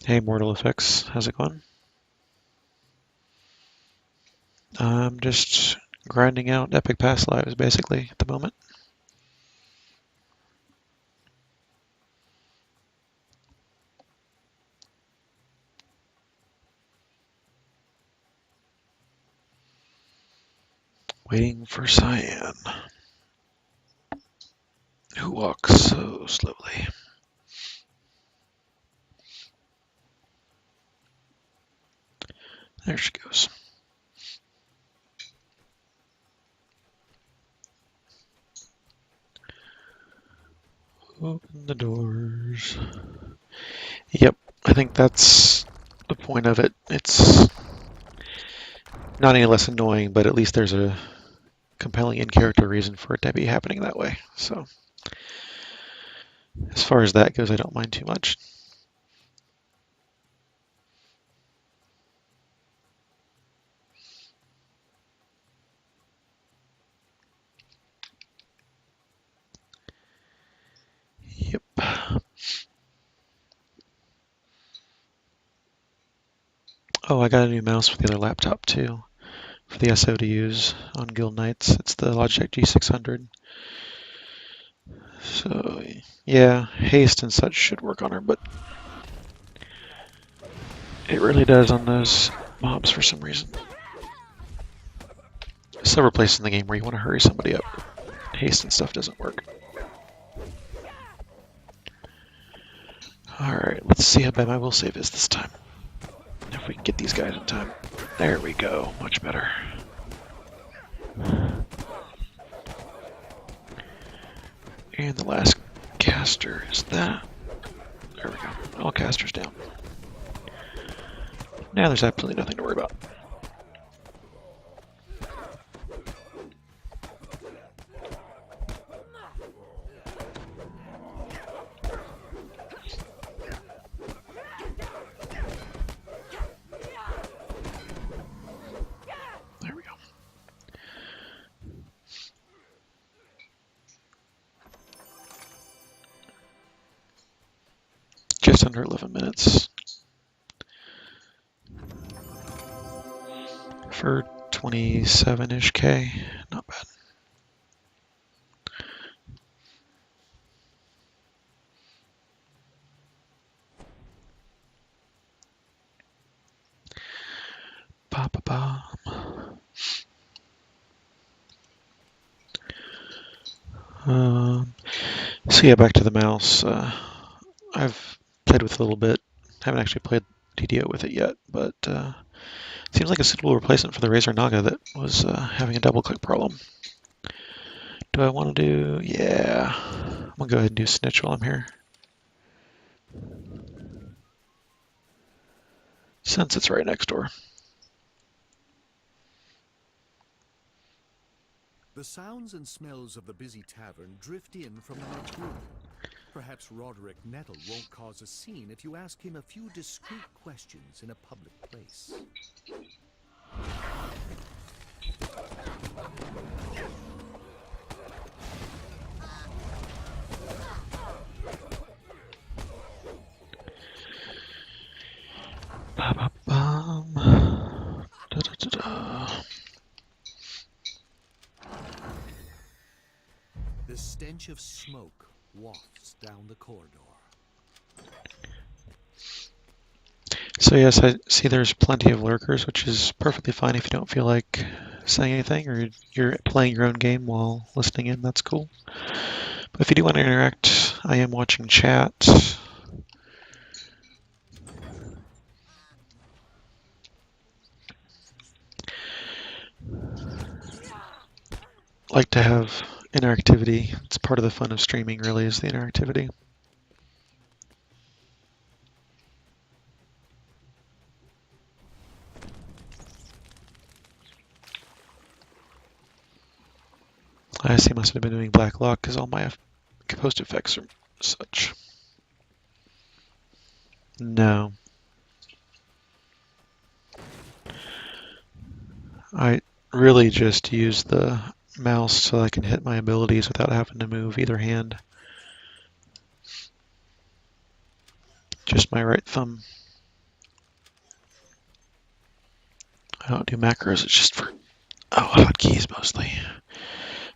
Hey, Mortal Effects, how's it going? I'm just grinding out Epic Pass lives, basically, at the moment. Waiting for Cyan, who walks so slowly. There she goes. Open the doors. Yep, I think that's the point of it. It's not any less annoying, but at least there's a compelling in-character reason for it to be happening that way. So, as far as that goes, I don't mind too much. Yep. Oh, I got a new mouse for the other laptop too, for the SO to use on Guild Nights. It's the Logitech G600. So, yeah, haste and such should work on her, but it really does on those mobs for some reason. Several places in the game where you want to hurry somebody up, haste and stuff doesn't work. Alright, let's see how bad my will save is this time. If we can get these guys in time. There we go, much better. And the last caster is that. There we go, all casters down. Now there's absolutely nothing to worry about. There we go. Just under 11 minutes. For 27-ish K, not bad. Ba-ba-bum. So yeah, back to the mouse. I've played with it a little bit. Haven't actually played DDO with it yet, but it seems like a suitable replacement for the Razer Naga that was having a double click problem. Do I want to do? Yeah, I'm gonna go ahead and do Snitch while I'm here, since it's right next door. The sounds and smells of the busy tavern drift in from the next room. Perhaps Roderick Nettle won't cause a scene if you ask him a few discreet questions in a public place. Ba-ba-bum. Da-da-da-da. The stench of smoke wafts down the corridor. So yes, I see there's plenty of lurkers, which is perfectly fine if you don't feel like saying anything or you're playing your own game while listening in, that's cool. But if you do want to interact, I am watching chat. Like to have interactivity. It's part of the fun of streaming, really, is the interactivity. I see must have been doing black lock because all my post effects are such. No. I really just use the mouse so I can hit my abilities without having to move either hand. Just my right thumb. I don't do macros, it's just for hotkeys mostly.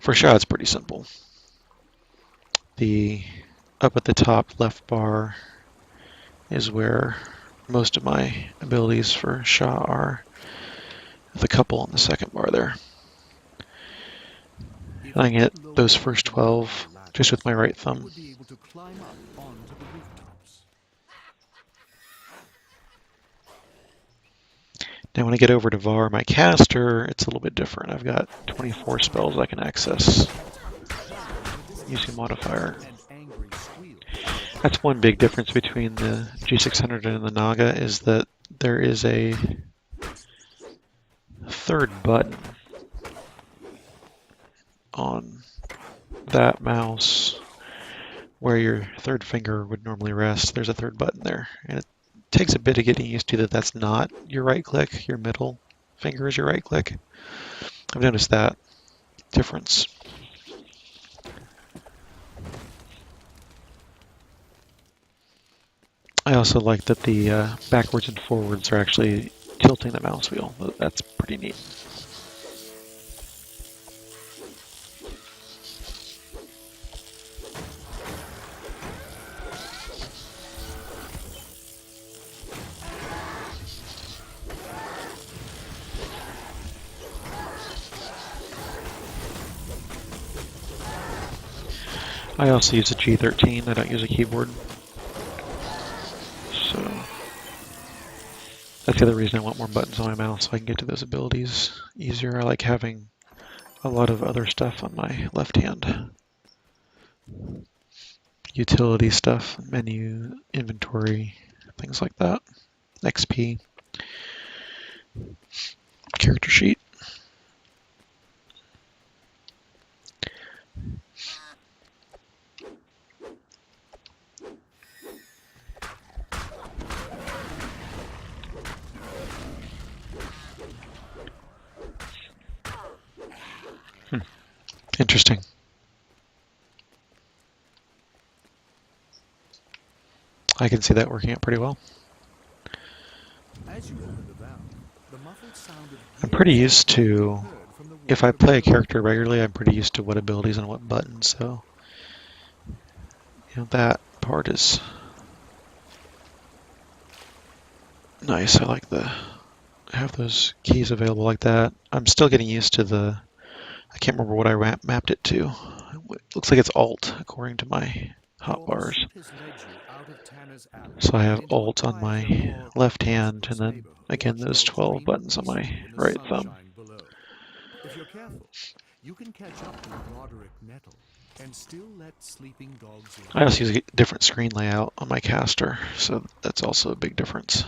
For shot, it's pretty simple. The up at the top left bar is where most of my abilities for shot are. The couple on the second bar there. And I can hit those first 12 just with my right thumb. Now when I get over to VAR, my caster, it's a little bit different. I've got 24 spells I can access using modifier. That's one big difference between the G600 and the Naga, is that there is a third button on that mouse where your third finger would normally rest. There's a third button there, and it takes a bit of getting used to that that's not your right click. Your middle finger is your right click. I've noticed that difference. I also like that the backwards and forwards are actually tilting the mouse wheel. That's pretty neat. I also use a G13. I don't use a keyboard. So that's the other reason I want more buttons on my mouse, so I can get to those abilities easier. I like having a lot of other stuff on my left hand. Utility stuff, menu, inventory, things like that. XP. Character sheet. Interesting. I can see that working out pretty well. I'm pretty used to, if I play a character regularly, I'm pretty used to what abilities and what buttons, so that part is nice. I like have those keys available like that. I'm still getting used to I can't remember what I mapped it to. It looks like it's Alt according to my hotbars. So I have Alt on my left hand, and then again those 12 buttons on my right thumb. If you're careful, you can catch up with Roderick Nettle and still let sleeping dogs in. I also use a different screen layout on my caster, so that's also a big difference.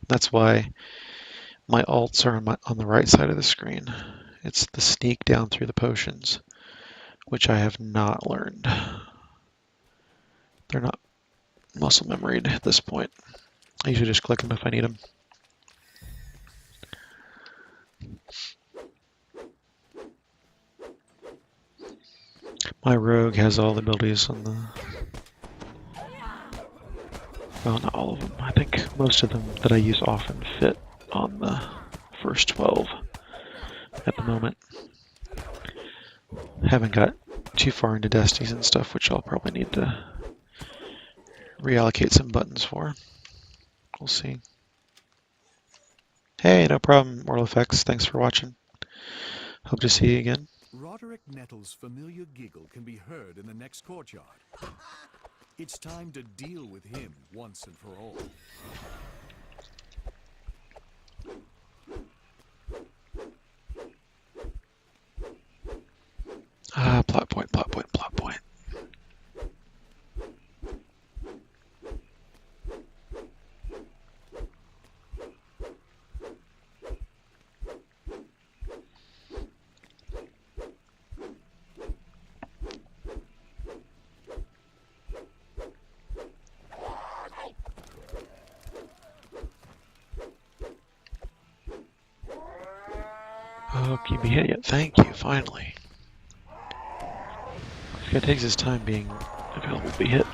That's why my alts are on the right side of the screen. It's the sneak down through the potions, which I have not learned. They're not muscle memoried at this point. I usually just click them if I need them. My rogue has all the abilities on the... Well, not all of them. I think most of them that I use often fit on the first 12 at the moment. Haven't got too far into Destinies and stuff, which I'll probably need to reallocate some buttons for. We'll see. Hey, no problem, Mortal Effects. Thanks for watching. Hope to see you again. Roderick Nettle's familiar giggle can be heard in the next courtyard. It's time to deal with him once and for all. Plot point, plot point, plot point. Oh, can you be hit yet? Thank you, finally. This guy takes his time being available to be hit.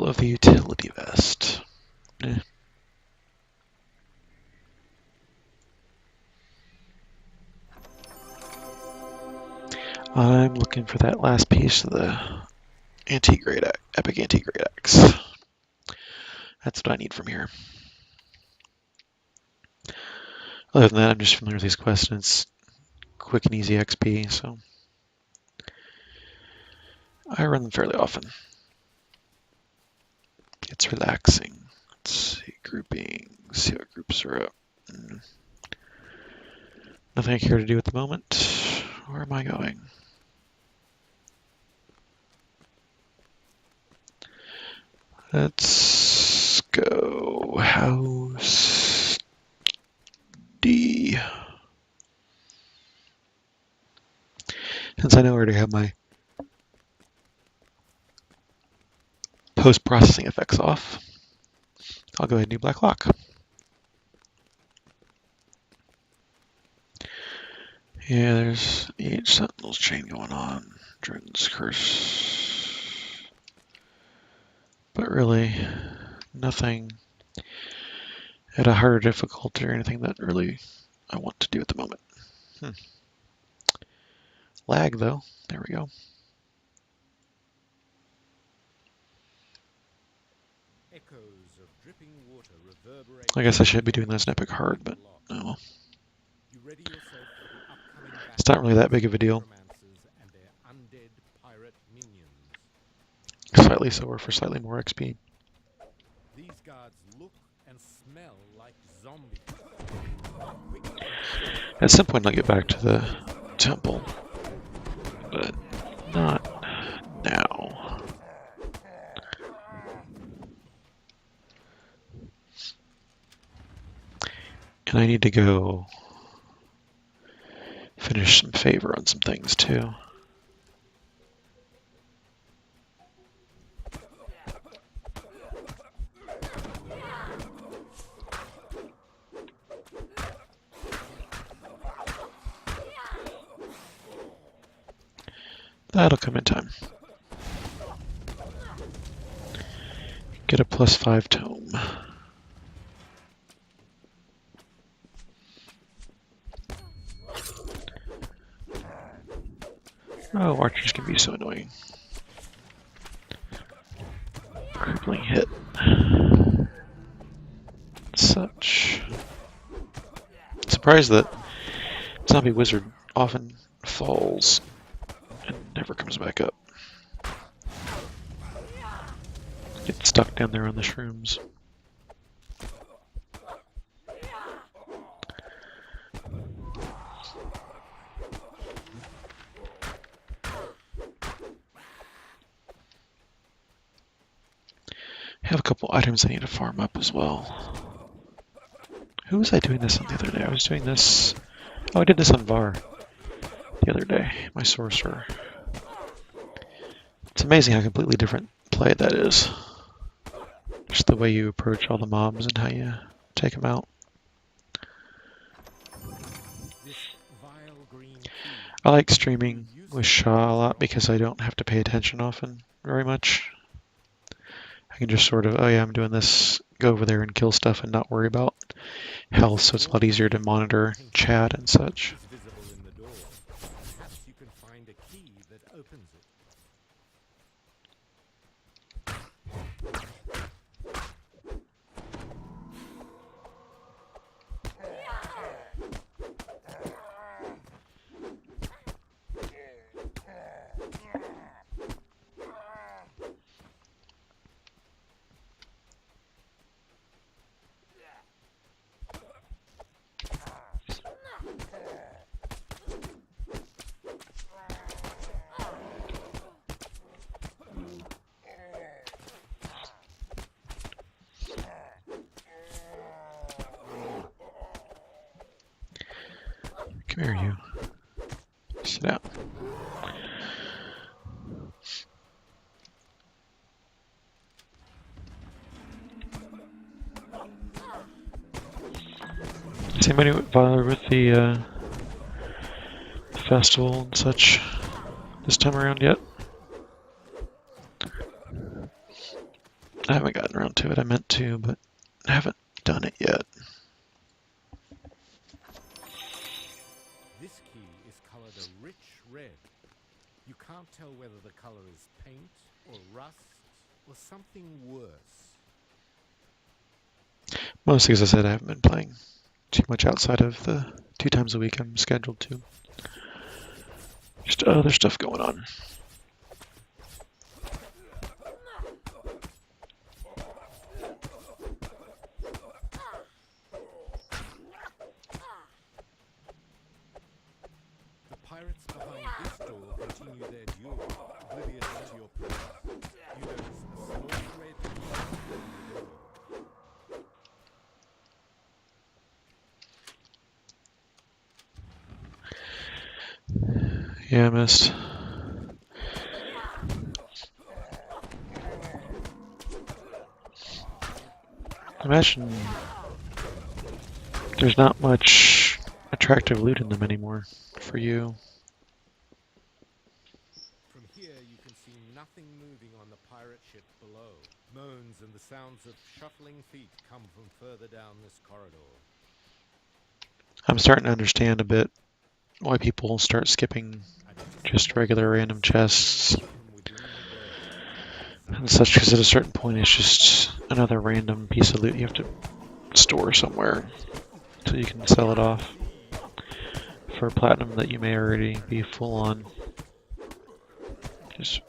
Battle of the Utility Vest. Eh. I'm looking for that last piece of the epic anti-great axe. That's what I need from here. Other than that, I'm just familiar with these quests, and it's quick and easy XP, so I run them fairly often. It's relaxing. Let's see, grouping, see what groups are up. Nothing I care to do at the moment. Where am I going? Let's go house D. Since I know I already have my post-processing effects off, I'll go ahead and do Black Lock. Yeah, there's each Sentinel's chain going on. Dragon's Curse. But really, nothing at a harder difficulty or anything that really I want to do at the moment. Lag, though. There we go. Echoes of dripping water reverberate. I guess I should be doing this in Epic Hard, but no. You ready yourself for the upcoming It's not really that big of a deal. and their undead pirate minions. Slightly slower for slightly more XP. These guards look and smell like zombies. At some point I'll get back to the temple, but not now. And I need to go finish some favor on some things too. That'll come in time. Get a +5 tome. Oh, archers can be so annoying. Crippling hit. Such. Surprised that Zombie Wizard often falls and never comes back up. Gets stuck down there on the shrooms. I have a couple items I need to farm up as well. Who was I doing this on the other day? I was doing this... Oh, I did this on Var the other day, my sorcerer. It's amazing how completely different play that is. Just the way you approach all the mobs and how you take them out. I like streaming with Shaw a lot because I don't have to pay attention often very much. I can just sort of, oh yeah, I'm doing this, go over there and kill stuff and not worry about health, so it's a lot easier to monitor chat and such. Come here, you. Sit down. Does anybody bother with the festival and such this time around yet? I haven't gotten around to it. I meant to, but I haven't done it yet. This key is colored a rich red. You can't tell whether the color is paint or rust or something worse. Mostly, as I said, I haven't been playing too much outside of the 2 times a week I'm scheduled to. Just other stuff going on. The pirates behind this door continue their duel, oblivious to your presence. You notice a small red key in the door. Yeah, I missed. Imagine there's not much attractive loot in them anymore for you. From here you can see nothing moving on the pirate ship below. Moans and the sounds of shuffling feet come from further down this corridor. I'm starting to understand a bit why people start skipping just regular random chests and such, because at a certain point it's just another random piece of loot you have to store somewhere so you can sell it off for platinum that you may already be full on. There's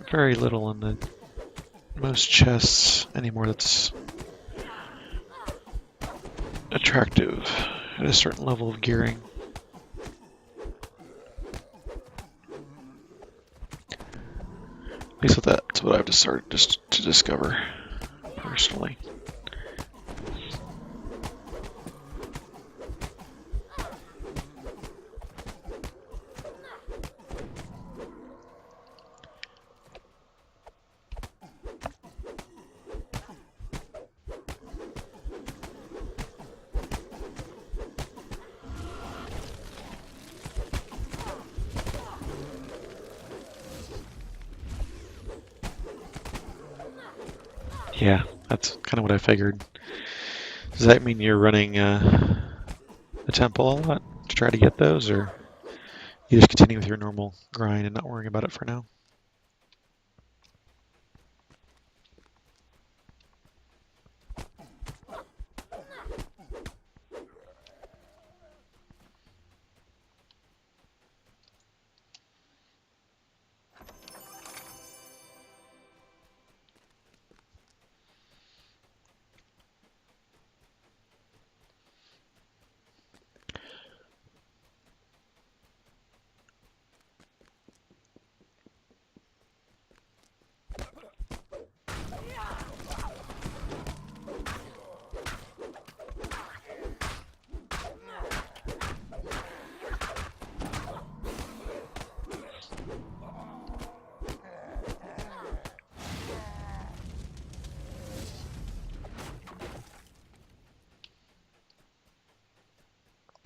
very little in the most chests anymore that's attractive at a certain level of gearing. At least that's what I've started just to discover personally. Yeah, that's kind of what I figured. Does that mean you're running the temple a lot to try to get those, or you just continue with your normal grind and not worrying about it for now?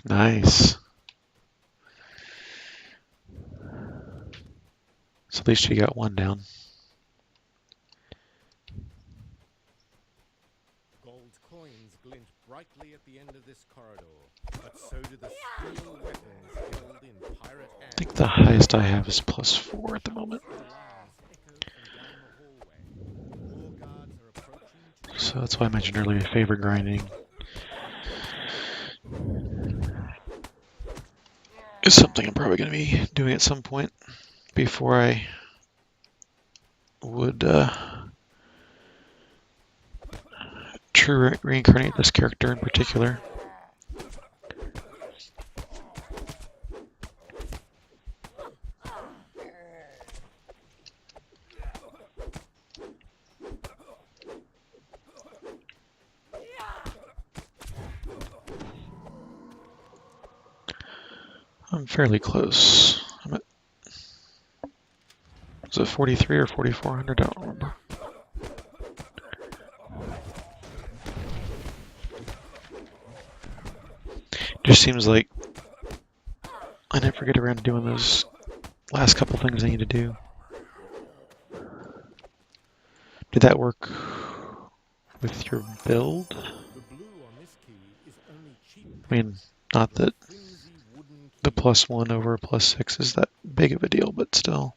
Nice. So at least you got one down. Gold coins glint brightly at the end of this corridor, but so do the steel weapons held in pirate hands. I think the highest I have is +4 at the moment. So that's why I mentioned earlier favor grinding is something I'm probably going to be doing at some point before I would true reincarnate this character in particular. I'm fairly close. I'm at, was it 43 or 4400? I don't remember. Just seems like I never get around to doing those last couple things I need to do. Did that work with your build. The blue on this key is only cheap I mean, not that flimsy wooden the key. +1 over +6 is that big of a deal, but still.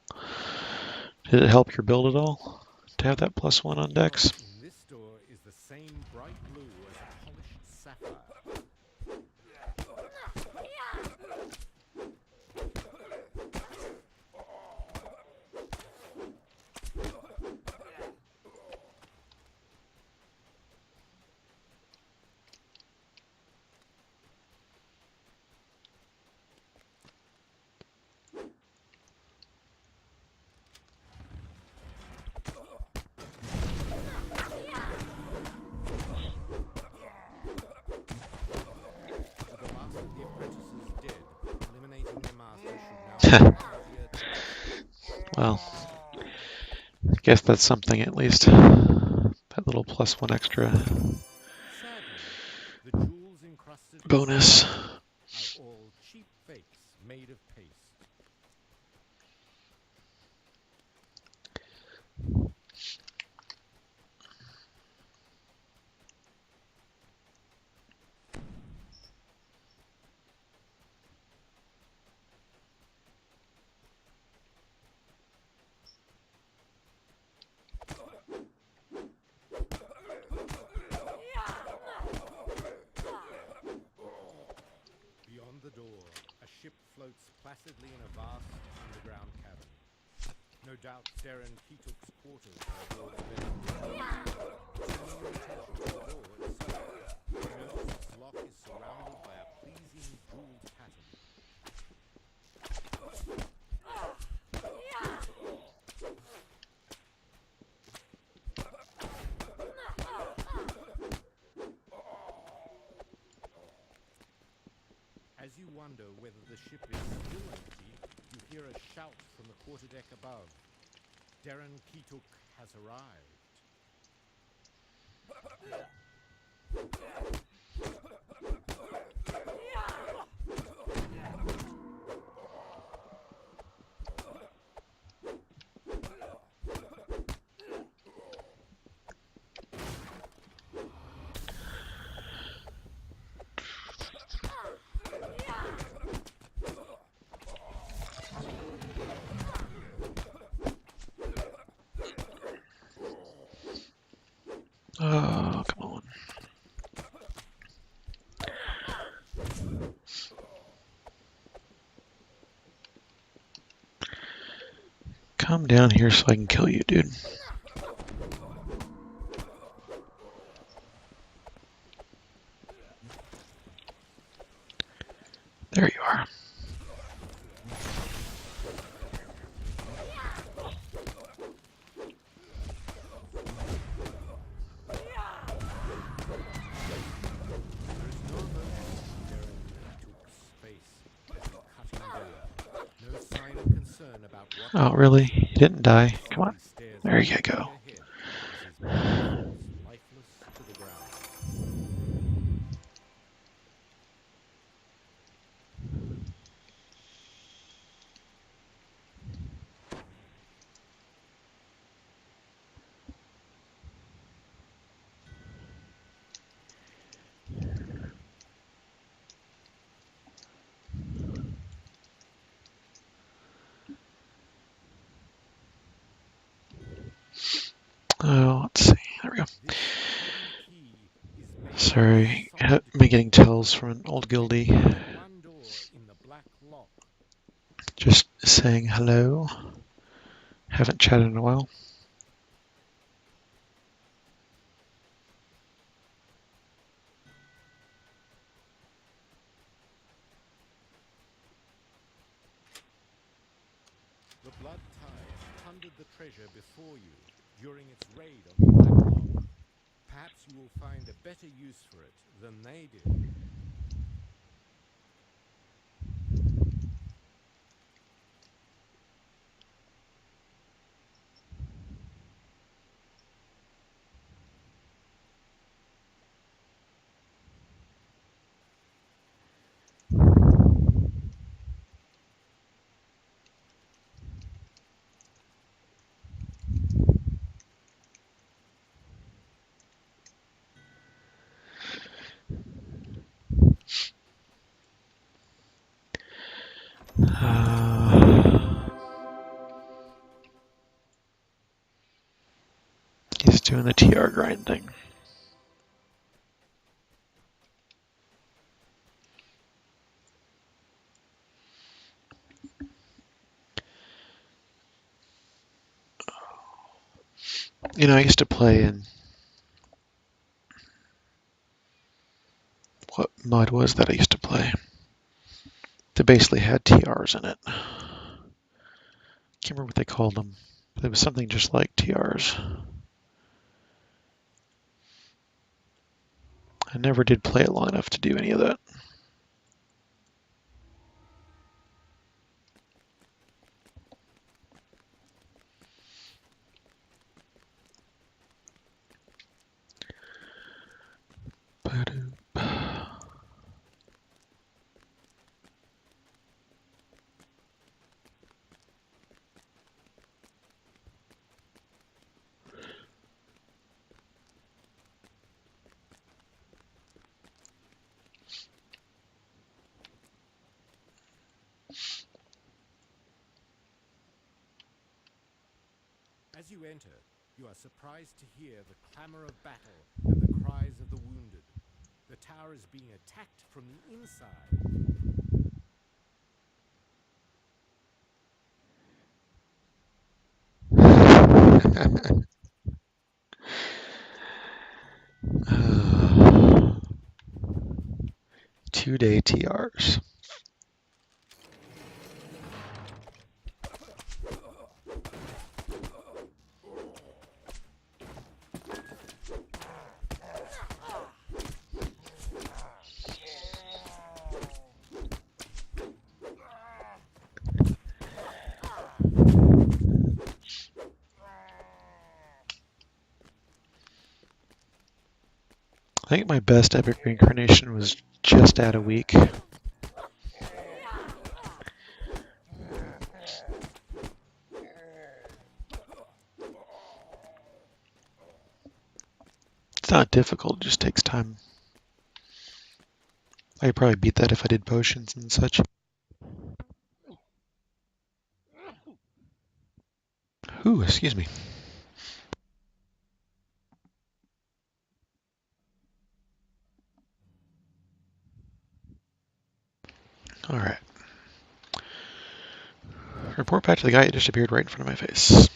Did it help your build at all to have that +1 on decks? In this store is the same bright blue as a polished sapphire. With the last of the apprentices dead, eliminating the master should now be easier task. Well, I guess that's something at least. That little +1 extra Sadly, the jewels encrusted bonus. are all cheap fakes made of paste. Beyond the door, a ship floats placidly in a vast underground cavern. No doubt Darren Keetook's quarters are aboard the vessel. Turning your attention to the door itself, you notice its lock is surrounded by a pleasing jeweled pattern. As you wonder whether the ship is still empty, you hear a shout from the quarterdeck above. Darren Keetook has arrived. Oh, come on. Come down here so I can kill you, dude. There you are. Oh, really? He didn't die? Come on. There you go. Oh, let's see. There we go. Sorry, me getting tells from an old guildie. Just saying hello. Haven't chatted in a while. The blood tide plundered the treasure before you during its raid on the Black Lock. Perhaps you will find a better use for it than they did. He's doing the TR grind thing. You know, I used to play in what mud was that I used to play? That basically had TRs in it. Can't remember what they called them. But it was something just like TRs. I never did play it long enough to do any of that. As you enter, you are surprised to hear the clamor of battle and the cries of the wounded. The tower is being attacked from the inside. Two-day TRs. I think my best epic reincarnation was just at a week. It's not difficult, it just takes time. I could probably beat that if I did potions and such. Ooh, excuse me. Alright. Report back to the guy who just appeared right in front of my face.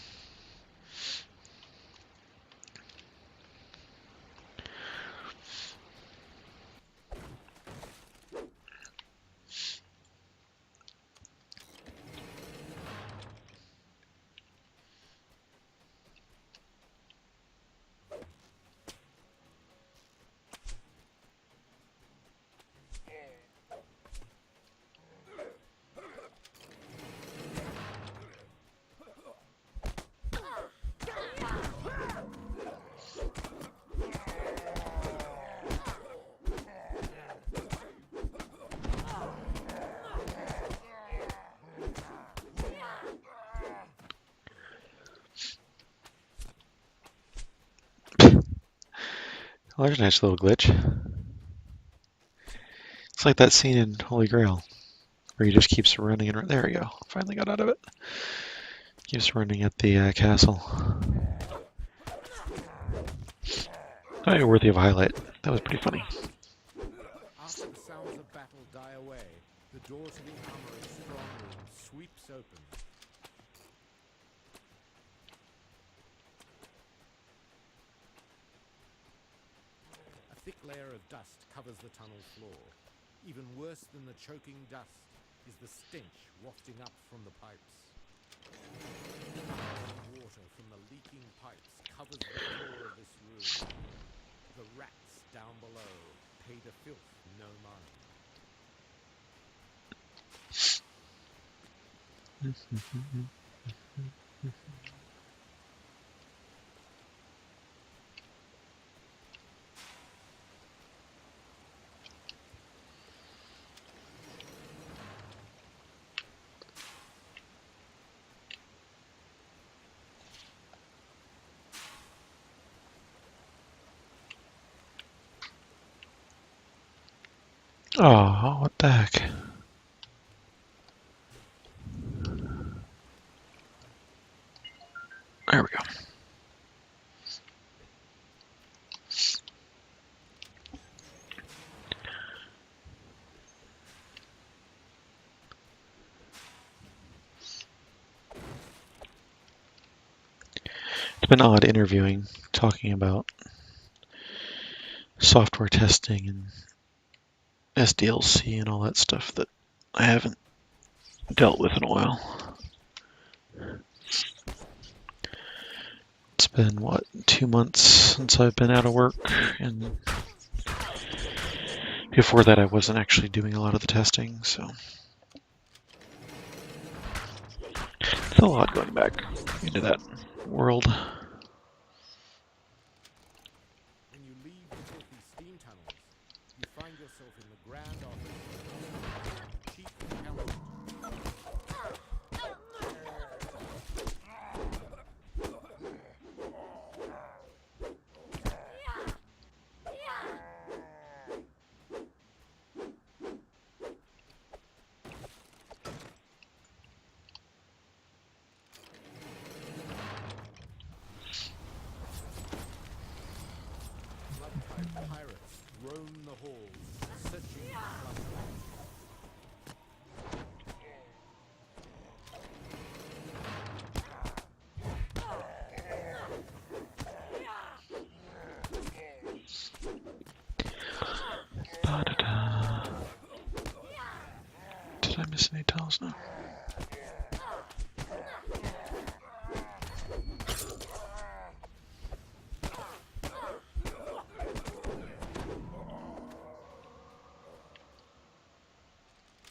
Oh, there's a nice little glitch. It's like that scene in Holy Grail, where he just keeps running and there we go. Finally got out of it. Keeps running at the castle. Not even worthy of a highlight. That was pretty funny. After the sounds of battle die away, the door to the armory's strong room sweeps open. A thick layer of dust covers the tunnel floor. Even worse than the choking dust is the stench wafting up from the pipes. Water from the leaking pipes covers the floor of this room. The rats down below pay the filth no mind. Oh, what the heck? There we go. It's been odd interviewing, talking about software testing and SDLC and all that stuff that I haven't dealt with in a while. It's been, what, 2 months since I've been out of work, and before that I wasn't actually doing a lot of the testing, so it's a lot going back into that world. When you leave the filthy steam tunnels, you find yourself in the grand office of Chief Accountant. Blood-type pirates roam the halls, searching for plunder. Da-da-da. Did I miss any tiles? No.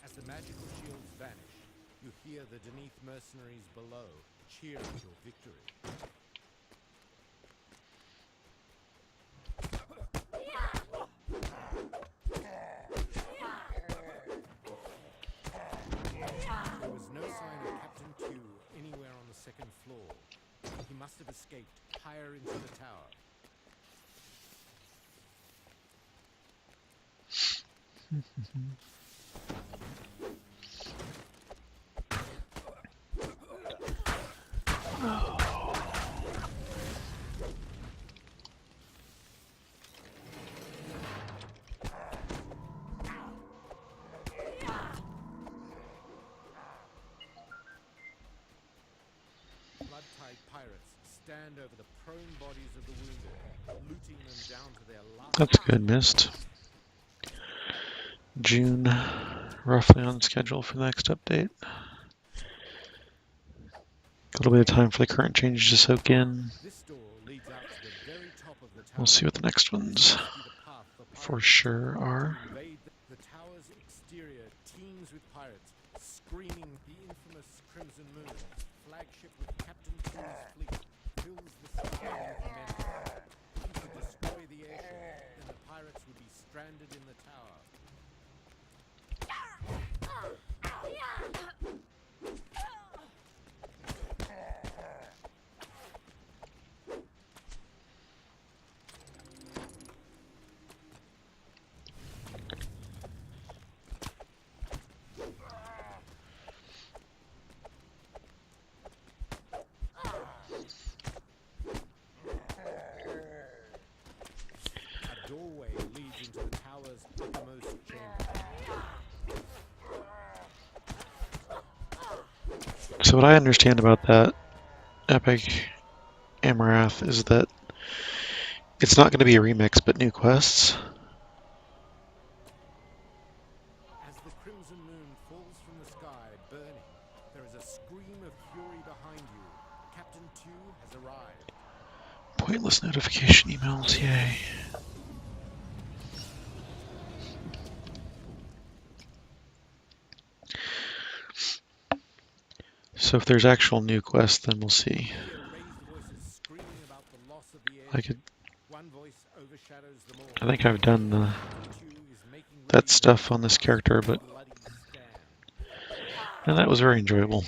As the magical shields vanish, you hear the Deneath mercenaries below cheer at your victory. There was no sign of Captain Q anywhere on the second floor. He must have escaped higher into the tower. Blood-tide pirates stand over the prone bodies of the wounded, looting them down to their last. That's good, missed. June, roughly on schedule for the next update. A little bit of time for the current changes to soak in. This door leads out to the very top of the tower. We'll see what the next ones for sure are. The tower's exterior teems with pirates, screaming the infamous Crimson Moon, flagship with Captain Q's fleet, fills the sky with men. If you could destroy the airship, then the pirates would be stranded in the tower. A doorway leads into the tower's uppermost chamber. So what I understand about that Epic Amaranth is that it's not going to be a remix, but new quests. As the Crimson Moon falls from the sky, burning, there is a scream of fury behind you. Captain Q has arrived. Pointless notification emails, yay. So if there's actual new quests, then we'll see. You hear raised voices screaming about the loss of the I airship. could. One voice overshadows them all. I think I've done Captain Q is making that ready stuff for on this the character, but bloody stand. and that was very enjoyable.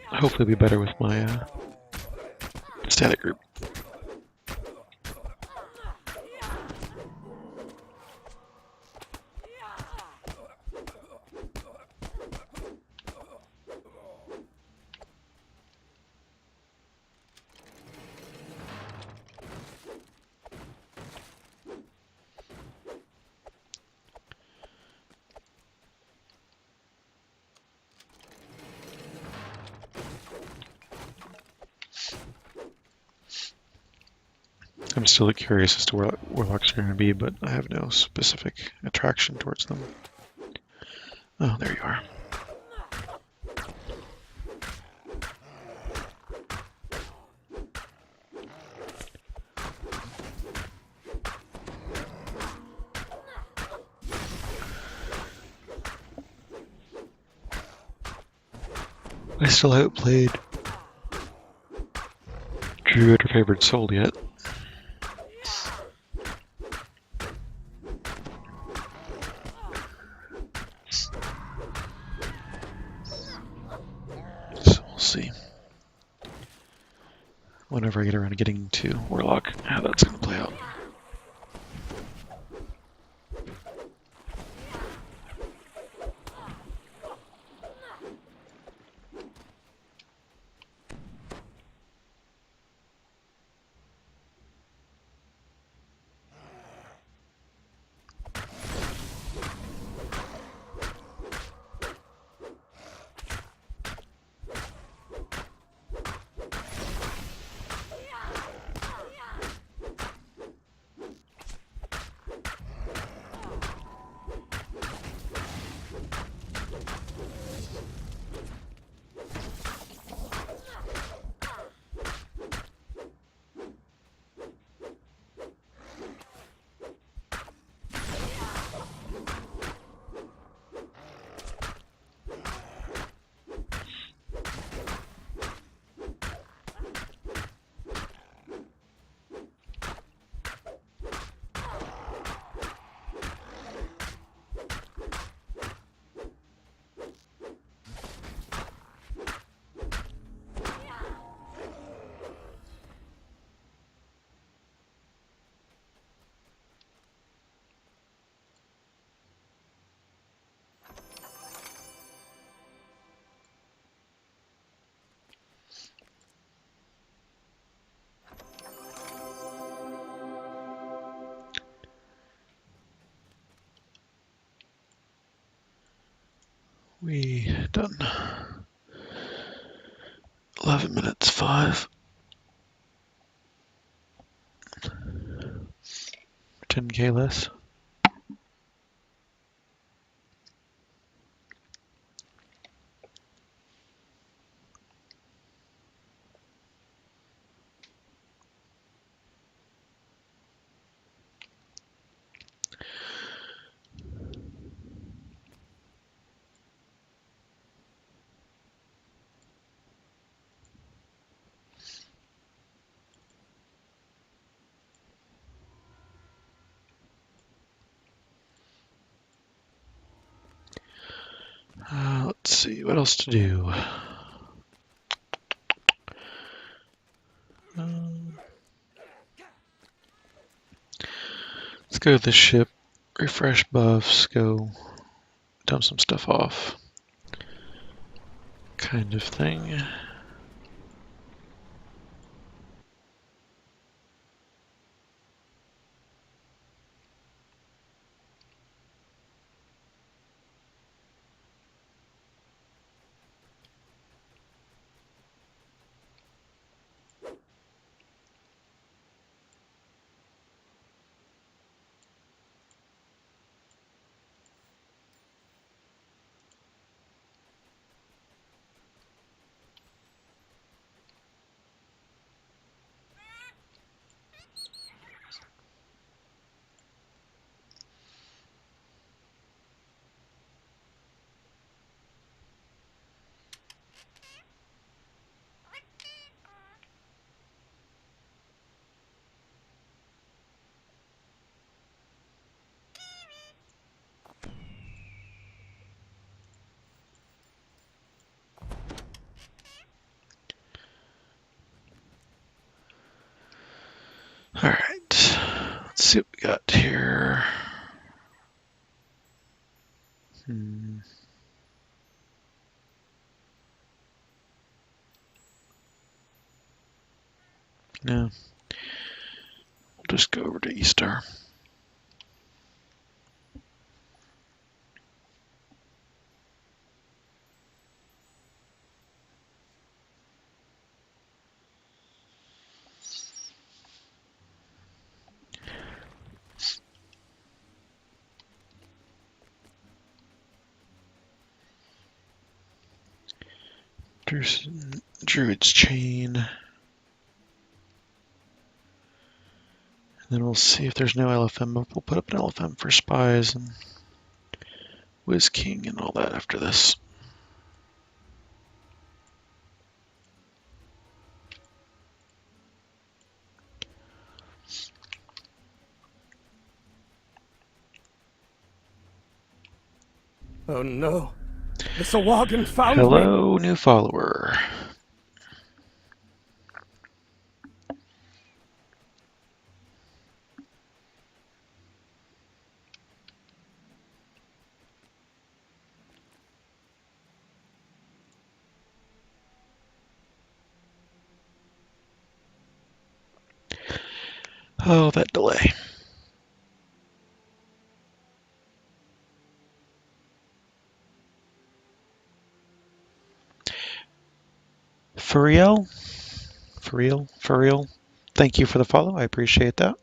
Hopefully, it'll be better with my static group. I'm still curious as to where warlocks are going to be, but I have no specific attraction towards them. Oh, there you are. I still haven't played Druid or Favored Soul yet. So we'll see. Whenever I get around to getting to Warlock, how that's going to play out. We done. 11 minutes, 5. 10k less. Let's see, what else to do? Let's go to the ship, refresh buffs, go dump some stuff off. Kind of thing. Alright, let's see what we got here. No. We'll just go over to E-Star. Druid's Chain. And then we'll see if there's no LFM. We'll put up an LFM for spies and Whiz King and all that after this. Oh no, the Sawagan found me! Hello, new follower. Oh, that delay. For real? For real? For real? Thank you for the follow. I appreciate that.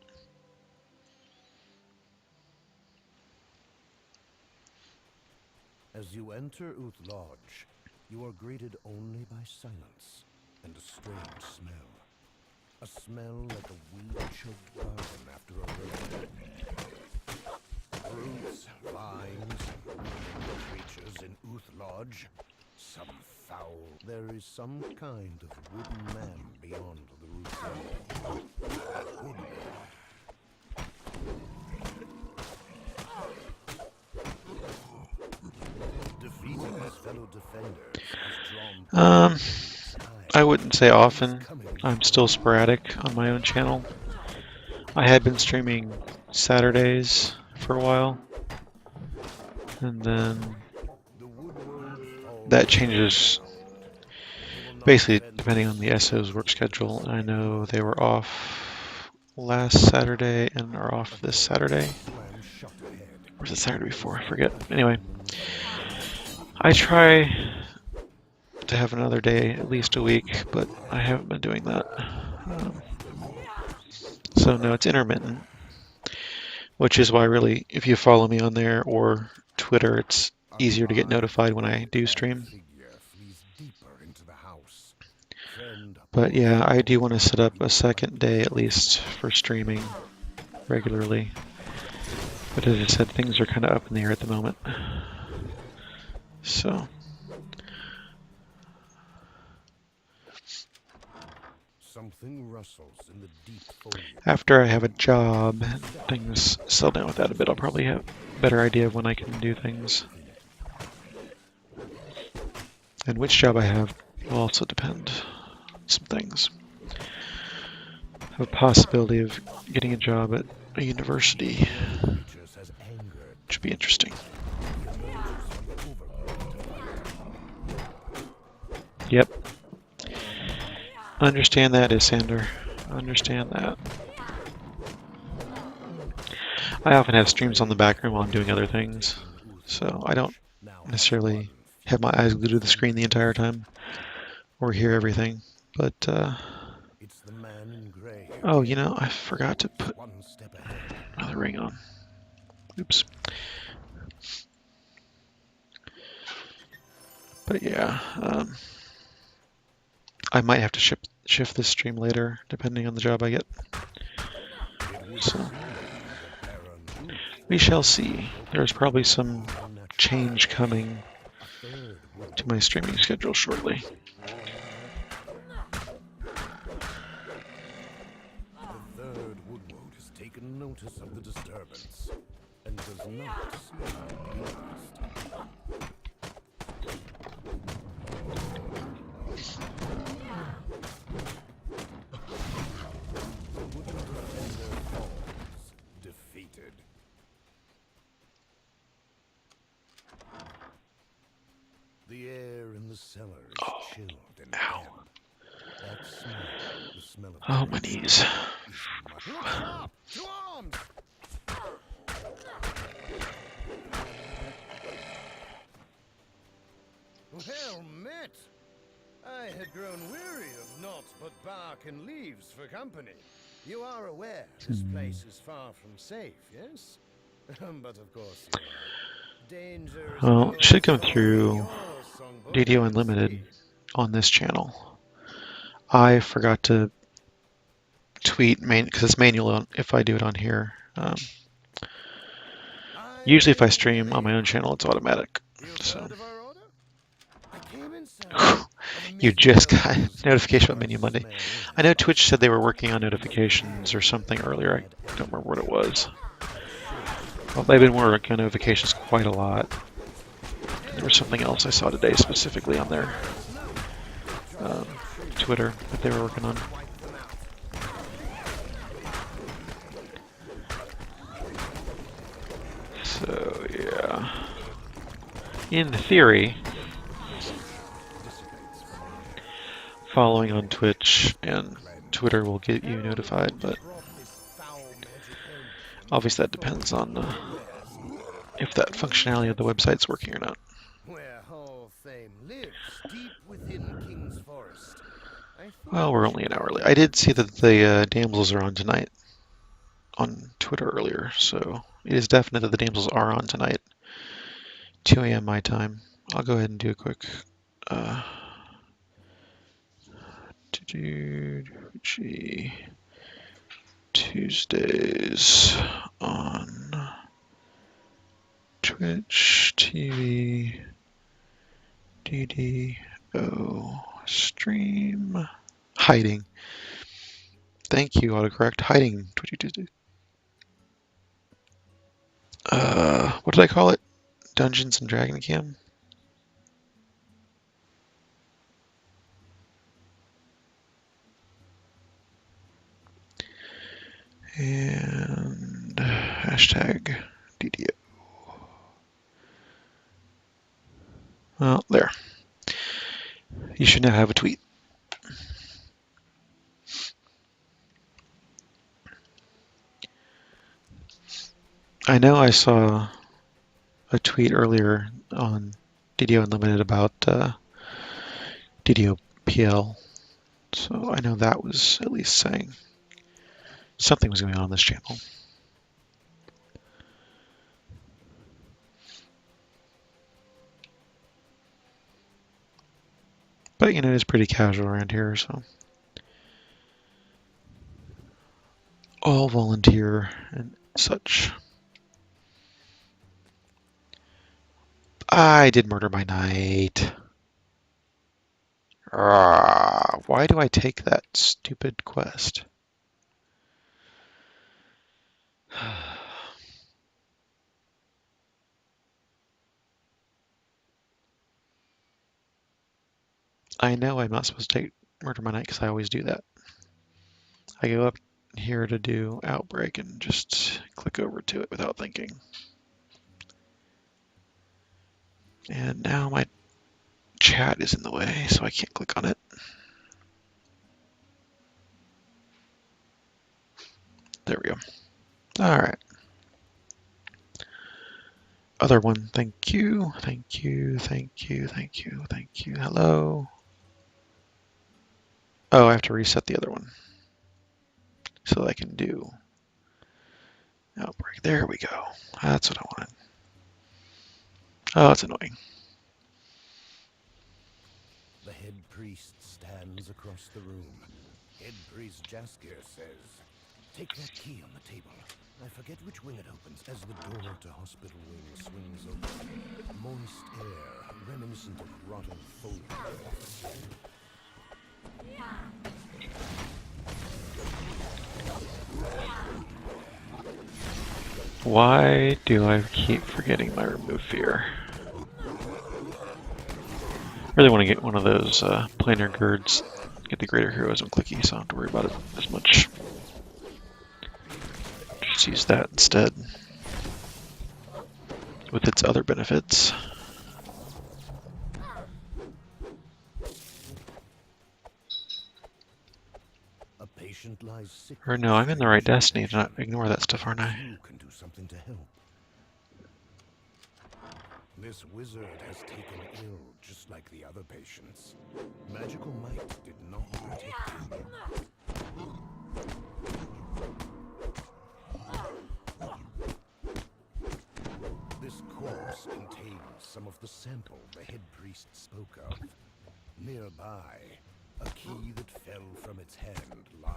As you enter Uth Lodge, you are greeted only by silence and a strange smell. A smell like a weed-choked garden after a rain. Fruits, vines, and creatures in Uth Lodge. Some foul. There is some kind of wooden man beyond the roof wall. Wood defeating his fellow defenders has drawn I wouldn't say often. I'm still sporadic on my own channel. I had been streaming Saturdays for a while, and then that changes basically depending on the SO's work schedule. And I know they were off last Saturday and are off this Saturday. Or was it Saturday before? I forget. Anyway, I try to have another day at least a week, but I haven't been doing that. So no, it's intermittent, which is why really, if you follow me on there or Twitter, it's easier to get notified when I do stream. But yeah, I do want to set up a second day at least for streaming regularly. But as I said, things are kind of up in the air at the moment. So. Something rustles in the deep foliage. After I have a job, things settle down with that a bit. I'll probably have a better idea of when I can do things. And which job I have will also depend on some things. I have a possibility of getting a job at a university, which would be interesting. Yep. Understand that, Isander. Understand that. I often have streams on the background while I'm doing other things, so I don't necessarily have my eyes glued to the screen the entire time or hear everything. But, oh, you know, I forgot to put another ring on. Oops. But yeah, I might have to shift this stream later, depending on the job I get. So, we shall see. There's probably some change coming to my streaming schedule shortly. The third Woodward has taken notice of the disturbance and does not seem pleased. The air in the cellar is chilled and damp. That smell, the smell of Oh, my knees. up! To arms! Well met! I had grown weary of naught but bark and leaves for company. You are aware this place is far from safe, yes? But of course you are. Danger is Well, it should come through DDO Unlimited. on this channel. I forgot to tweet because it's manual if I do it on here. Usually if I stream on my own channel, it's automatic. So you just got notification about Menu Monday. I know Twitch said they were working on notifications or something earlier. I don't remember what it was. Well, they've been working on notifications quite a lot. There was something else I saw today specifically on their Twitter that they were working on. So yeah, in theory, following on Twitch and Twitter will get you notified, but obviously that depends on if that functionality of the website's working or not. Where Hall of Fame lives, deep within King's Forest. Well, we're only an hour late. I did see that the damsels are on tonight on Twitter earlier, so it is definite that the damsels are on tonight, 2 a.m. my time. I'll go ahead and do a quick Twitchy Tuesdays on Twitch TV DDO stream hiding. Thank you, autocorrect. Hiding Twitchy Tuesdays. What did I call it? Dungeons and Dragon Cam? And hashtag DDO. Well, there. You should now have a tweet. I know I saw a tweet earlier on DDO Unlimited about DDO PL, so I know that was at least saying something was going on this channel. But, you know, it's pretty casual around here, so. All volunteer and such. I did Murder by Night. Why do I take that stupid quest? I know I'm not supposed to take Murder by Night because I always do that. I go up here to do Outbreak and just click over to it without thinking. And now my chat is in the way, so I can't click on it. There we go. All right. Other one, thank you, thank you, thank you, thank you, thank you. Hello. Oh, I have to reset the other one so that I can do Outbreak. There we go. That's what I wanted. Oh, that's annoying. The head priest stands across the room. Head priest Jaskier says, "Take that key on the table. I forget which wing it opens as the door to hospital wing swings open. Moist air, reminiscent of rotting foliage. Why do I keep forgetting my remove fear? Really want to get one of those planar girds, get the greater heroism clicky, so I don't have to worry about it as much. Just use that instead with its other benefits. A patient lies sick. Or no, I'm in the right destiny to not ignore that stuff, aren't I? You can do something to help. This wizard has taken ill, just like the other patients. Magical might did not protect him. This corpse contains some of the sample the head priest spoke of. Nearby, a key that fell from its hand lies.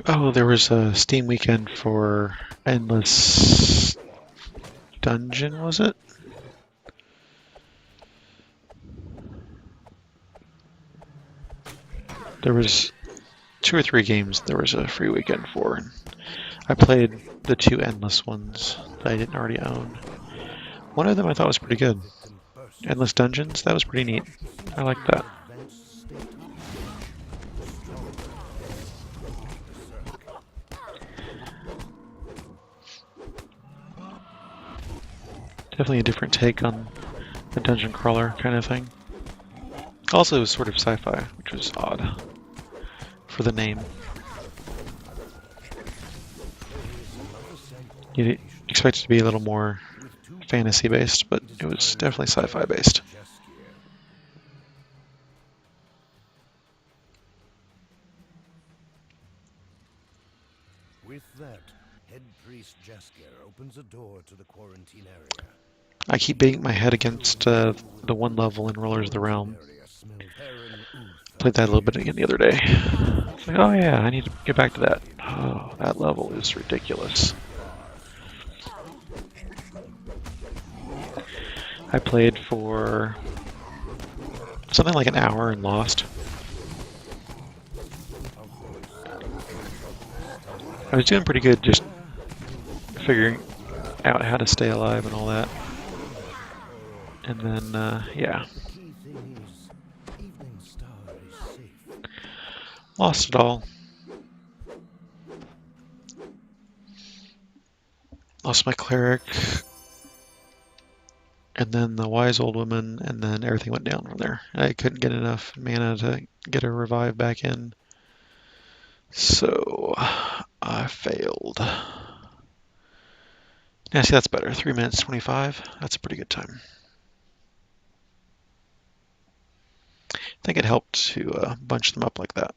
Oh, there was a Steam weekend for Endless Dungeon, was it? There was 2 or 3 games there was a free weekend for, and I played the 2 endless ones that I didn't already own. One of them I thought was pretty good. Endless Dungeons, that was pretty neat. I like that. Definitely a different take on the dungeon crawler kind of thing. Also, it was sort of sci-fi, which was odd for the name. You'd expect it to be a little more fantasy-based, but it was definitely sci-fi-based. With that, head priest Jaskier opens a door to the quarantine area. I keep banging my head against the one level in Rollers of the Realm. Played that a little bit again the other day. It's like, oh yeah, I need to get back to that. Oh, that level is ridiculous. I played for something like an hour and lost. I was doing pretty good just figuring out how to stay alive and all that. And then, yeah. Lost it all. Lost my cleric. And then the wise old woman, and then everything went down from there. I couldn't get enough mana to get a revive back in. So I failed. Yeah, see, that's better. 3 minutes 25. That's a pretty good time. I think it helped to bunch them up like that.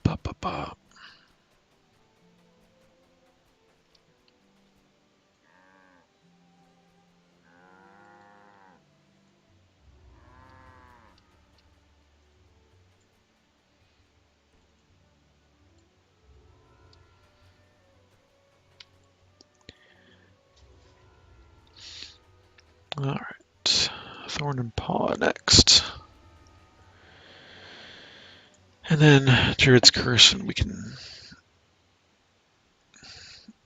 Ba, ba, ba. All right, Thorn and Paw next. And then Druid's Curse, and we can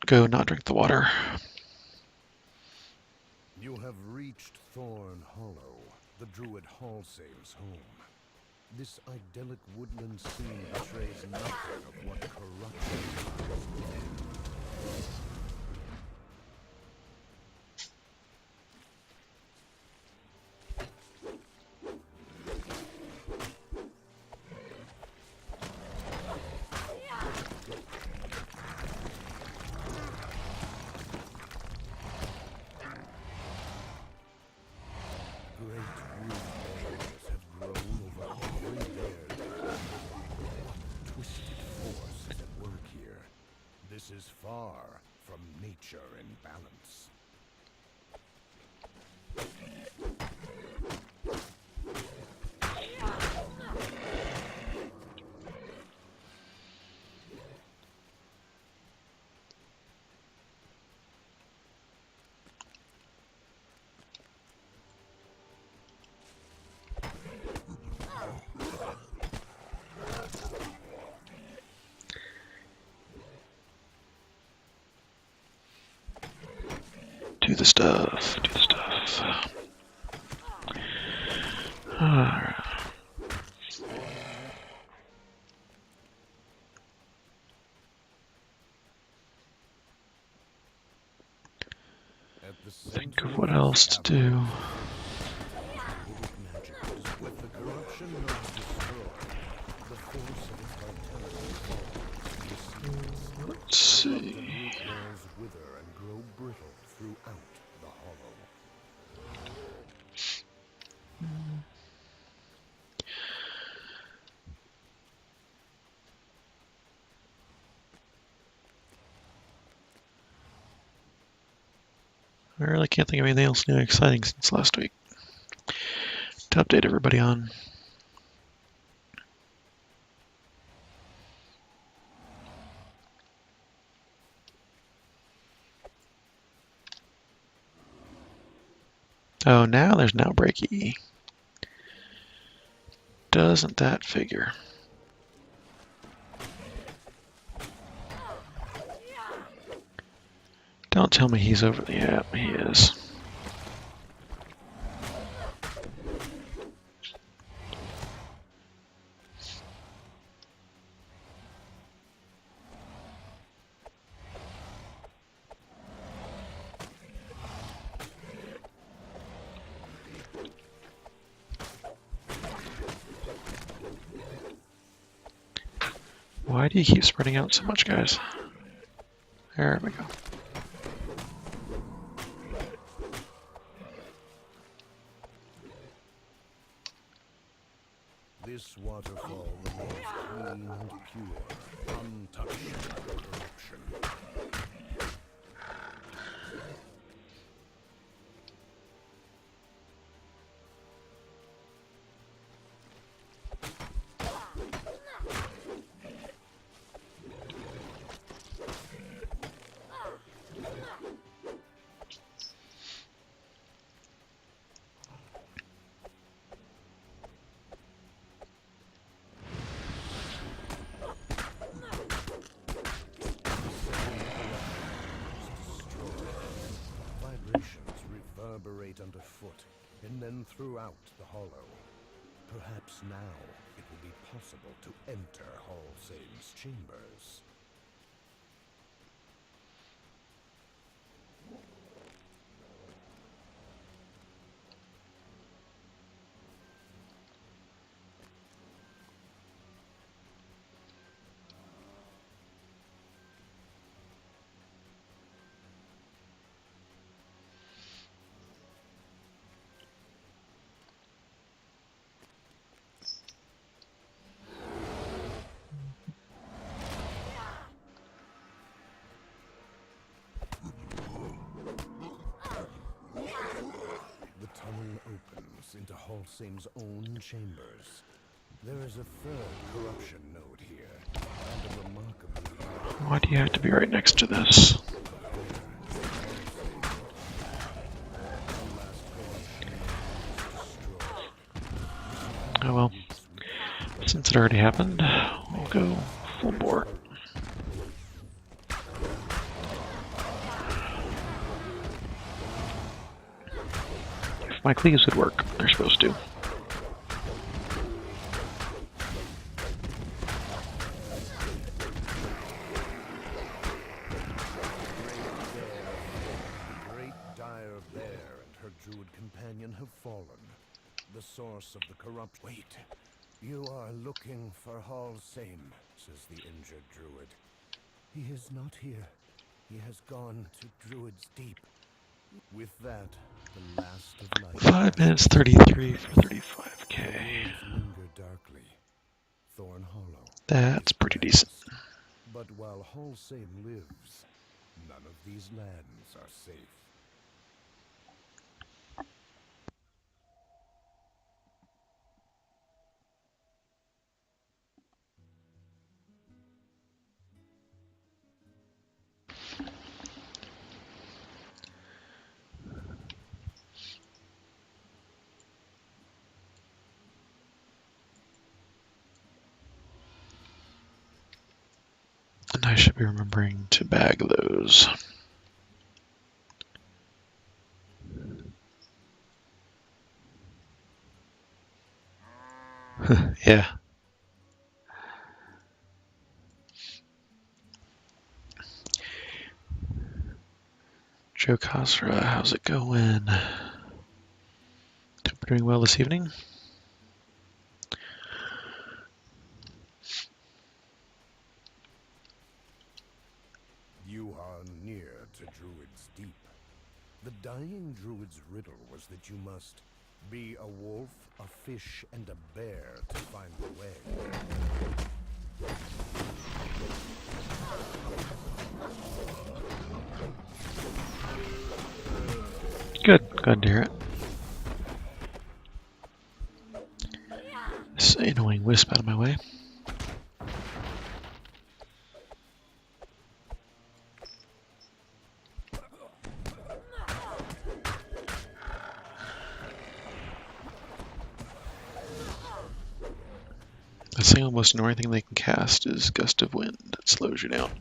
go not drink the water. You have reached Thorn Hollow, the Druid Hall saves home. This idyllic woodland scene betrays nothing of what corruption lies within. This is far from nature in balance. Do the stuff. Do the stuff. Alright. Think of what else to do. With the corruption node destroyed, the force of its vitality falls. Let's see. Corrupted root balls wither and grow brittle throughout the hollow. I really can't think of anything else new and exciting since last week to update everybody on. Oh, now there's now breaky. Doesn't that figure? Don't tell me he's over the app. He is. Why do you keep spreading out so much, guys? There we go. This waterfall remains clean and pure, untouched by corruption. Vibrations reverberate underfoot and then throughout the hollow. Perhaps now it will be possible to enter Halsane's chambers. Into Halsane's own chambers. There is a third corruption node here, and a remarkably... Why do you have to be right next to this? Oh well. Since it already happened, we'll go full bore. My cleaves would work. They're supposed to. The great dire bear and her druid companion have fallen. The source of the corrupt... Wait. You are looking for Halsane, says the injured druid. He is not here. He has gone to Druid's Deep. With that, the last of life... 5 minutes 33 for 35k. Linger darkly. Thorn Hollow. That's pretty decent. But while Halsane lives, none of these lands are safe. And I should be remembering to bag those. Yeah. Joe Cosra, how's it going? Hope you're doing well this evening. You are near to Druid's Deep. The dying Druid's riddle was that you must be a wolf, a fish, and a bear to find the way. Good. Glad to hear it. This annoying wisp out of my way. The single most annoying thing they can cast is Gust of Wind. That slows you down.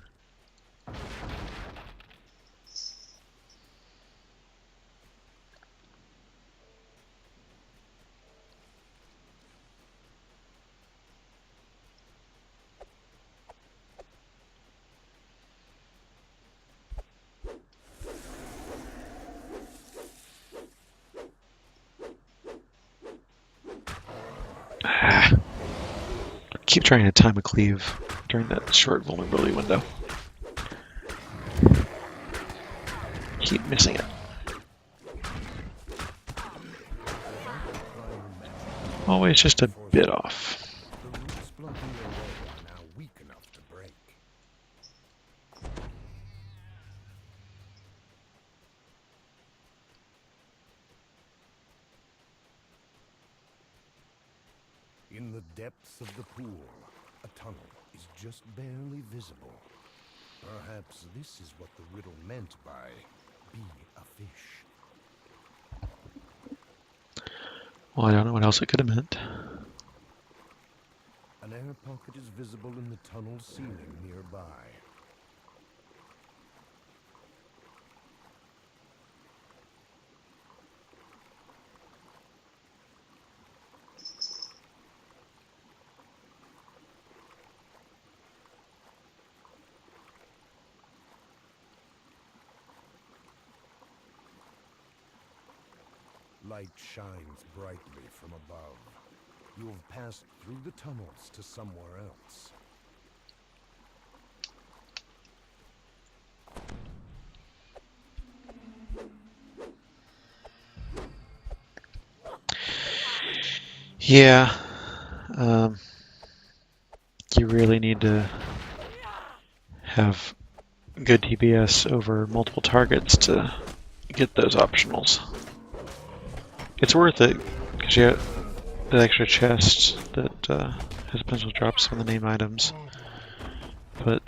Keep trying to time a cleave during that short vulnerability window. Keep missing it. Always just a bit off. The roots blocking your way are now weak enough to break. In the depths of the pool, a tunnel is just barely visible. Perhaps this is what the riddle meant by be a fish. Well, I don't know what else it could have meant. An air pocket is visible in the tunnel ceiling nearby. Light shines brightly from above. You have passed through the tunnels to somewhere else. Yeah. You really need to have good DPS over multiple targets to get those optionals. It's worth it because you have the extra chest that has potential to drop some of the name items, but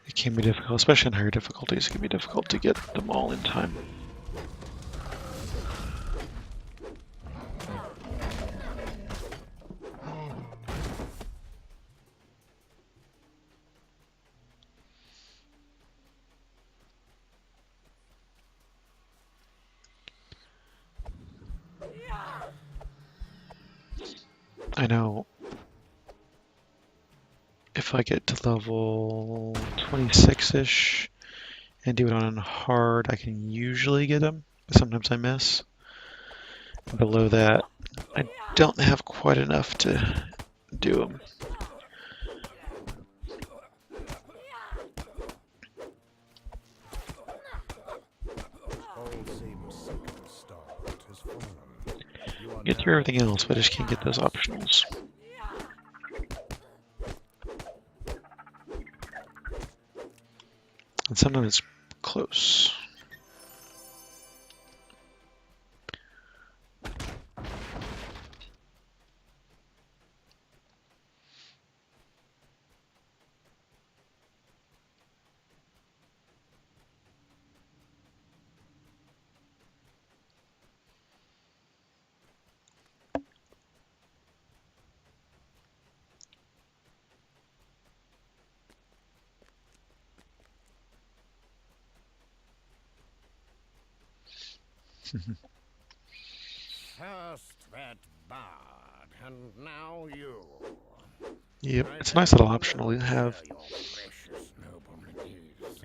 it can be difficult, especially in higher difficulties. It can be difficult to get them all in time. I know if I get to level 26-ish and do it on hard, I can usually get them, but sometimes I miss. Below that, I don't have quite enough to do them. All save second start has fallen. You are Get now through everything else, but I just can't get those optionals. And sometimes it's close. First that bard, and now you. Yep, I it's a bet nice little you optional won't to share have. your precious nobleties.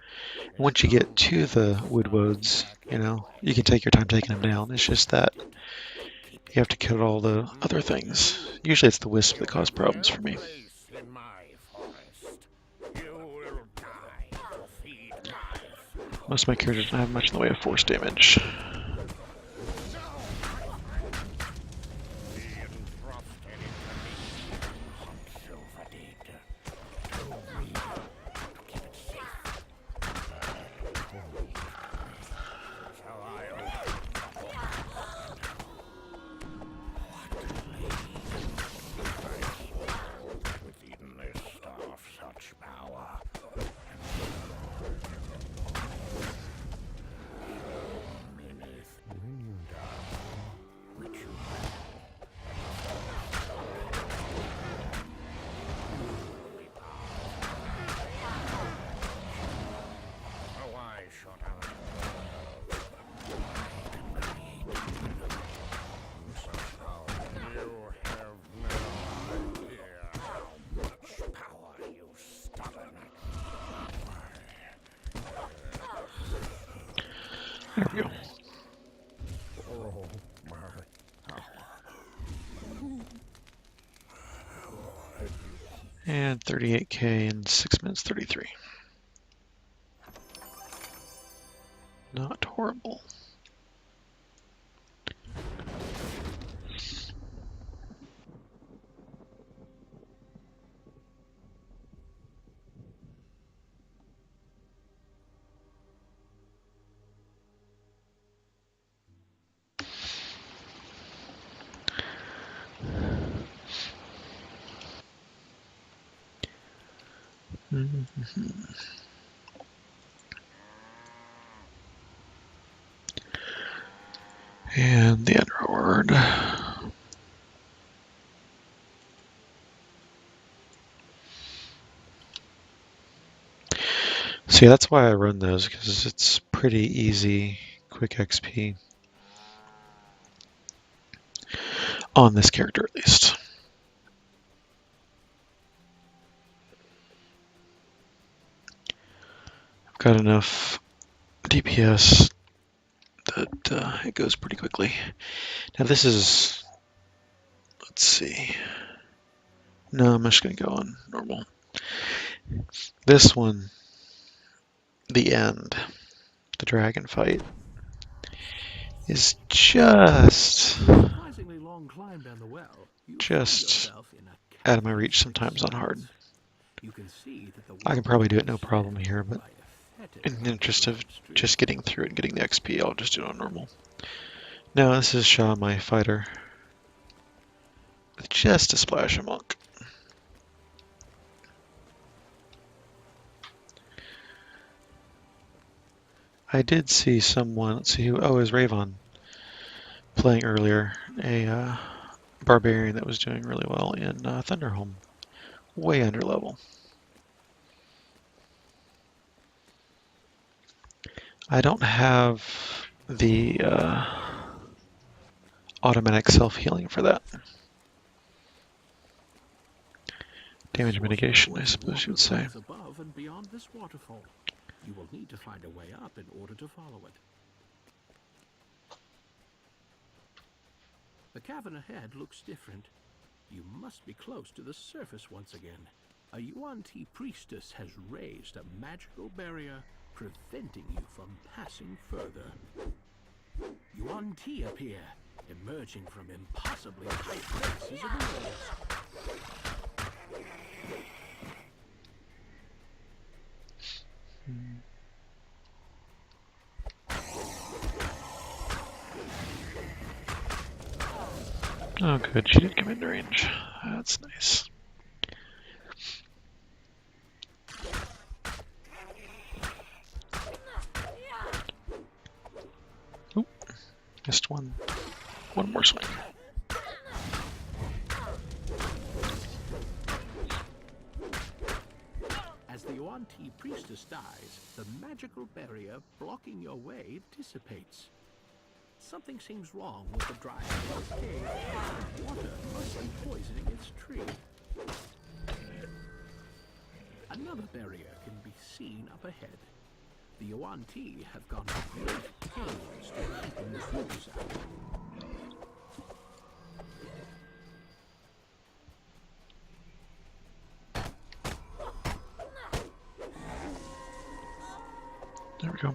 Once you get to the woodwoads, you know, you can take your time taking them down. It's just that you have to kill all the other things. Usually it's the wisps that cause problems for me. Place in my forest. You will die to feed my Most of my characters don't have much in the way of force damage. within this staff such power. Meaneth when you die, which you oh, I shot out such power. You have no idea how much power you stubborn. There we go. Oh, my. And 38k in 6 minutes 33. Not horrible. And the underword. See, that's why I run those, because it's pretty easy, quick XP. On this character, at least. I've got enough DPS that it goes pretty quickly. Now this is, let's see. No, I'm just going to go on normal. This one, the end, the dragon fight, is just out of my reach sometimes on hard. I can probably do it no problem here, but in the interest of just getting through it and getting the XP, I'll just do it on normal. Now this is Shah, my fighter, with just a splash of monk. I did see someone, let's see who, oh, it was Ravon playing earlier, a barbarian that was doing really well in Thunderhome, way under level. I don't have the automatic self-healing for that. Damage mitigation, I suppose you would say. Above and beyond this waterfall. You will need to find a way up in order to follow it. The cavern ahead looks different. You must be close to the surface once again. A Yuan-Ti priestess has raised a magical barrier preventing you from passing further. Yuan-Ti appear, emerging from impossibly high places of the walls. Oh good, she did come into range. That's nice. Oop, missed one. One more swing. As the Yuan-Ti priestess dies, the magical barrier blocking your way dissipates. Something seems wrong with the dry cave. Water must be poisoning its tree. Another barrier can be seen up ahead. The Yuan-Ti have gone to great pains to keep intruders out. There we go.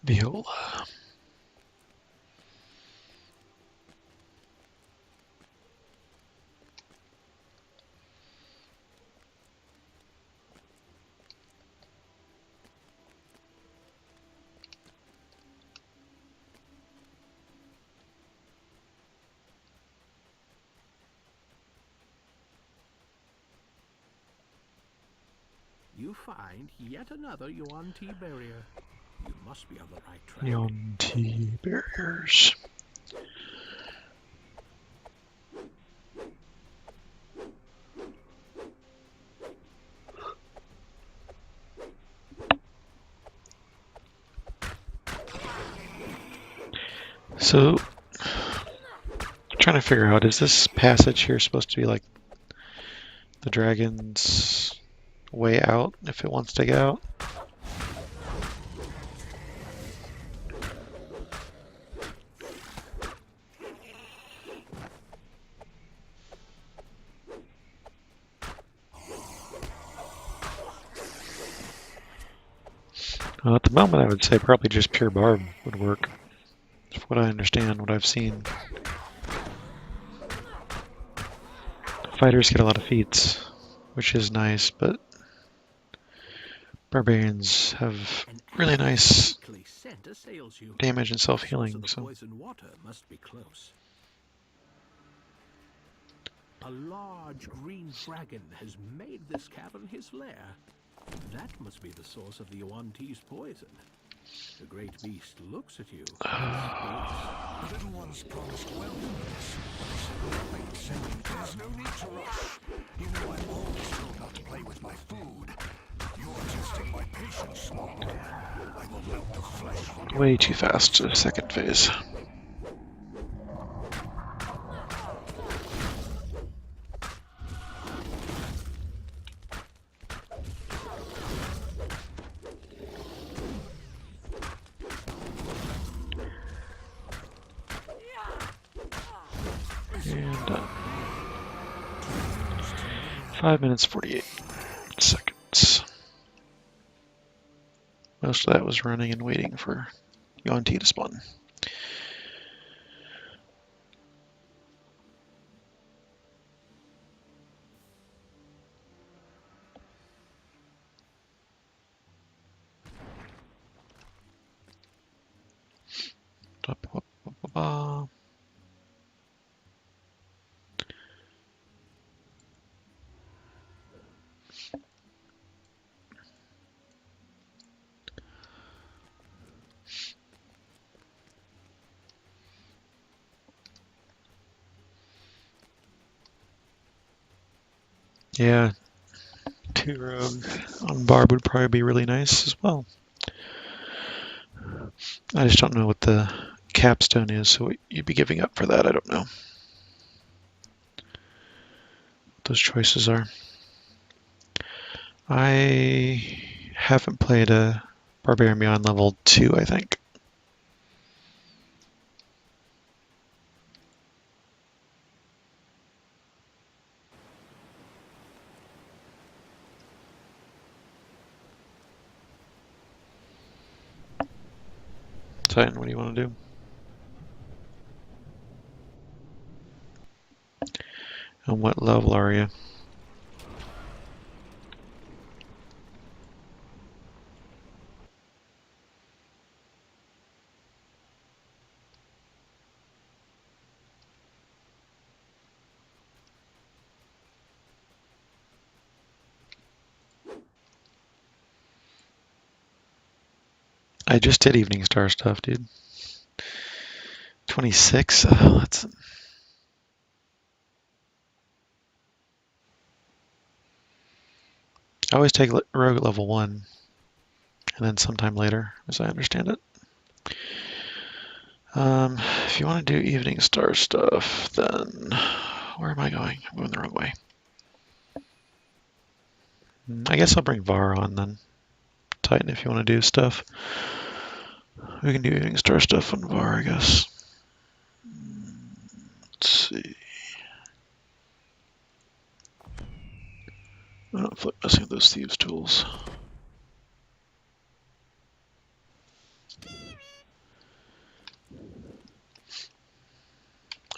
Viola. You find yet another Yuan-Ti barrier. You must be on the right track. Yuan-Ti barriers. So, trying to figure out, is this passage here supposed to be like the dragon's way out if it wants to get out? Well, at the moment, I would say probably just pure barb would work. From what I understand, what I've seen. Fighters get a lot of feats, which is nice, but barbarians have really nice damage and self-healing. So Poison water must be close. A large green dragon has made this cavern his lair. That must be the source of the Yuan-Ti's poison. The great beast looks at you. The little ones promised well for this. There's no need to rush. You know I'm always told not to play with my food. You're testing my patience, small boy. I will melt the flesh. way too fast to second phase. And done. 5 minutes 48 seconds. Most of that was running and waiting for Yuan-Ti to spawn. Yeah, 2 rogue on Barb would probably be really nice as well. I just don't know what the capstone is, so what you'd be giving up for that, I don't know. What those choices are. I haven't played a Barbarian Beyond level 2, I think. Titan, what do you want to do? And what level are you? I just did Evening Star stuff, dude. 26? Oh, that's... I always take Rogue at level 1, and then sometime later, as I understand it. If you want to do Evening Star stuff, then... Where am I going? I'm going the wrong way. I guess I'll bring Var on then. Titan, if you want to do stuff. We can do Evening Star stuff on Var, I guess. Let's see. I don't feel like messing with those thieves' tools.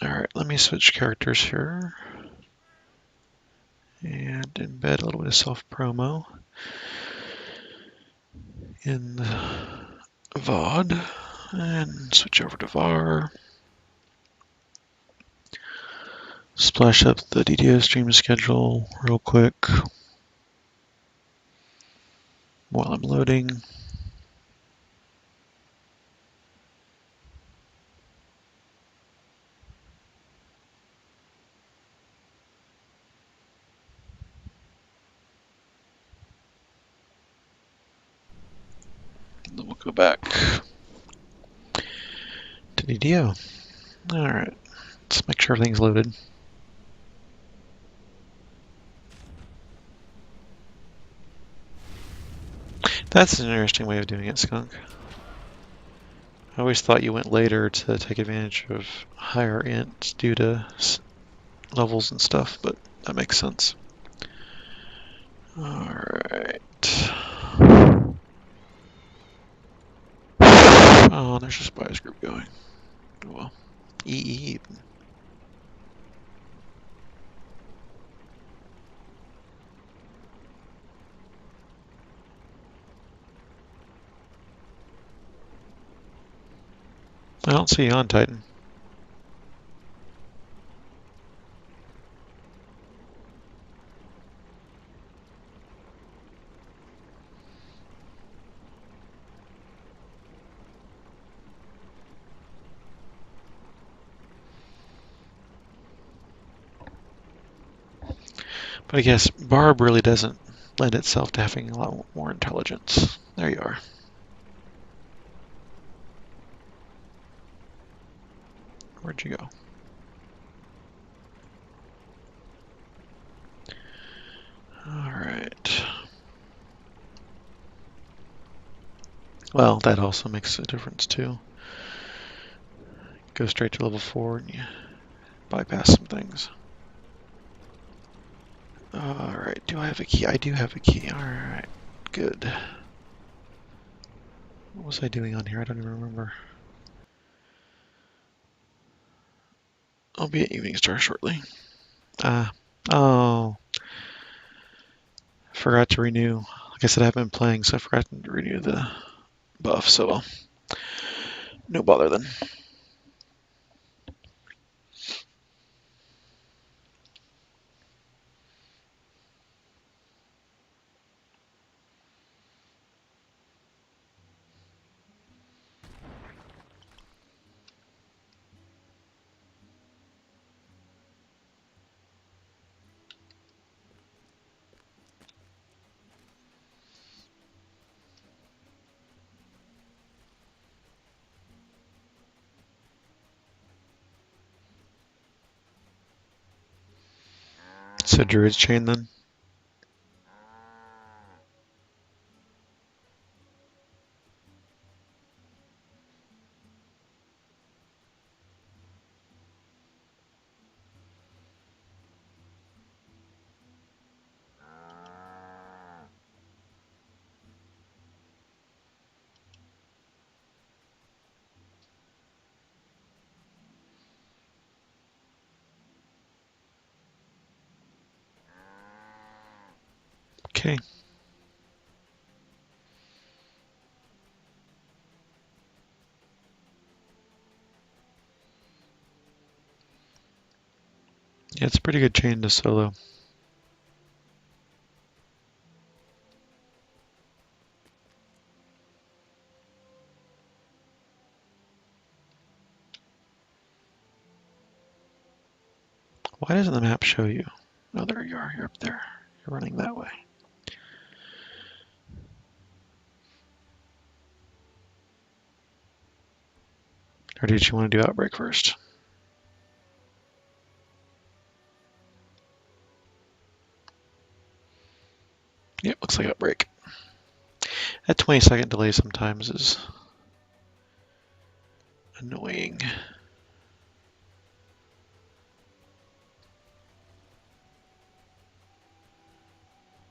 Alright, let me switch characters here. And embed a little bit of self-promo in the VOD. And switch over to VAR. Splash up the DDO stream schedule real quick while I'm loading. Then we'll go back to DDO. Alright, let's make sure everything's loaded. That's an interesting way of doing it, Skunk. I always thought you went later to take advantage of higher ints due to levels and stuff, but that makes sense. Alright. Oh, there's a spies group going. Oh, well. EE. I don't see you on Titan. But I guess Barb really doesn't lend itself to having a lot more intelligence. There you are. Where'd you go? Alright. Well, that also makes a difference too. Go straight to level 4 and you bypass some things. Alright, do I have a key? I do have a key. Alright, good. What was I doing on here? I don't even remember. I'll be at Evening Star shortly. Oh. Forgot to renew. Like I said, I haven't been playing, so I forgot to renew the buff, so well. No bother then. So Druid's Chain then? Okay. Yeah, it's a pretty good chain to solo. Why doesn't the map show you? Oh, there you are. You're up there. You're running that way. Or did you want to do Outbreak first? Yep, looks like Outbreak. That 20-second delay sometimes is annoying.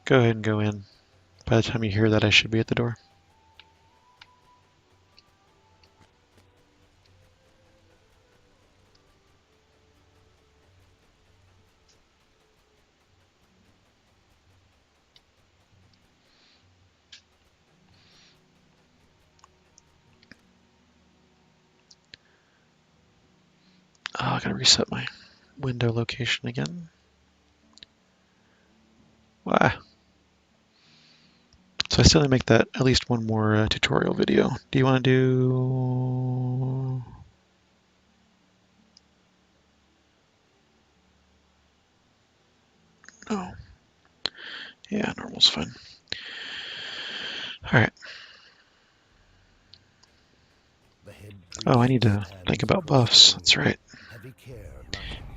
Go ahead and go in. By the time you hear that, I should be at the door. Oh, I gotta reset my window location again. Why? So I still need to make that at least one more tutorial video. Do you want to do... No. Yeah, normal's fine. All right. Oh, I need to think about buffs. That's right.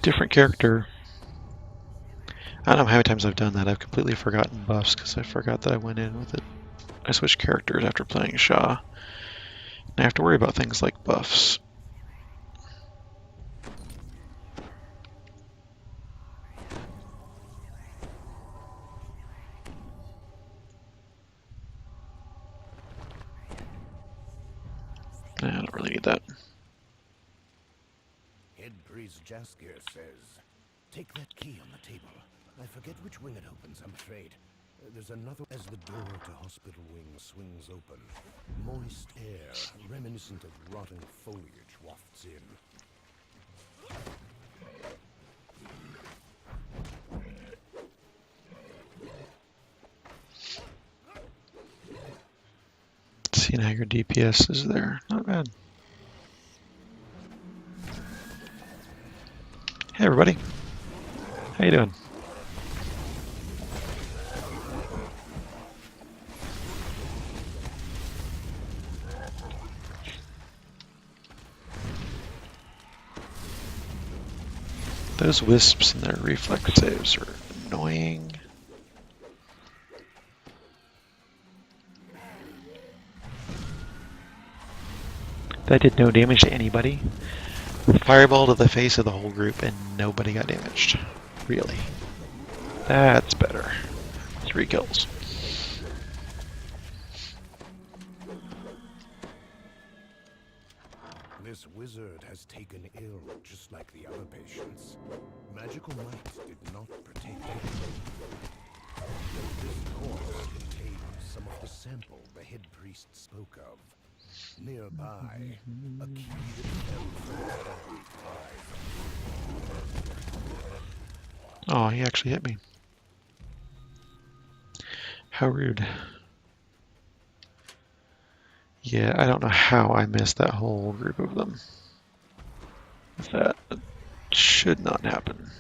Different character. I don't know how many times I've done that. I've completely forgotten buffs because I forgot that I went in with it. I switched characters after playing Shaw. And I have to worry about things like buffs. I don't really need that. Head priest Jaskier says, take that key on the table. I forget which wing it opens, I'm afraid. There's another. As the door to hospital wing swings open, moist air, reminiscent of rotting foliage, wafts in. Seeing how your DPS is there. Not bad. Hey everybody. How you doing? Those wisps and their reflex saves are annoying. That did no damage to anybody. Fireball to the face of the whole group and nobody got damaged. Really. That's better. 3 kills. This wizard has taken ill just like the other patients. Magical might did not protect him. This corpse contains some of the sample the head priest spoke of. Nearby, a key that fell from his body. Oh, he actually hit me. How rude. Yeah, I don't know how I missed that whole group of them. That should not happen.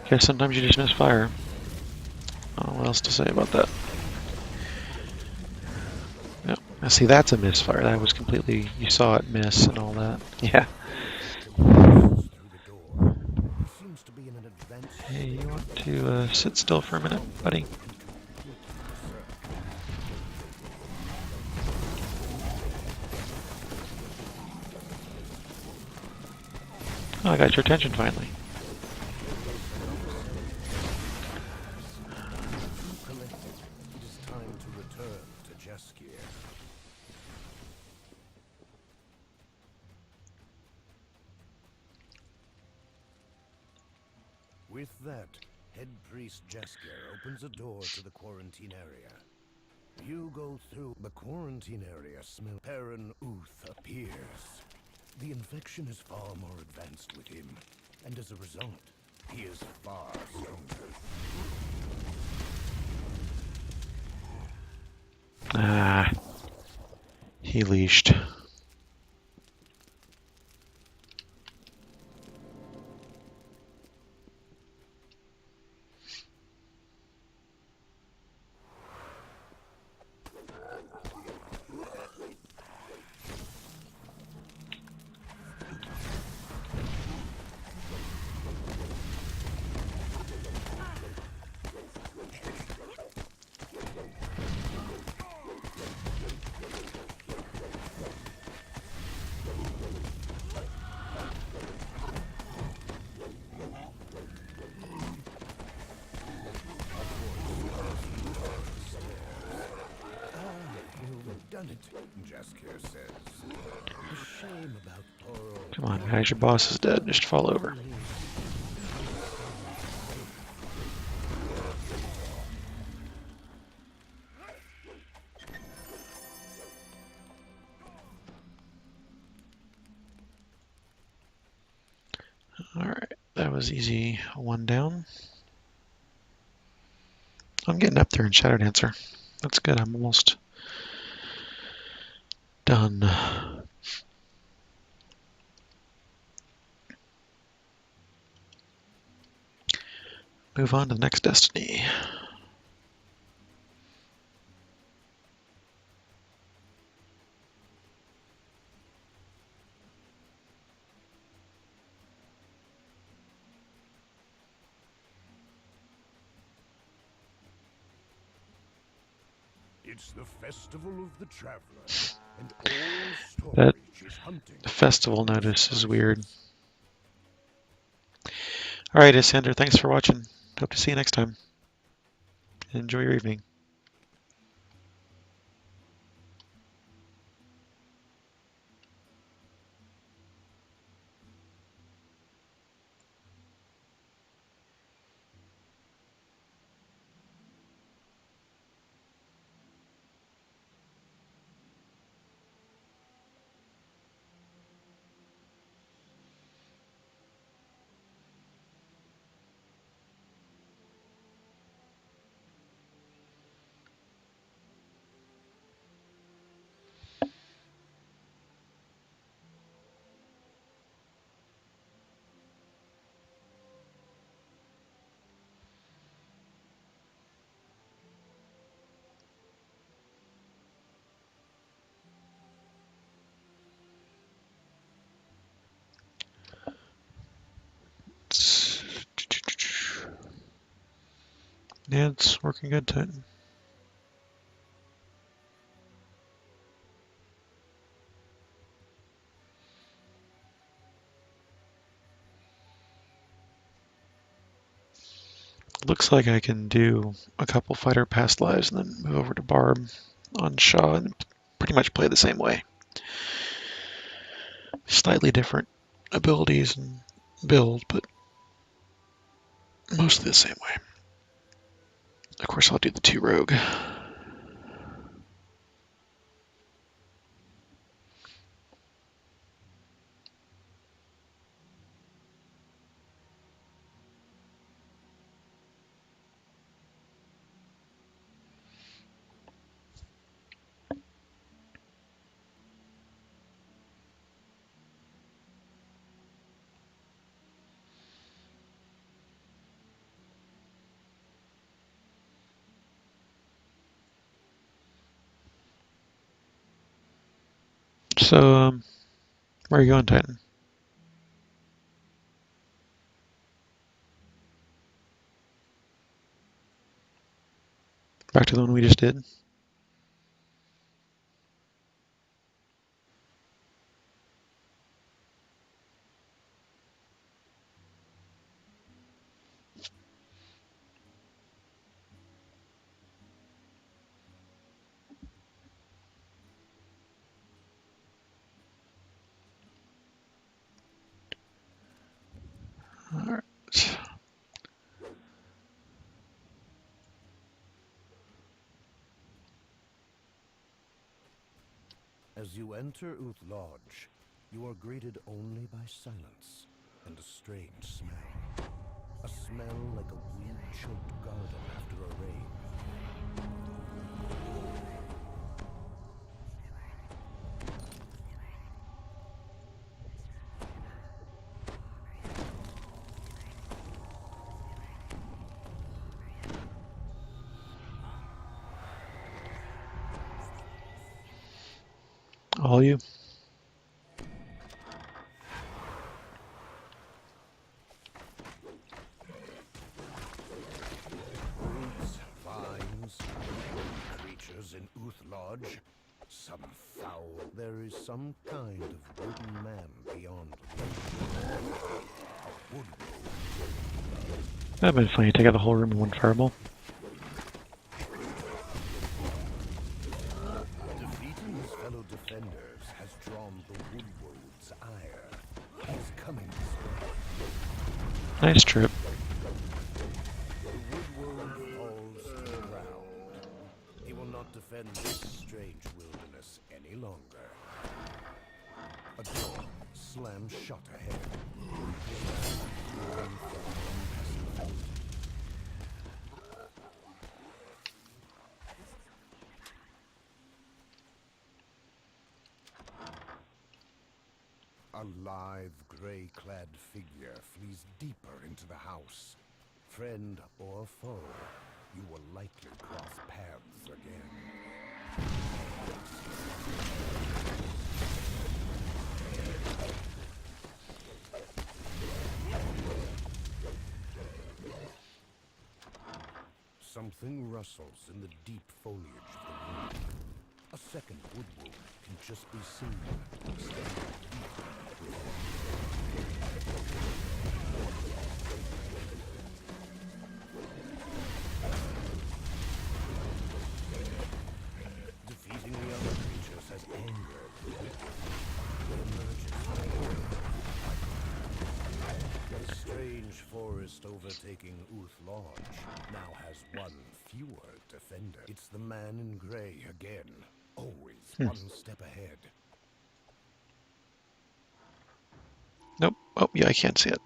Okay, sometimes you just miss fire. I don't know what else to say about that. Yep. Now see, that's a misfire. That was completely, you saw it miss and all that. Yeah. Hey, you want to sit still for a minute, buddy? Oh, I got your attention finally. Collected. It is time to return to Jaskier. With that, Head Priest Jaskier opens a door to the quarantine area. You go through the quarantine area. Smell. Perrin Uth appears. The infection is far more advanced with him, and as a result, he is far stronger. Ah, he leashed. You've done it, Jaskier says. A shame about Toro. Come on, guys, your boss is dead. Just fall over. Alright, that was easy. One down. I'm getting up there in Shadow Dancer. That's good. I'm almost done. Move on to the next destiny. It's the festival of the traveler, and all That storage is hunting. festival notice is weird. Alright, Ascender, thanks for watching. Hope to see you next time. Enjoy your evening. Yeah, it's working good, Titan. Looks like I can do a couple fighter past lives and then move over to Barb on Shaw and pretty much play the same way. Slightly different abilities and build, but mostly the same way. Of course, I'll do the 2 rogue. So, where are you going, Titan? Back to the one we just did? As you enter Uth Lodge, you are greeted only by silence and a strange smell. A smell like a weed-choked garden after a rain. All you. Weeds, vines, creatures in Uth Lodge. Some foul. There is some kind of wooden man beyond. A wood. That'd been funny. Take out the whole room in one fireball. Defeating his fellow defenders has drawn the Woodwold's ire. He's coming this way. Nice trip. The Woodwold falls to the ground. He will not defend this strange wilderness any longer. A door slams shut ahead. A lithe, gray-clad figure flees deeper into the house. Friend or foe, you will likely cross paths again. Something rustles in the deep foliage of the room. A second woodwood can just be seen. Defeating the other creatures has angered the emergence. The strange forest overtaking Uth Lodge now has one fewer defender. It's the man in gray again. Always one step ahead. Nope. Oh, yeah, I can't see it.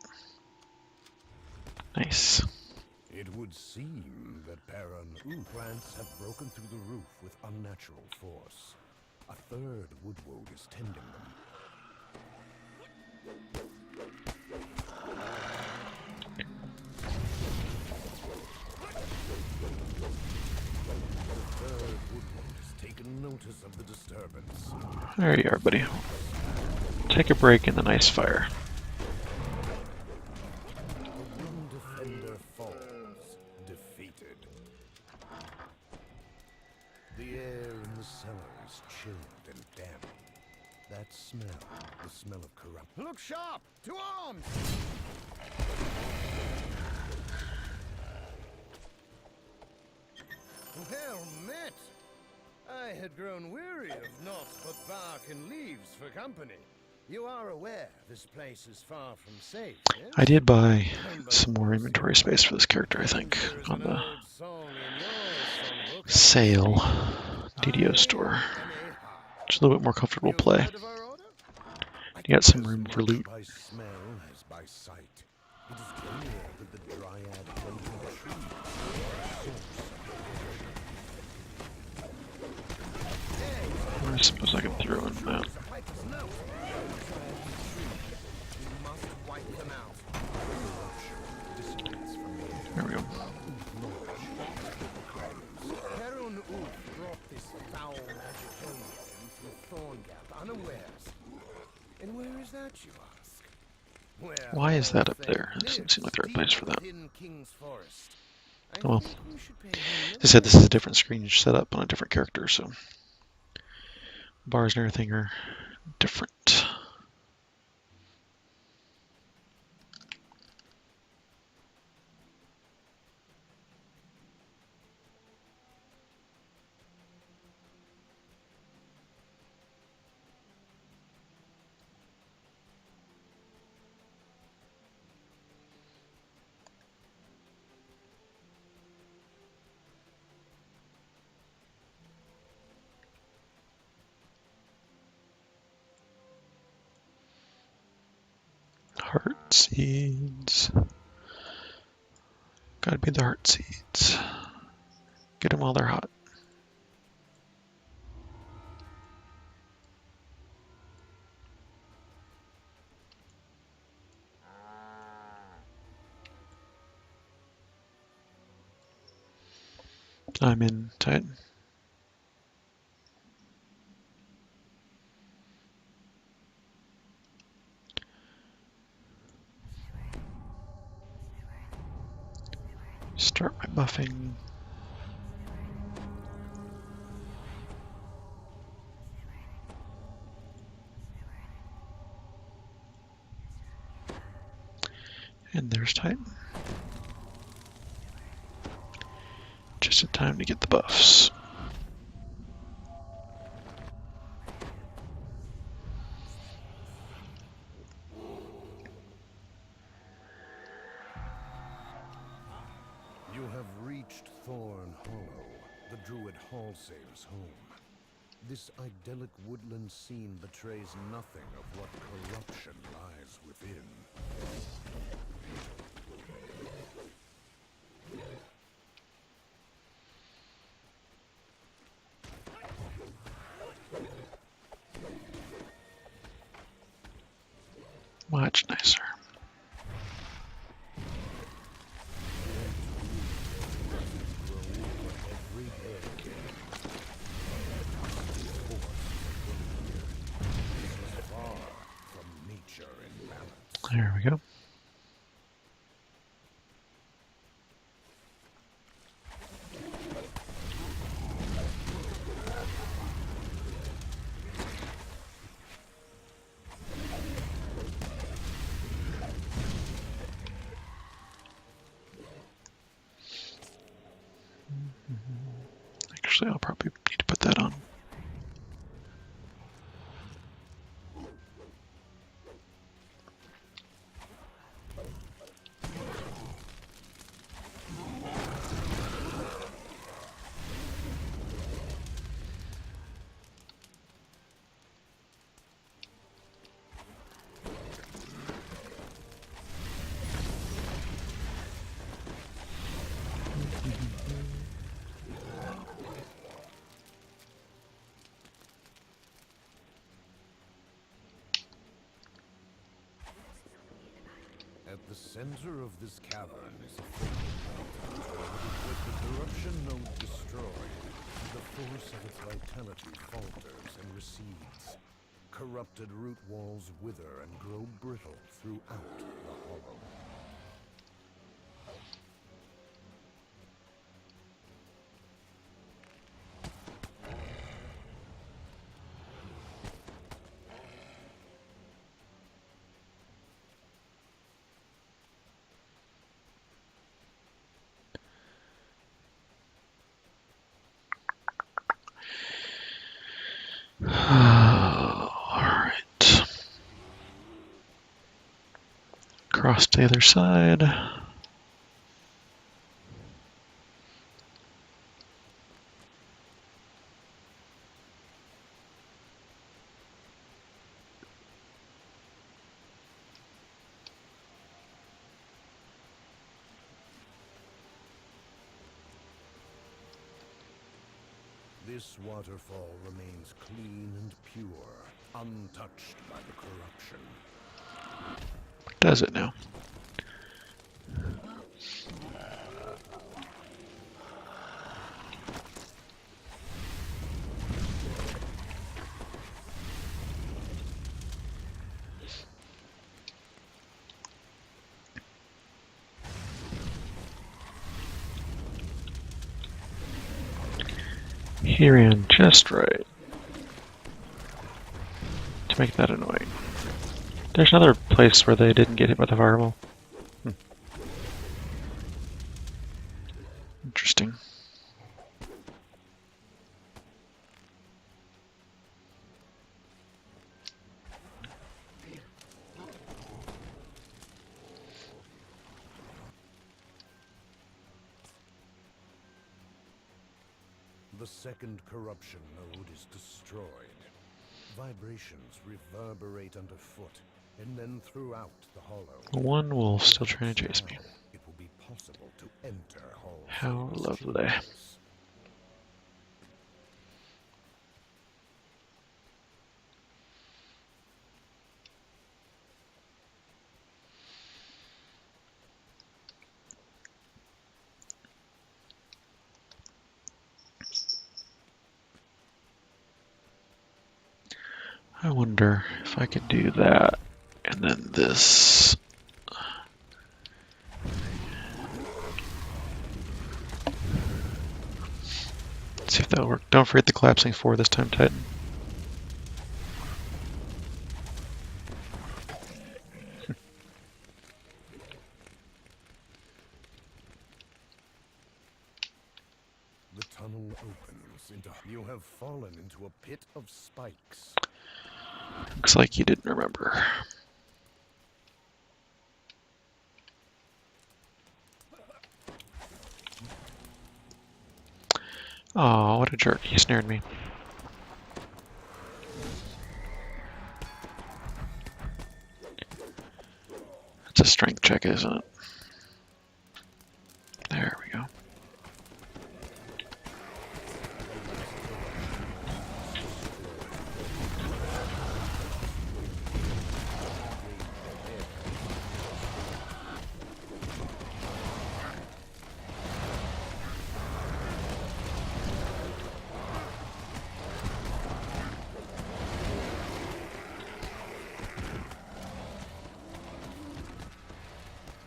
Nice. It would seem that Baron plants have broken through the roof with unnatural force. A third woodwood is tending them. The third woodwood has taken notice of the disturbance. There you are, buddy. Take a break in the nice fire. The one defender falls, defeated. The air in the cellar is chilled and damp. That smell, the smell of corruption. Look sharp! To arms! Well met! I had grown weary of naught but bark and leaves for company. You are aware this place is far from safe, yes? I did buy some more inventory space for this character, I think, There's on an the old song in your songbook. sale DDO store. It's a little bit more comfortable play. Heard of our order? You got some room for loot. By smell as by sight. It is clear that the dryad planted trees. I suppose I can throw in that. There we go. Baron Ulf brought this foul magic home with him from Thorngap unawares. And where is that, you ask? Where Why is that up all there? It things doesn't seem like the right place for that. within King's Forest. I Well, think we should pay him as I said, this is a different screen setup on a different character, so bars and everything are different. Heart seeds. Gotta be the heart seeds. Get them while they're hot. I'm in Titan. Start my buffing. And there's Titan. Just in time to get the buffs. You have reached Thorn Hollow, the Druid Hallsail's home. This idyllic woodland scene betrays nothing of what corruption lies within. Much nicer. There we go. Actually, I'll probably need to put that on. At the center of this cavern is a focal point. With the corruption node destroyed, the force of its vitality falters and recedes. Corrupted root walls wither and grow brittle throughout the hollow. Alright. Cross to the other side. This waterfall remains clean and pure, untouched by the corruption. Does it now? He ran just right to make that annoying. There's another place where they didn't get hit by the fireball. Interesting. The second corruption node is destroyed. Vibrations reverberate underfoot, and then throughout the hollow. One wolf still trying to chase me. Now it will be possible to enter Hall How Fame's lovely. chambers. I wonder if I could do that and then this. Let's see if that'll work. Don't forget the collapsing 4 this time, Titan. The tunnel opens into... You have fallen into a pit of spikes. Looks like you didn't remember. Aw, what a jerk. He snared me. It's a strength check, isn't it? There we go.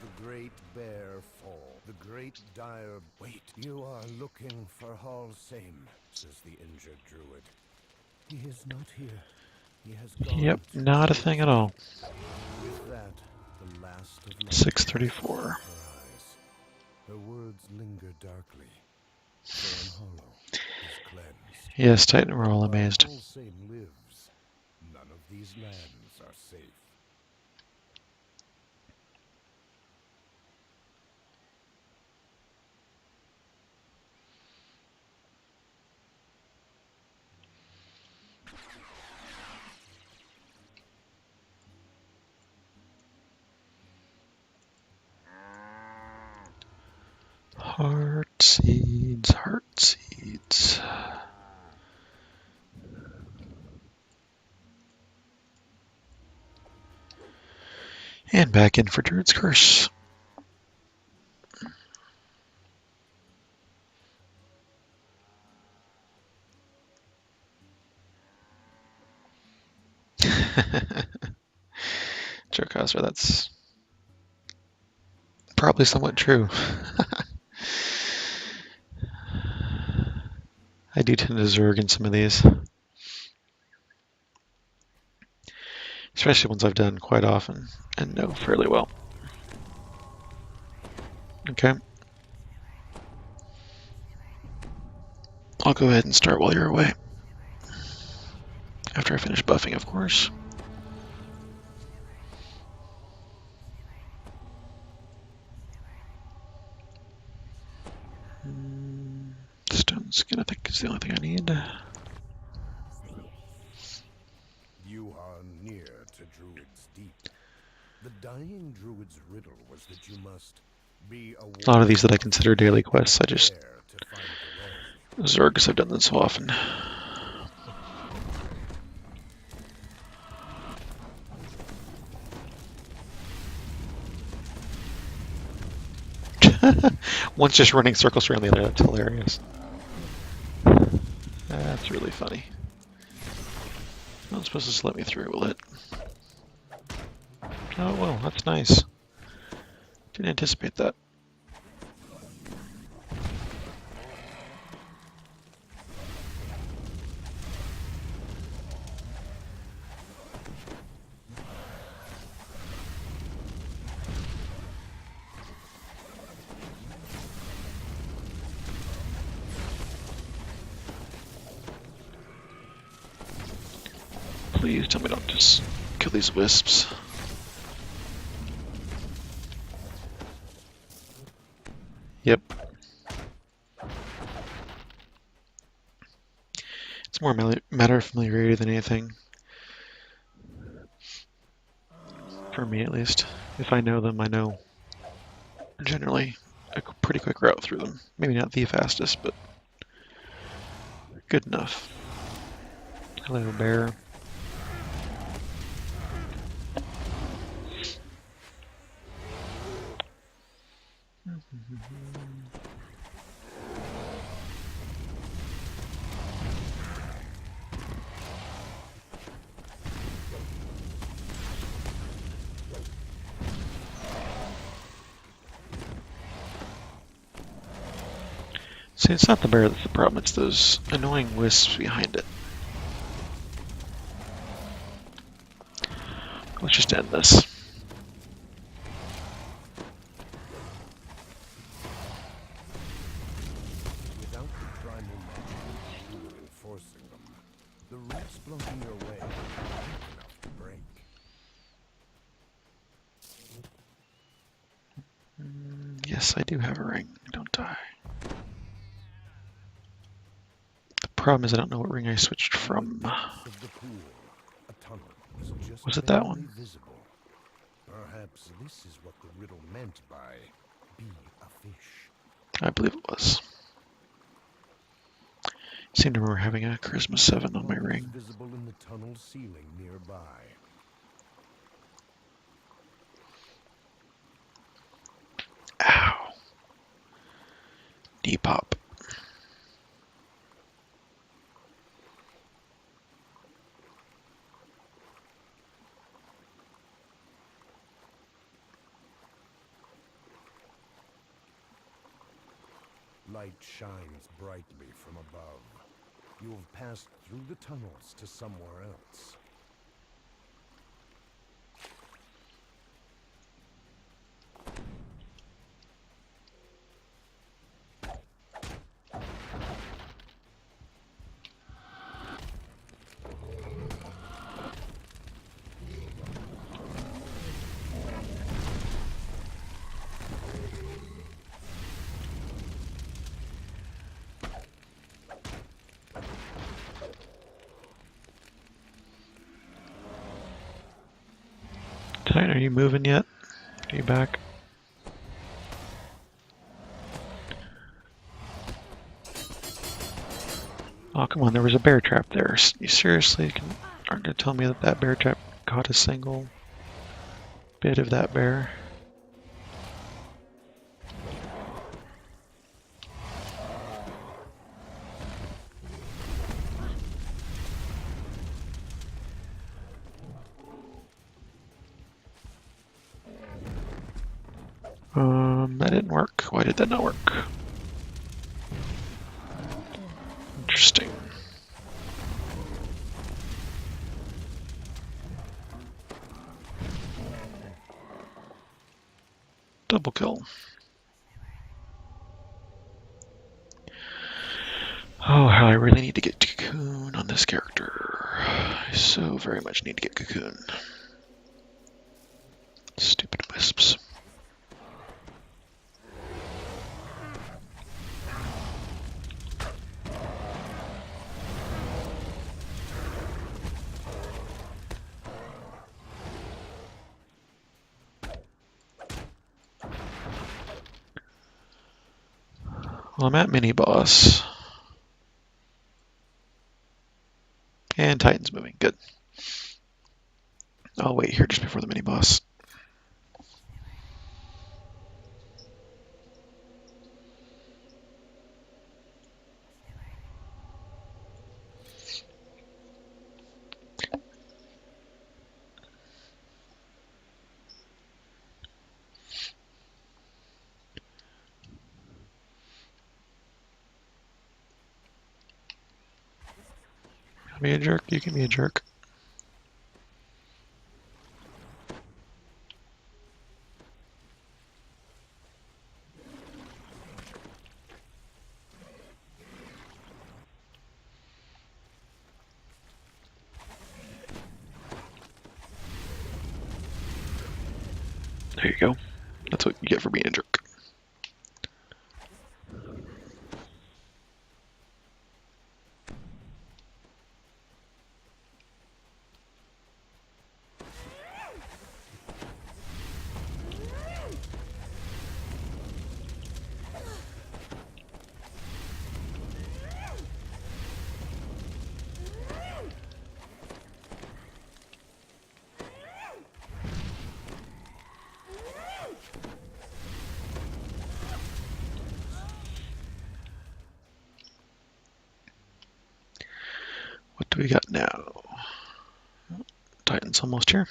The great bear fall. The great dire... Wait, you are looking for Hall Same, says the injured druid. He is not here. He has gone. Yep, not a thing at all. With that, the last of light 634. her eyes. Her words linger darkly. Thorn Hollow is cleansed. Yes, Titan, we're all amazed. Hall Same lives. None of these lands are safe. Heart seeds, heart seeds. And back in for Druid's Curse. Joke Hauser, that's probably somewhat true. I do tend to Zerg in some of these. Especially ones I've done quite often and know fairly well. Okay. I'll go ahead and start while you're away. After I finish buffing, of course. Stone skin, I think, is the only thing I need. You are near to Druid's Deep. The dying Druid's riddle was that you must be A lot of these that I consider daily quests, I just there to find the way. Zerg because I've done them so often. One's just running circles around the other. That's hilarious. That's really funny. Not supposed to just let me through, will it? Oh, well, that's nice. Didn't anticipate that. Please tell me don't just kill these wisps. Yep. It's more matter of familiarity than anything. For me, at least. If I know them, I know generally a pretty quick route through them. Maybe not the fastest, but good enough. Hello, bear. See, it's not the bear that's the problem, it's those annoying wisps behind it. Let's just end this. Without the primal magic you were enforcing them, the roots blocking your way are weak enough to break. Yes, I do have a ring, don't I? The problem is I don't know what ring I switched from. Of the pool, a tunnel is just Was it that barely one? visible. Perhaps this is what the riddle meant by be a fish. I believe it was. Seem to remember having a Charisma 7 on my Bubbles ring. visible in the tunnel ceiling nearby. Ow. Depop. Light shines brightly from above. You have passed through the tunnels to somewhere else. Titan, are you moving yet? Are you back? Oh, come on, there was a bear trap there. You seriously aren't going to tell me that that bear trap caught a single bit of that bear? That didn't work. Why did that not work? Interesting. Double kill. Oh, how I really need to get Cocoon on this character. I so very much need to get Cocoon. Stupid wisps. Well, I'm at mini boss. And Titan's moving. Good. I'll wait here just before the mini boss. Be a jerk, you can be a jerk. There you go. That's what you get for being a jerk. What do we got now? Titan's almost here.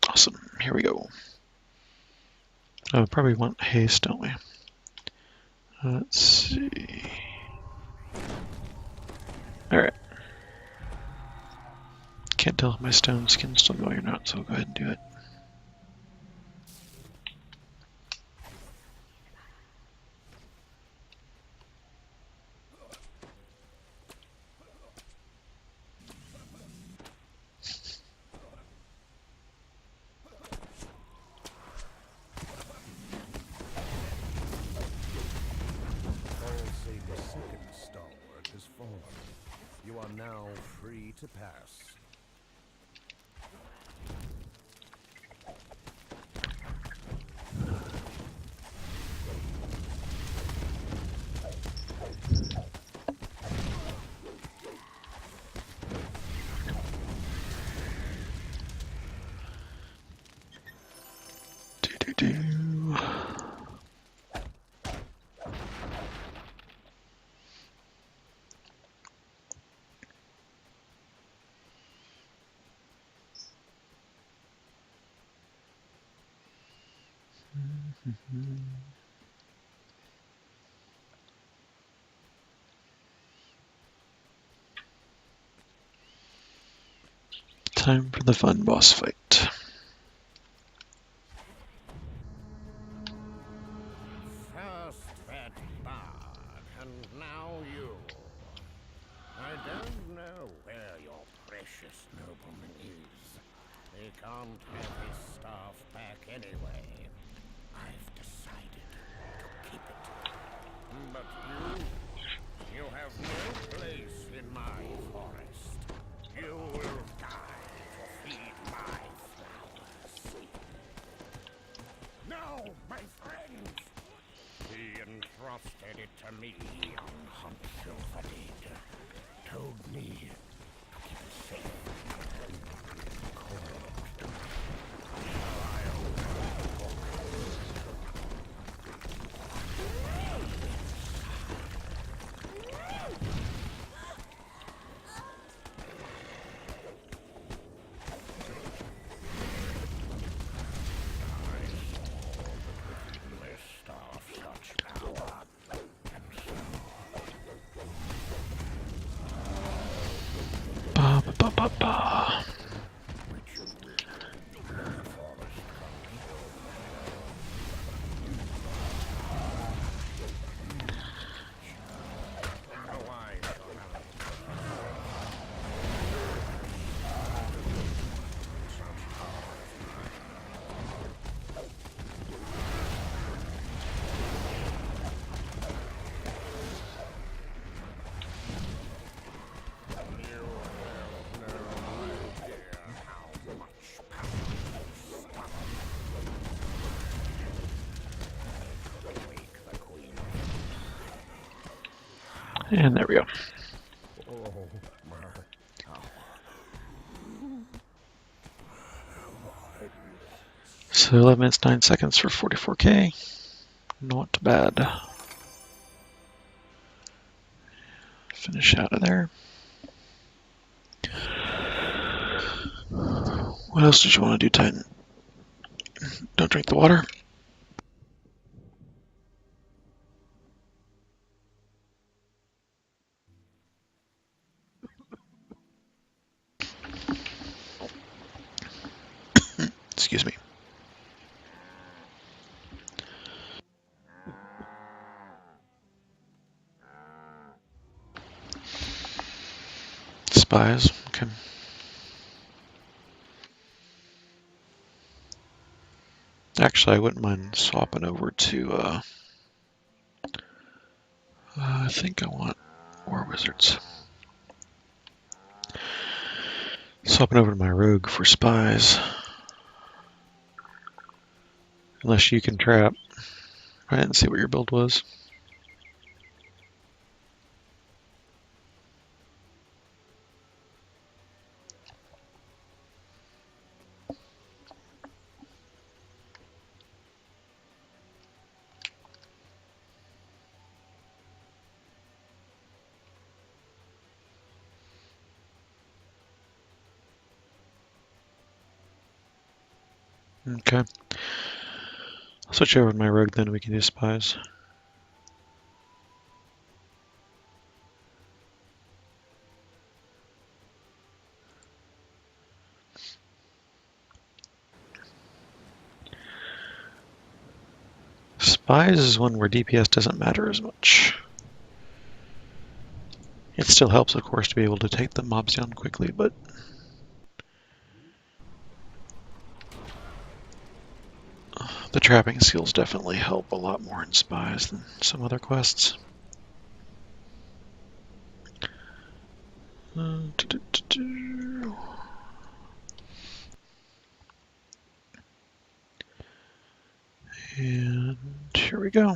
Awesome. Here we go. Oh, probably want haste, don't we? Let's see. Alright. Can't tell if my stone skin's still going or not, so we'll go ahead and do it. The second stalwart has fallen. You are now free to pass. Do-do-do. Time for the fun boss fight. First that bard, and now you. I don't know where your precious nobleman is. He can't have his staff back anyway. I've decided to keep it. But you have no place in my forest. You will die to feed my flowers. No, my friends! He entrusted it to me, young Hunt Silverdeed. Told me to keep it safe. Ba, ba, ba, ba, ba. And there we go. So 11 minutes 9 seconds for 44k. Not bad. Finish out of there. What else did you want to do, Titan? Don't drink the water. Excuse me. Spies. Okay. Actually, I wouldn't mind swapping over to, I think I want War Wizards. Swapping over to my rogue for spies. Unless you can trap. I didn't see what your build was. Okay. I'll switch over to my rogue then, we can do spies. Spies is one where DPS doesn't matter as much. It still helps, of course, to be able to take the mobs down quickly, but the trapping skills definitely help a lot more in spies than some other quests. And here we go.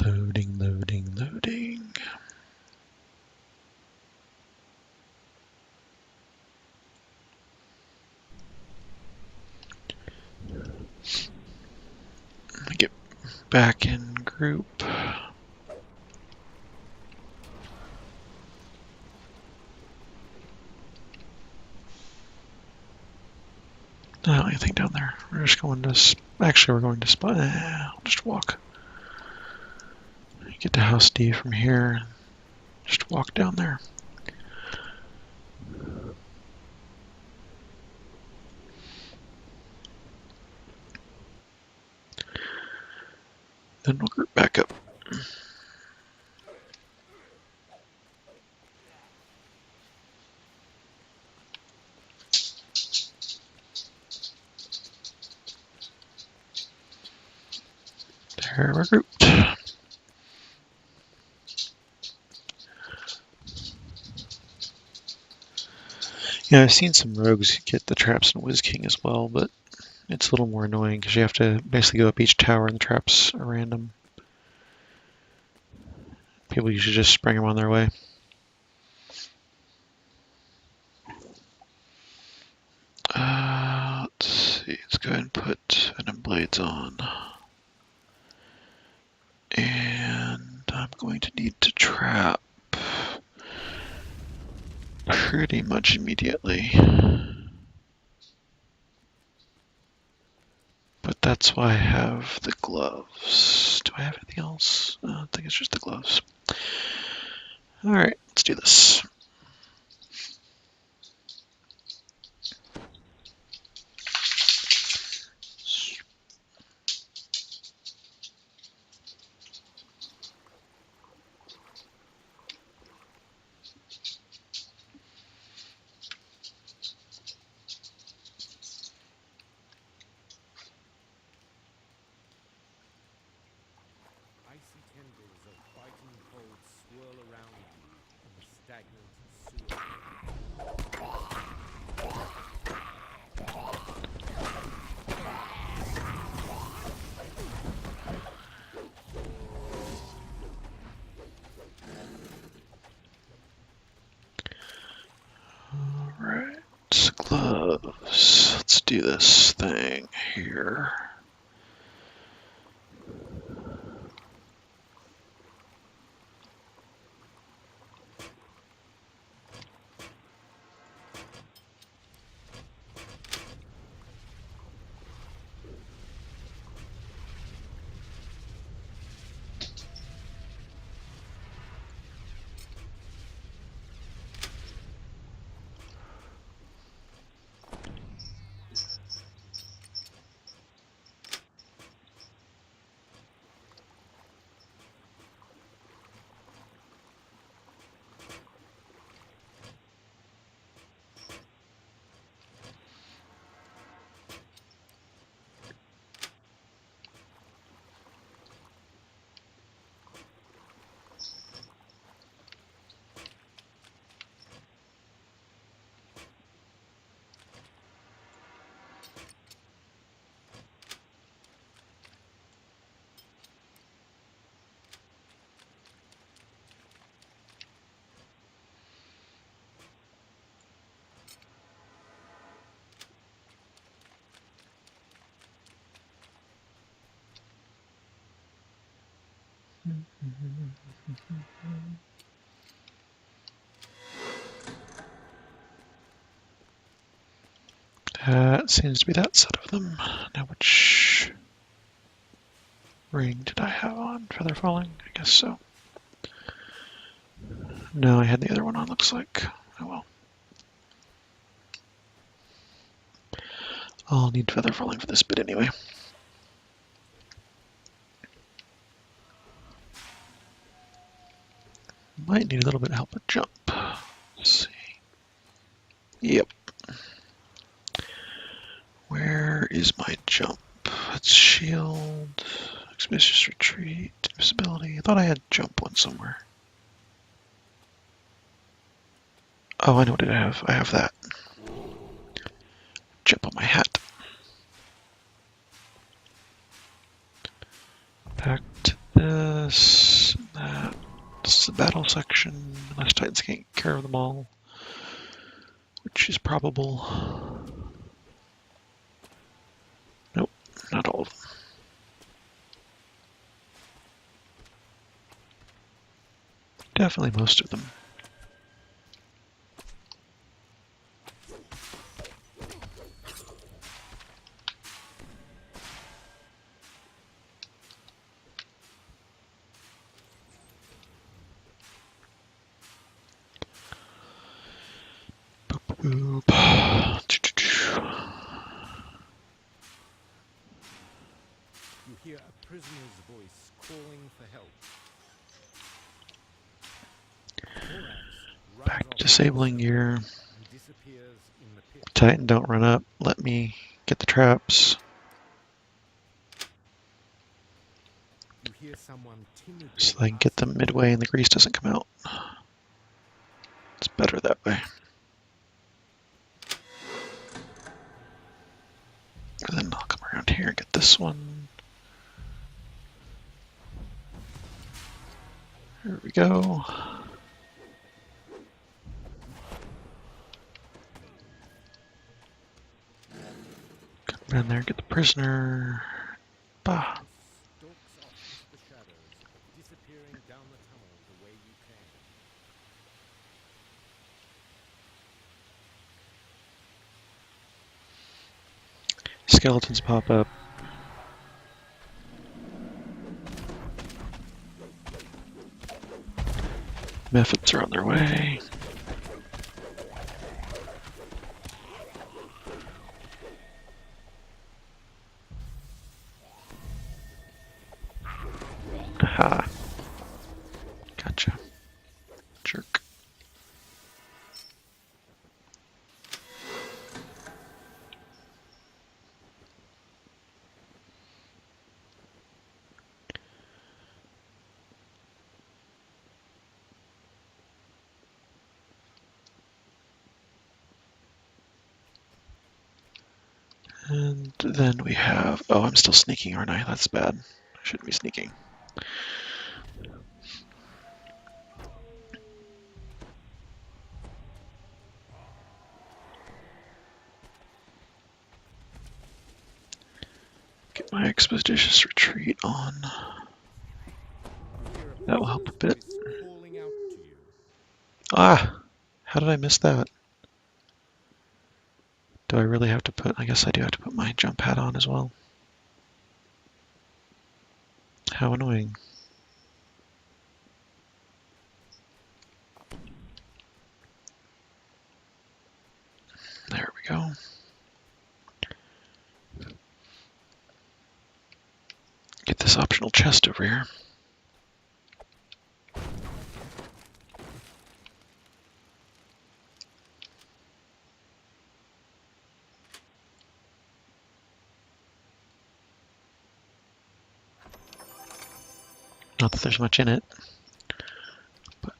Loading, loading, loading. Let me get back in group. Not anything down there. We're just going to. Actually, we're going to spot. I'll just walk. Get to House D from here. Just walk down there. Then we'll group back up. There, we're grouped. Yeah, I've seen some rogues get the traps in Whiz King as well, but it's a little more annoying because you have to basically go up each tower and the traps are random. People usually just spring them on their way. Let's see, let's go ahead and put Venom Blades on. And I'm going to need to trap pretty much immediately. But that's why I have the gloves. Do I have anything else? I think it's just the gloves. Alright, let's do this. Icy tendrils of biting cold swirl around you in the stagnant sewer. Alright, gloves. Let's do this thing here. That seems to be that set of them. Now which ring did I have on? Feather falling? I guess so. No, I had the other one on, looks like. Oh well. I'll need feather falling for this bit anyway. Might need a little bit of help with jump. Let's see. Yep. Where is my jump? It's shield, expeditious retreat, invisibility. I thought I had jump one somewhere. Oh, I know what I have. I have that. Jump on my hat. Back to this, that. This is the battle section, unless Titans can't take care of them all, which is probable. Nope, not all of them. Definitely most of them. Boop, boop. You hear a prisoner's voice calling for help. Thorax Back runs to off disabling gear. and disappears in the pit. Titan, don't run up. Let me get the traps. You hear someone timidly So I can get them midway and the grease doesn't come out. It's better that way. And then I'll come around here and get this one. There we go. Come down there, get the prisoner. Bah. stalks off into the shadows, disappearing down the tunnel the way you came. Skeletons pop up. Methods are on their way. Ha. Gotcha. Jerk. And then we have, oh, I'm still sneaking, aren't I? That's bad. I shouldn't be sneaking. Get my expeditious retreat on. You hear a That will help a bit. voice calling out to you. Ah! How did I miss that? Do I really have to put, I guess I do have to put my jump hat on as well. How annoying. There we go. Get this optional chest over here. Not that there's much in it, but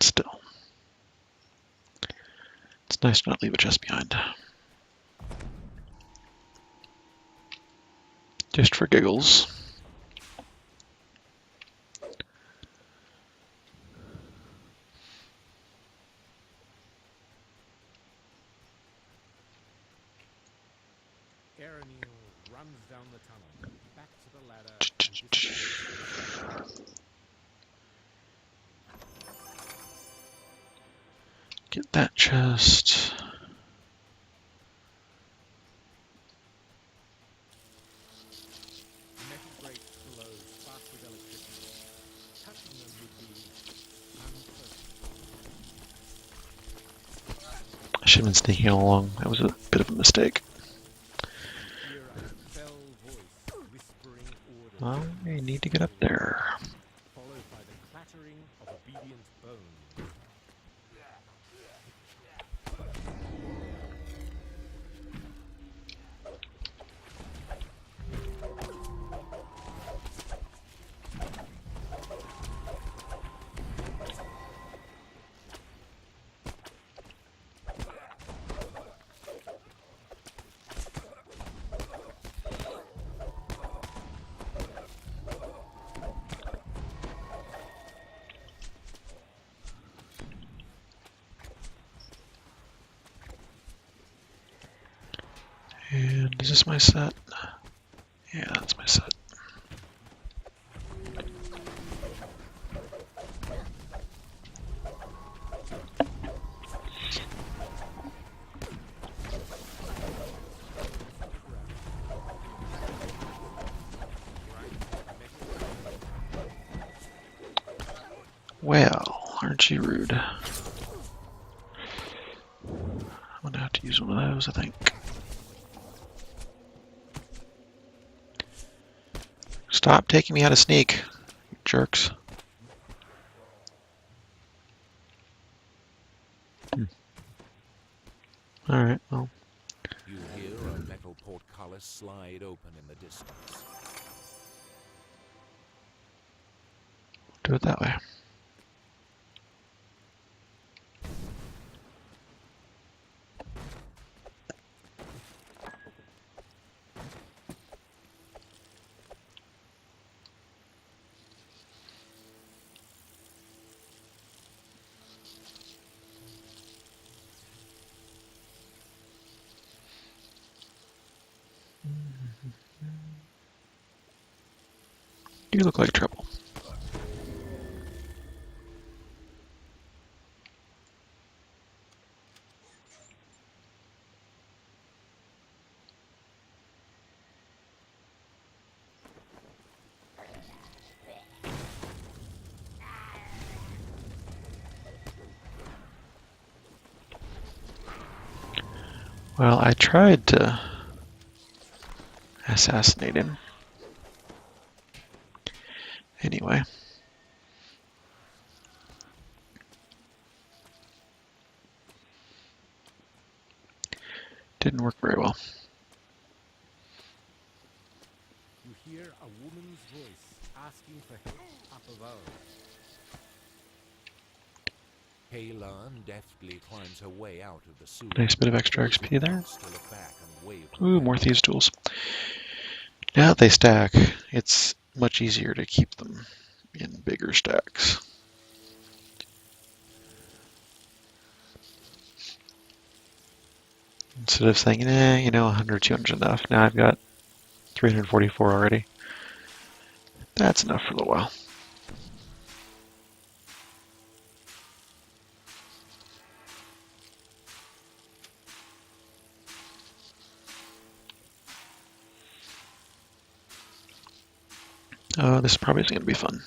still. It's nice to not leave a chest behind. Just for giggles. Aranil runs down the tunnel, back to the ladder, and disappears. Get that chest. The metal grate glows sparks with electricity. Touching them would be unpleasant. I should have been sneaking all along. That was a bit of a mistake. You hear a fell voice whispering orders. I need to get up there. Followed by the clattering of obedient bones. And is this my set? Yeah, that's my set. Well, aren't you rude? I'm gonna have to use one of those, I think. Stop taking me how to sneak, you jerks. Alright, well. You hear a metal portcullis slide open in the distance. Do it that way. You look like trouble. Well, I tried to assassinate him. Anyway. Didn't work very well. You hear a woman's voice asking for help up above. Kalan deftly climbs her way out of the sewer. Nice bit of extra XP there. To look back and wave her Ooh, back. more thieves' tools. Now that they stack, it's much easier to keep them in bigger stacks. Instead of saying, 100, 200 enough. Now I've got 344 already. That's enough for a little while. Oh, this probably isn't going to be fun.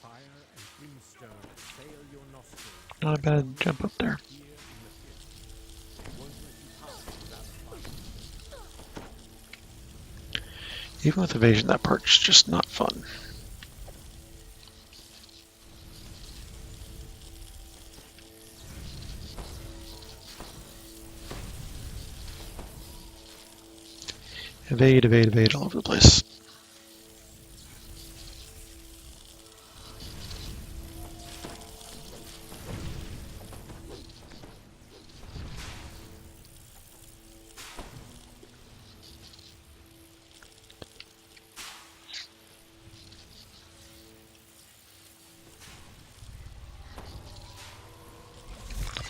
Fire and brimstone assail your nostrils. Not a bad jump up there. Here in the pit. They won't let you pass without fighting. Even with evasion, that part's just not fun. Evade, evade, evade all over the place.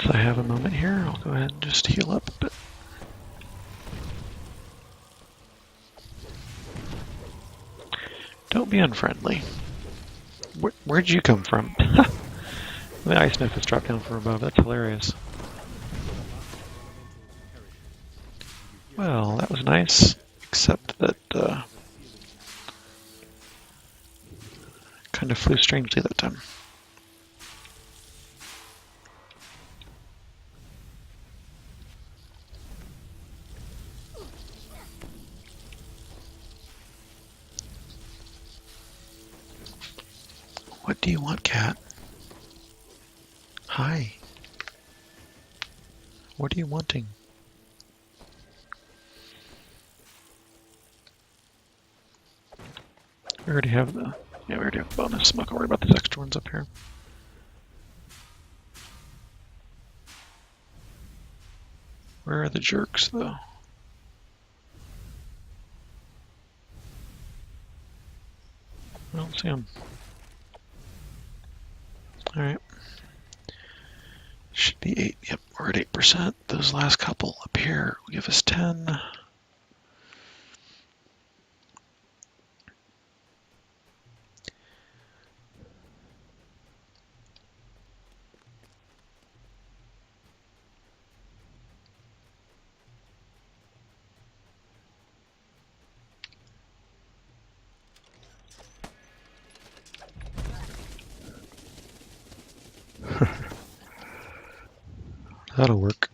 So I have a moment here. I'll go ahead and just heal up a bit. be unfriendly. Where'd you come from? The ice nymph has dropped down from above. That's hilarious. Well, that was nice, except that kind of flew strangely that time. What do you want, cat? Hi. What are you wanting? We already have the... Yeah, we already have the bonus. I'm not gonna worry about these extra ones up here. Where are the jerks, though? I don't see them. Alright. Should be 8. Yep, we're at 8%. Those last couple up here will give us 10. That'll work.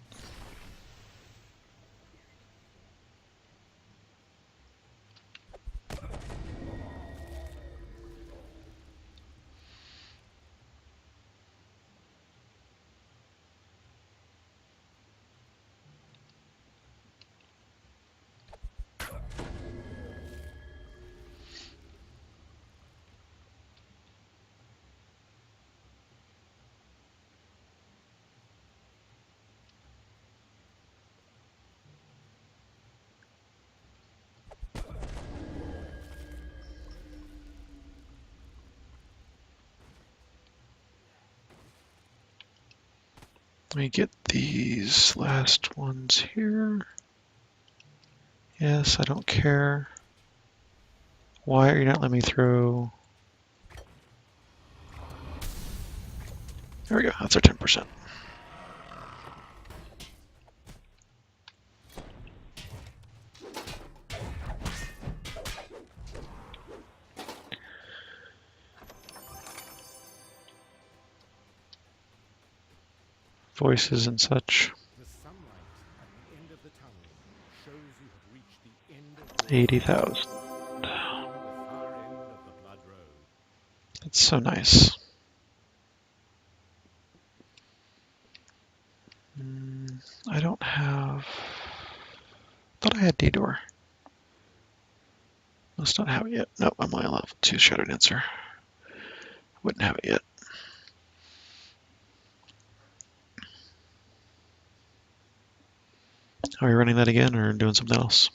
Let me get these last ones here. Yes, I don't care. Why are you not letting me through? There we go, that's our 10%. Voices and such. The sunlight at the end of the tunnel shows you have reached the end of your 80,000. the far end of the blood road. That's so nice. I don't have... thought I had D-Door. Must not have it yet. Nope, I'm only level 2 Shadow Dancer. Wouldn't have it yet. Are you running that again or doing something else?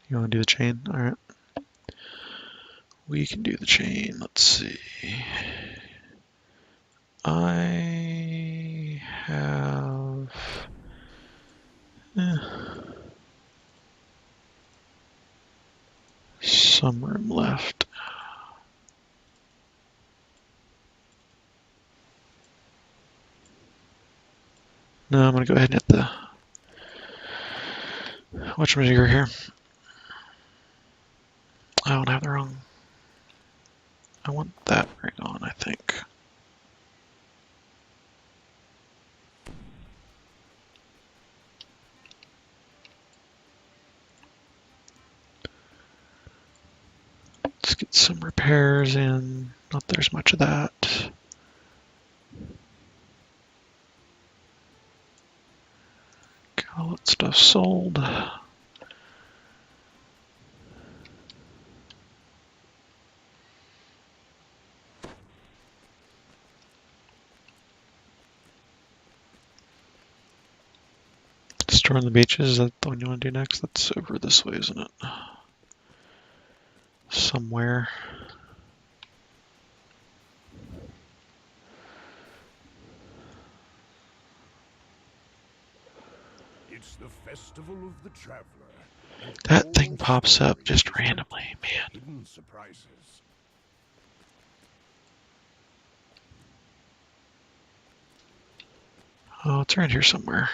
You want to do the chain? Alright. We can do the chain. Let's see. I have... some room left. No, I'm going to go ahead and hit the... whatchamajigger here. I don't have the wrong... I want that ring on, I think. Let's get some repairs in. Not there's much of that. Get all that stuff sold. Storm the beaches, is that the one you want to do next? That's over this way, isn't it? Somewhere. It's the festival of the traveler. and That all thing pops up stories just is randomly, man. hidden surprises. Oh, it's around here somewhere.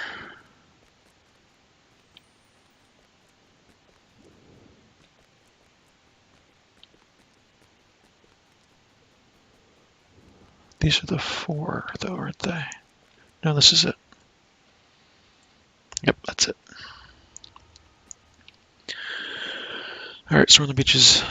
These are the 4, though, aren't they? No, this is it. Yep, that's it. Alright, so we're on the beaches.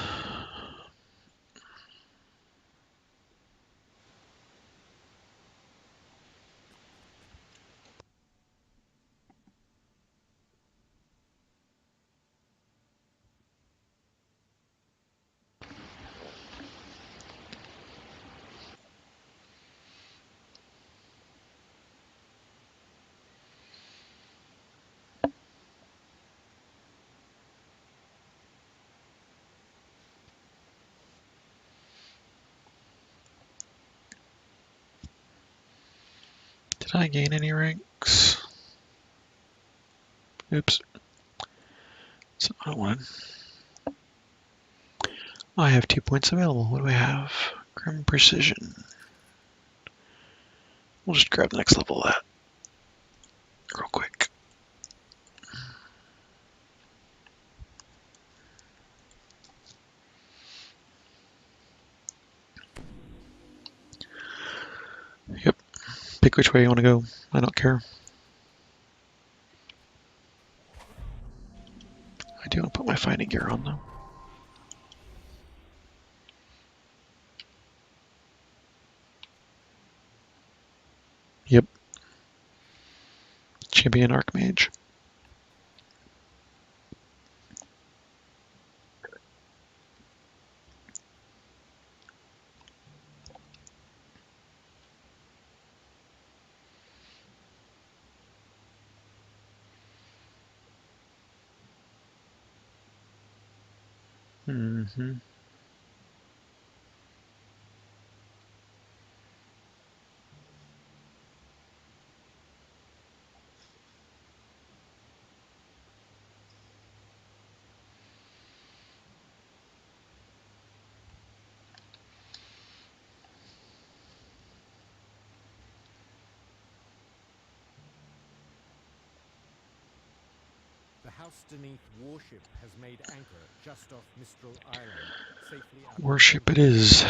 Did I gain any ranks? Oops. It's not one. I have 2 points available. What do we have? Grim Precision. We'll just grab the next level of that real quick. Yep. Pick which way you want to go. I don't care. I do want to put my fighting gear on, though. Yep. Champion Archmage. Mm-hmm. The Housedeneath warship has made anchor just off Mistral Island, safely out of Worship it danger. is.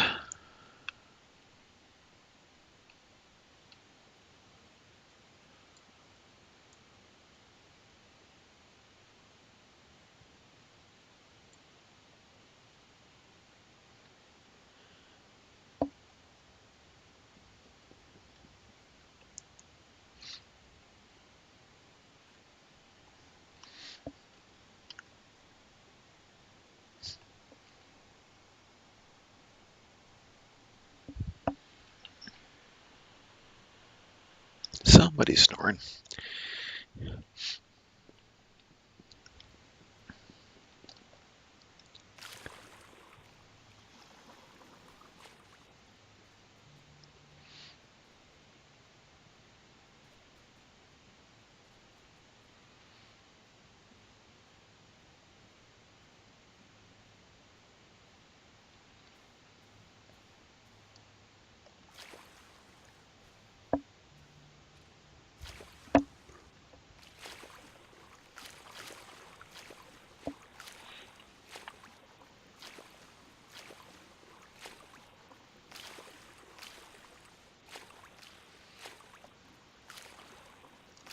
Somebody's snoring.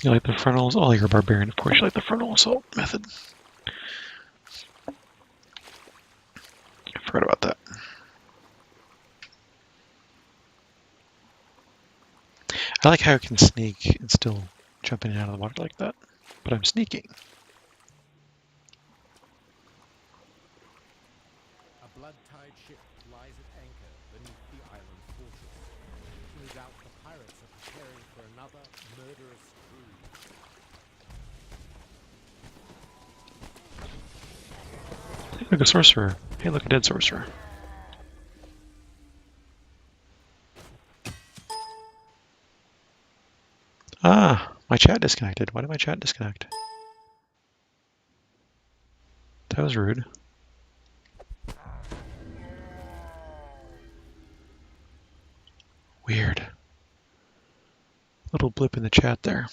You like the frontal? Oh, you're a barbarian. Of course you like the frontal assault method. I forgot about that. I like how I can sneak and still jump in and out of the water like that. But I'm sneaking. A blood-tied ship lies at anchor beneath the island fortress. No doubt the pirates are preparing for another murderous cruise. Look, a sorcerer. Hey, look, a dead sorcerer. Ah, my chat disconnected. Why did my chat disconnect? That was rude. Weird. Little blip in the chat there.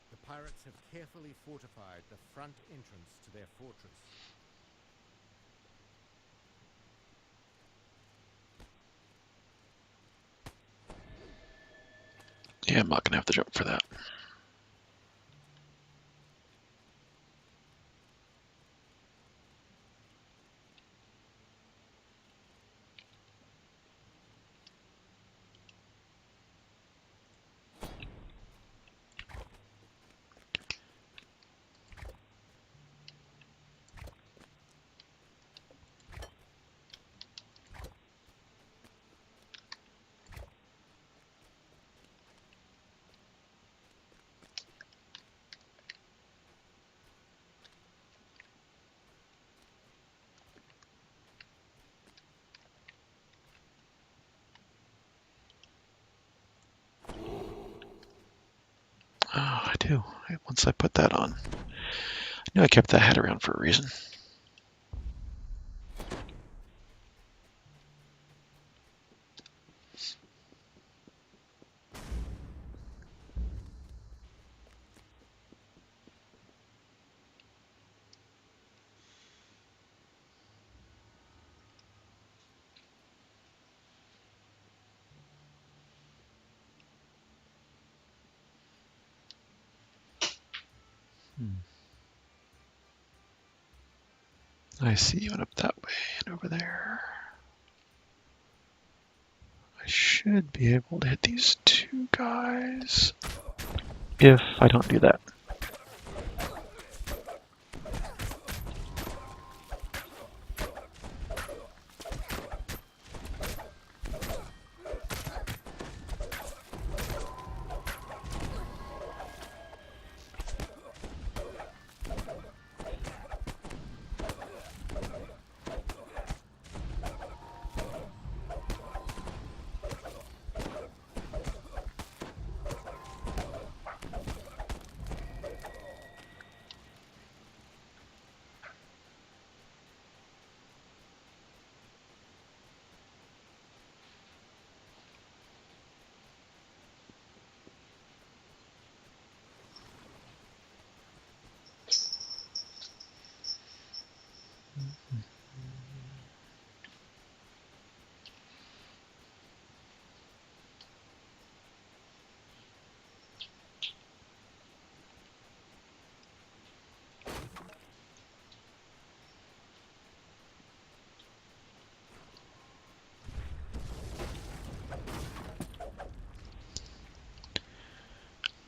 The pirates have carefully fortified the front entrance to their fortress. Yeah, I'm not gonna have to jump for that. Oh, I do. Once I put that on. I knew I kept that hat around for a reason. I see you went up that way and over there. I should be able to hit these two guys if I don't do that.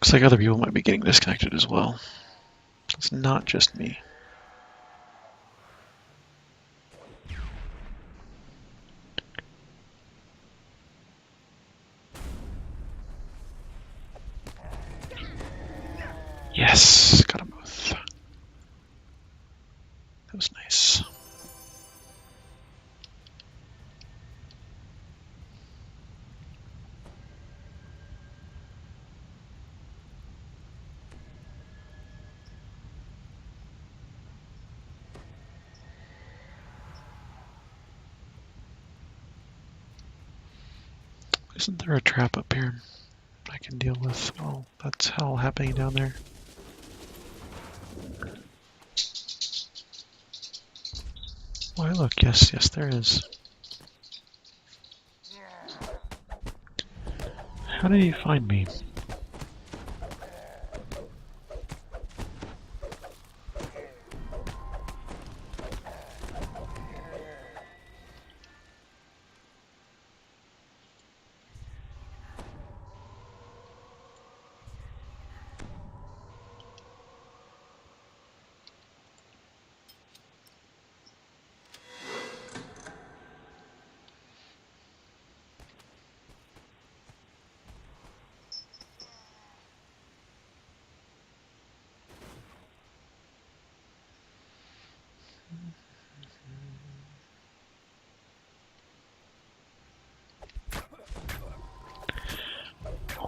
Looks like other people might be getting disconnected as well. It's not just me. Yes, got them both. That was nice. Isn't there a trap up here I can deal with? Oh, that's hell happening down there. Why, look, yes, there is. How did he find me?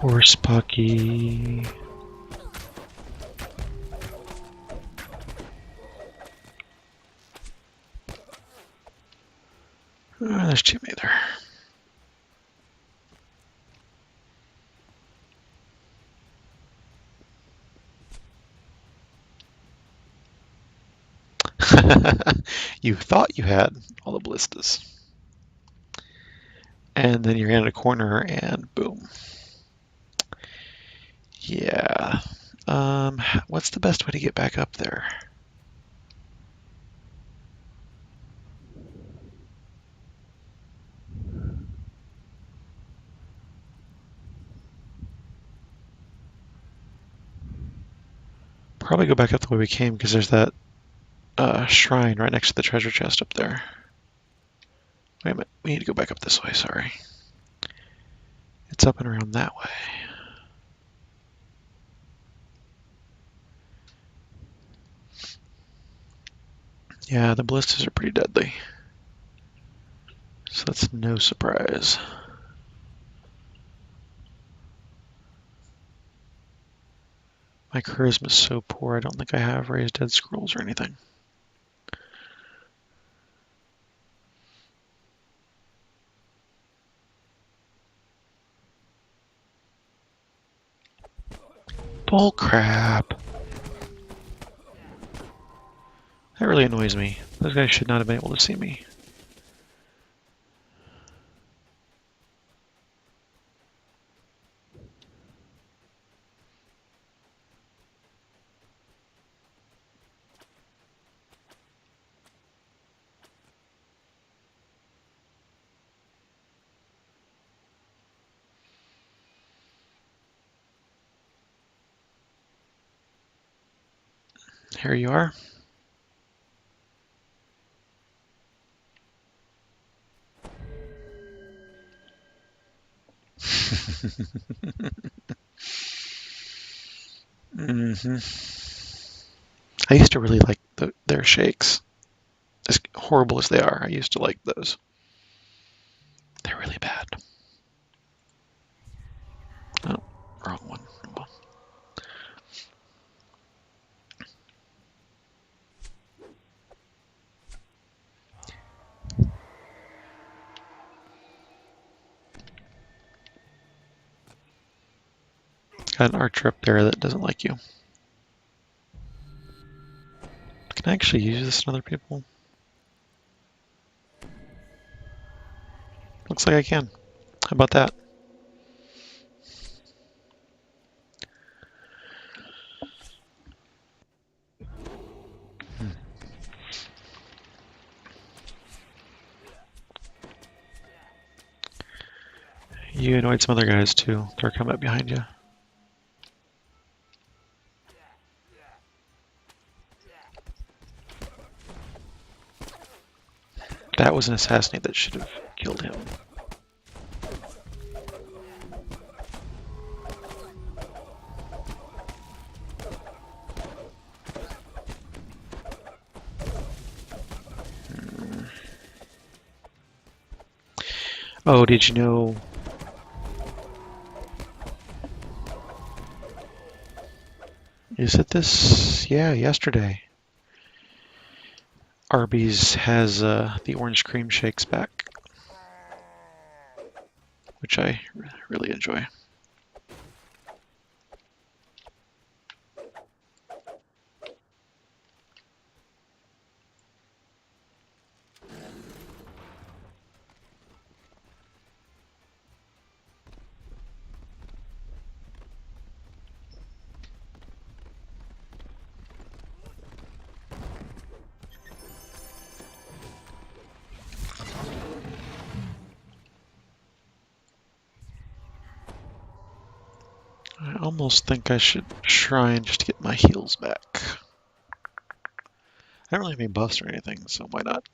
Horse Pucky. Oh, there's too many there. You thought you had all the ballistas. And then you ran in a corner and boom. Yeah. What's the best way to get back up there? Probably go back up the way we came because there's that shrine right next to the treasure chest up there. Wait a minute, we need to go back up this way, sorry. It's up and around that way. Yeah, the ballistas are pretty deadly. So that's no surprise. My charisma is so poor, I don't think I have raised dead scrolls or anything. Bull crap. That really annoys me. Those guys should not have been able to see me. Here you are. hmm I used to really like their shakes. As horrible as they are, I used to like those. They're really bad. Oh, wrong one. Well, got an archer up there that doesn't like you. Can I actually use this on other people? Looks like I can. How about that? You annoyed some other guys too. They're coming up behind you. That was an assassinate that should have killed him. Oh, did you know? Is it this? Yeah, yesterday. Arby's has the orange cream shakes back, which I really enjoy. I almost think I should shrine just to get my heals back. I don't really have any buffs or anything, so why not?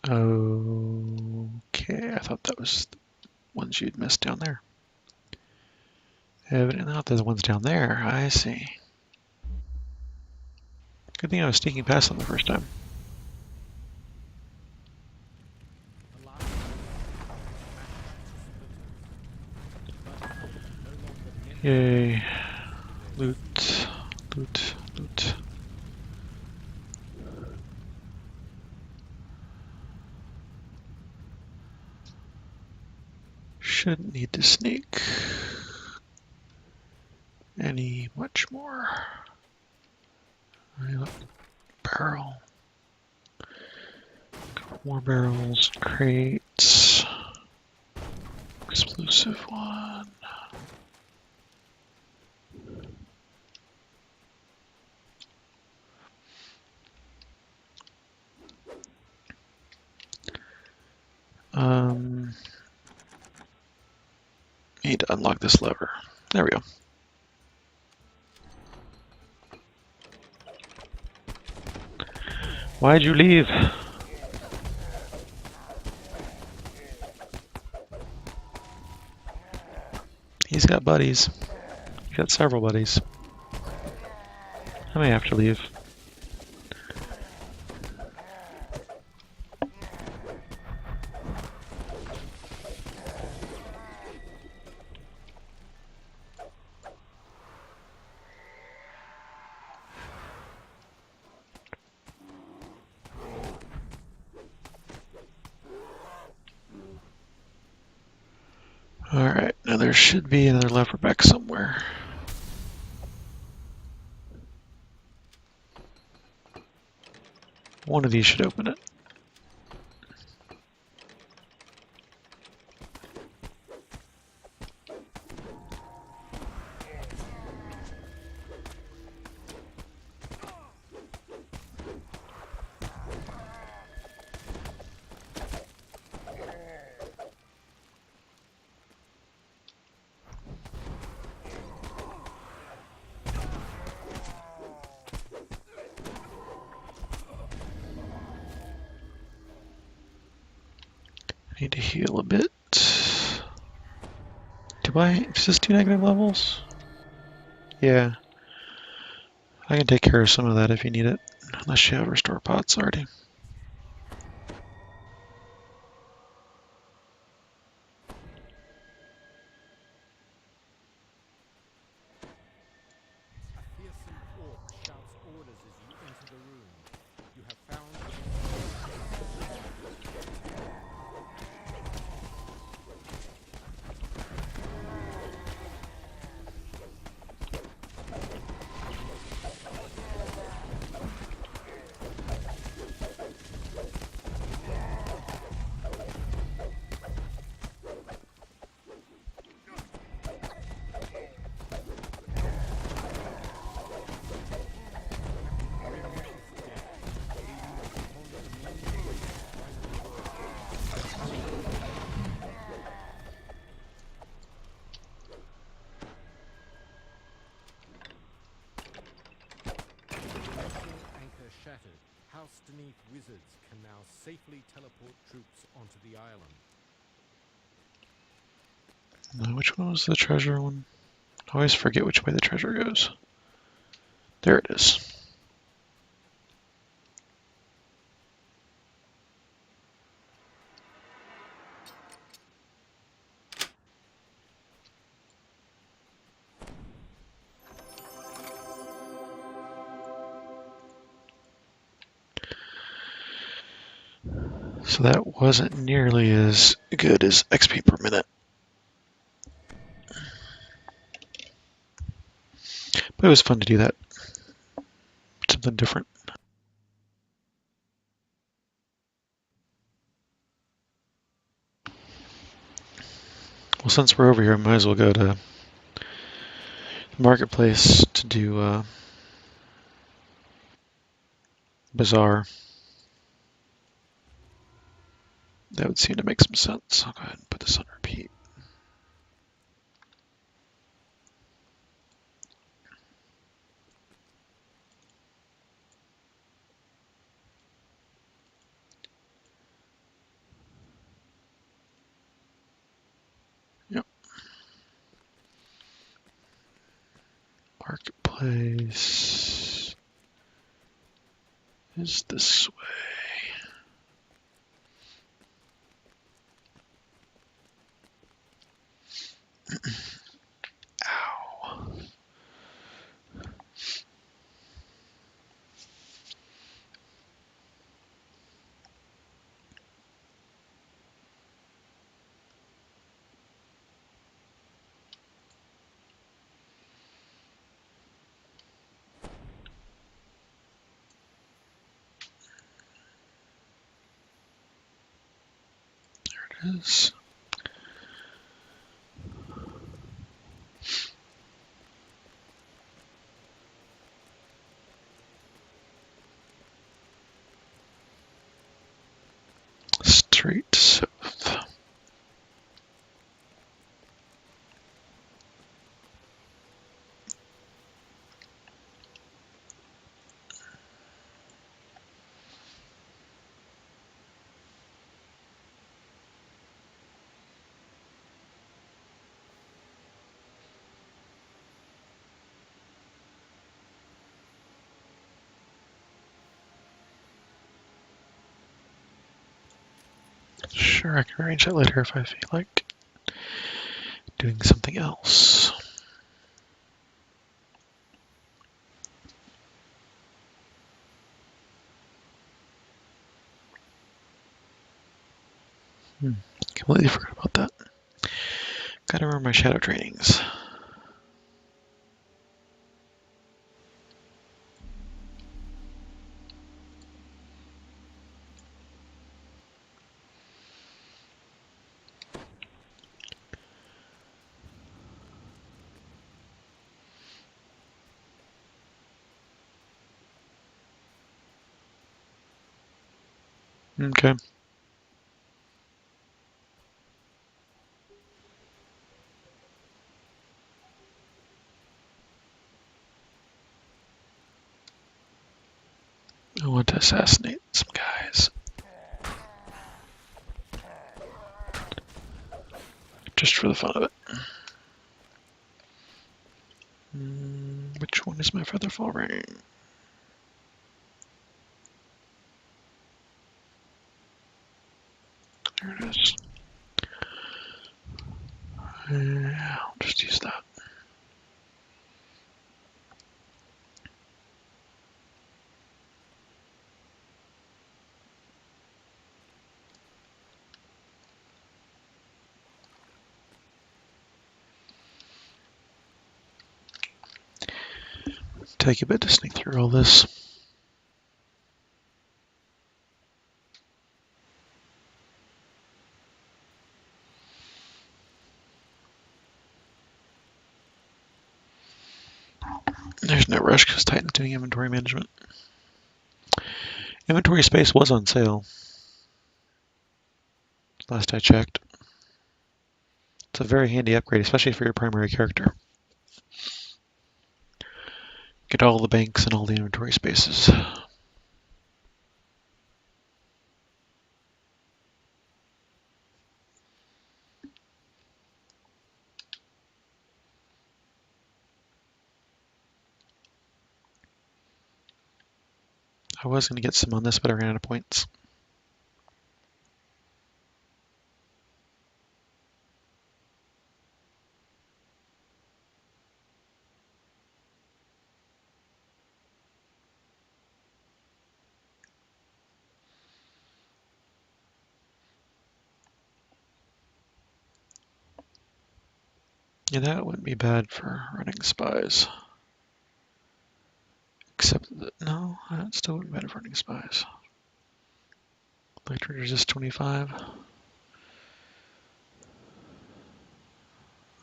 Okay, I thought that was the ones you'd missed down there. Evidently not the ones down there. I see. Good thing I was sneaking past them the first time. The last no longer meant Yay. to Loot. Loot. Loot. Shouldn't need to sneak any much more. Barrel. Couple more barrels. Crates. Explosive one. Need to unlock this lever. There we go. Why'd you leave? He's got buddies. He's got several buddies. I may have to leave. Alright, now there should be another lever back somewhere. One of these should open it. I need to heal a bit. Does this do negative levels? Yeah. I can take care of some of that if you need it. Unless you have restore pots already. a fearsome orc shouts orders as you enter the room. You have found anchor shattered. House beneath wizards can now safely teleport troops onto the island. Which one was the treasure one? I always forget which way the treasure goes. There it is. So that wasn't nearly as good as XP per minute. But it was fun to do that. Something different. Well, since we're over here, I might as well go to the marketplace to do Bazaar. That would seem to make some sense. I'll go ahead and put this on repeat. place is this way. Ow. There it is. Straight south. Sure, I can arrange that later if I feel like doing something else. Completely forgot about that. Gotta remember my shadow trainings. Okay. I want to assassinate some guys. Just for the fun of it. Which one is my featherfall ring? There it is. Yeah, I'll just use that. Take a bit to sneak through all this. There's no rush because Titan's doing inventory management. Inventory space was on sale. Last I checked. It's a very handy upgrade, especially for your primary character. Get all the banks and all the inventory spaces. I was going to get some on this, but I ran out of points. Yeah, that wouldn't be bad for running spies. Except that, no, that still wouldn't be bad for running spies. Electric resist 25.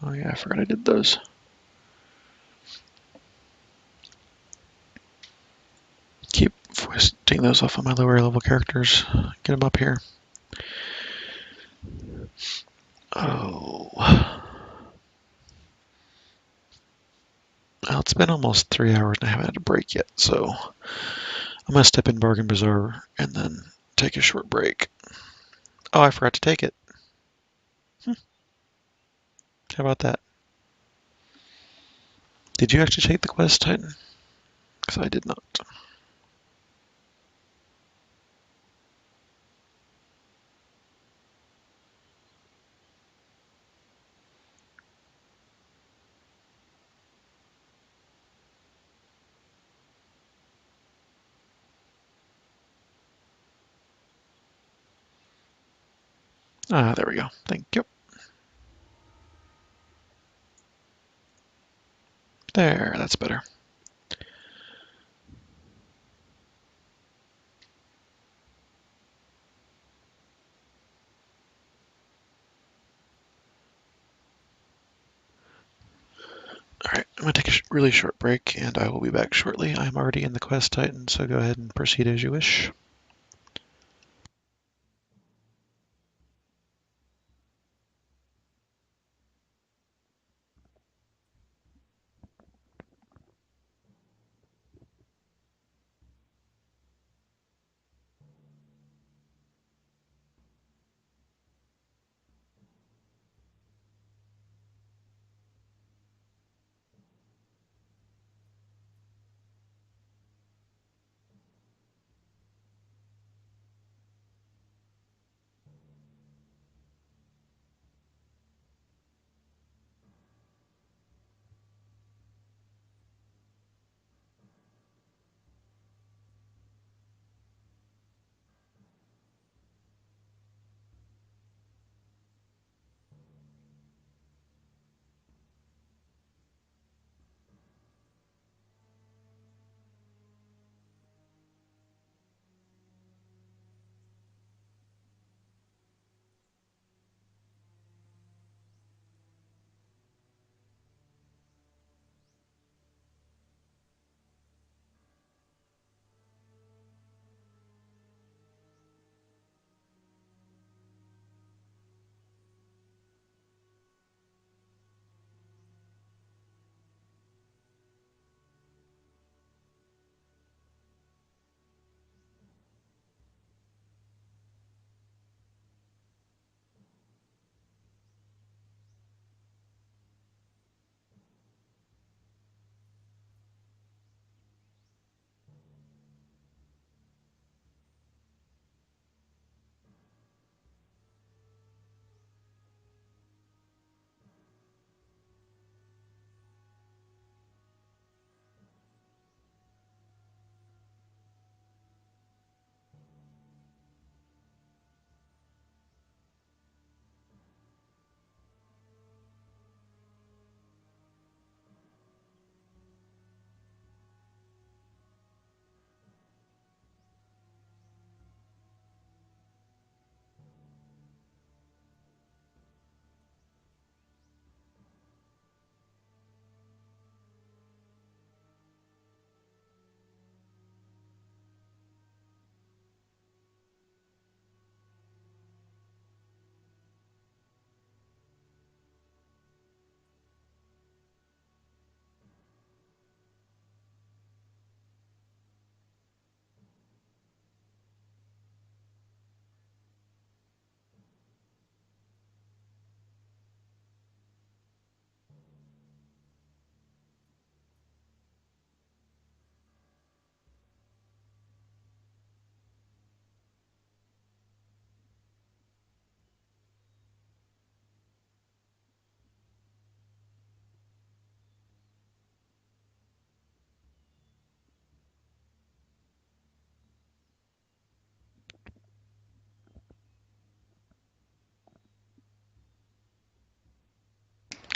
Oh yeah, I forgot I did those. Keep foisting those off on my lower level characters. Get them up here. Oh. Well, it's been almost 3 hours and I haven't had a break yet, so I'm going to step in Bargain Bazaar and then take a short break. Oh, I forgot to take it. How about that? Did you actually take the quest, Titan? Because I did not. Ah, there we go. Thank you. There, that's better. Alright, I'm going to take a really short break, and I will be back shortly. I'm already in the quest, Titan, so go ahead and proceed as you wish.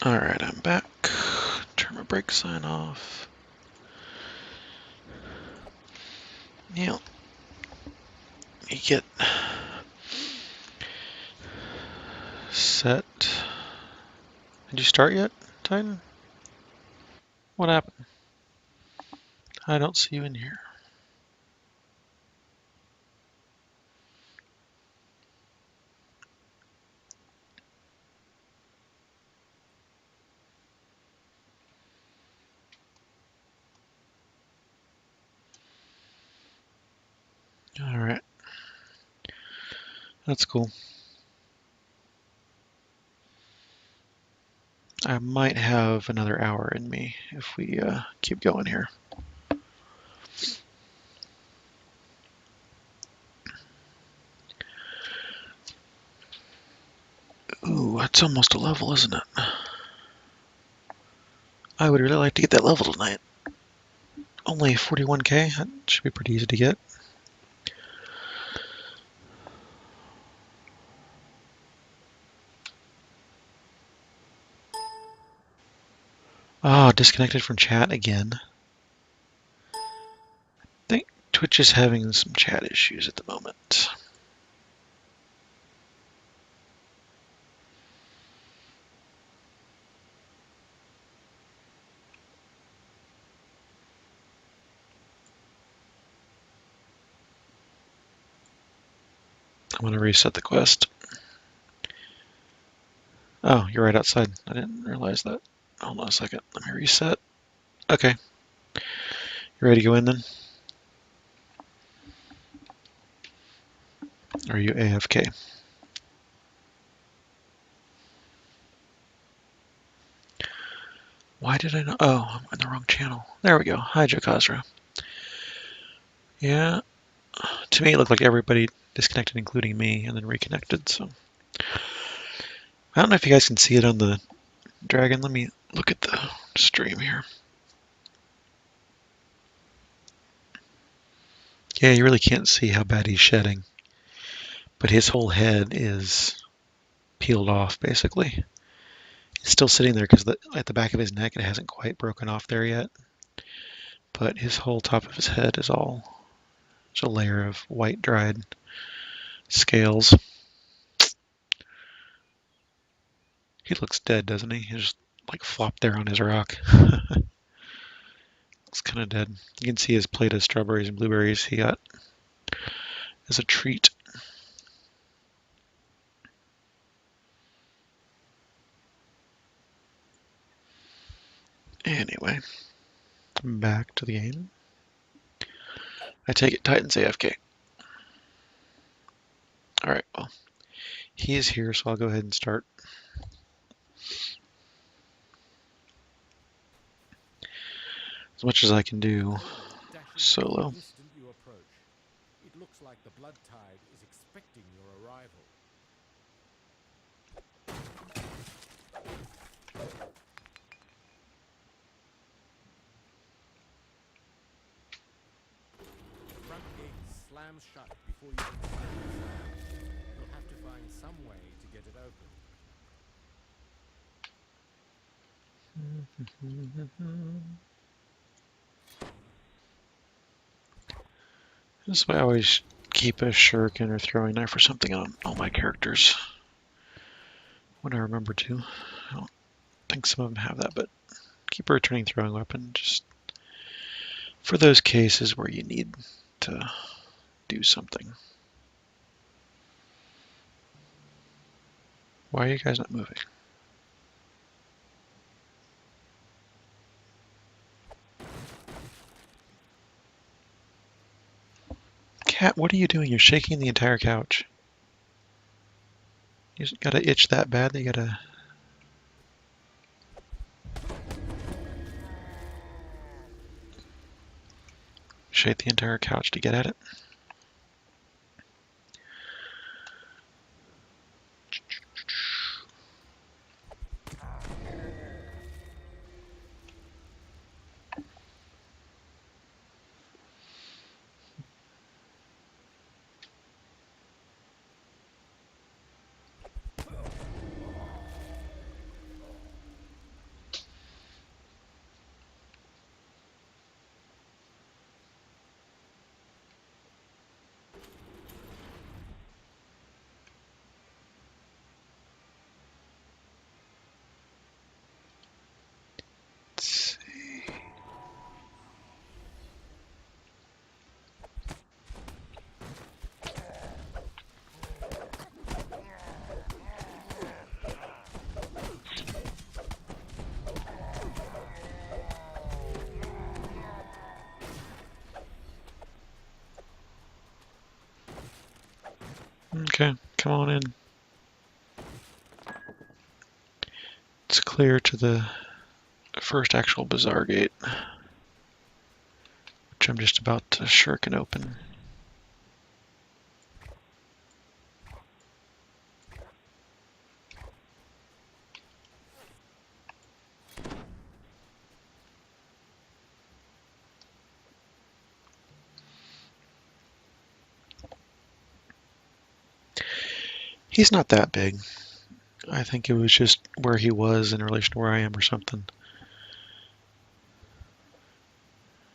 Alright, I'm back. Turn my brake sign off. Yeah. You get set. Did you start yet, Titan? What happened? I don't see you in here. Alright. That's cool. I might have another hour in me if we keep going here. Ooh, that's almost a level, isn't it? I would really like to get that level tonight. Only 41k, that should be pretty easy to get. Ah, disconnected from chat again. I think Twitch is having some chat issues at the moment. I'm going to reset the quest. Oh, you're right outside. I didn't realize that. Hold on a second. Let me reset. Okay. You ready to go in then? Or are you AFK? Why did I not? Oh, I'm in the wrong channel. There we go. Hi, Jokazra. Yeah. To me, it looked like everybody disconnected, including me, and then reconnected, so. I don't know if you guys can see it on the dragon. Let me look at the stream here. Yeah, you really can't see how bad he's shedding. But his whole head is peeled off, basically. It's still sitting there because at the back of his neck, it hasn't quite broken off there yet. But his whole top of his head is all just a layer of white dried scales. He looks dead, doesn't he? He's just like flopped there on his rock. Looks kind of dead. You can see his plate of strawberries and blueberries he got as a treat. Anyway, back to the game. I take it Titan's AFK. Alright, well, he is here, so I'll go ahead and start. As much as I can do solo. Instant you approach. It looks like the blood tide is expecting your arrival. The front gate slams shut before you can step inside. You'll have to find some way to get it open. This is why I always keep a shuriken or throwing knife or something on all my characters. When I remember to. I don't think some of them have that, but keep a returning throwing weapon just for those cases where you need to do something. Why are you guys not moving? Cat, what are you doing? You're shaking the entire couch. You just gotta itch that bad that you gotta... shake the entire couch to get at it? Let's see. Okay, come on in. It's clear to the first actual bazaar gate, which I'm just about to shirk and open. He's not that big. I think it was just where he was in relation to where I am or something.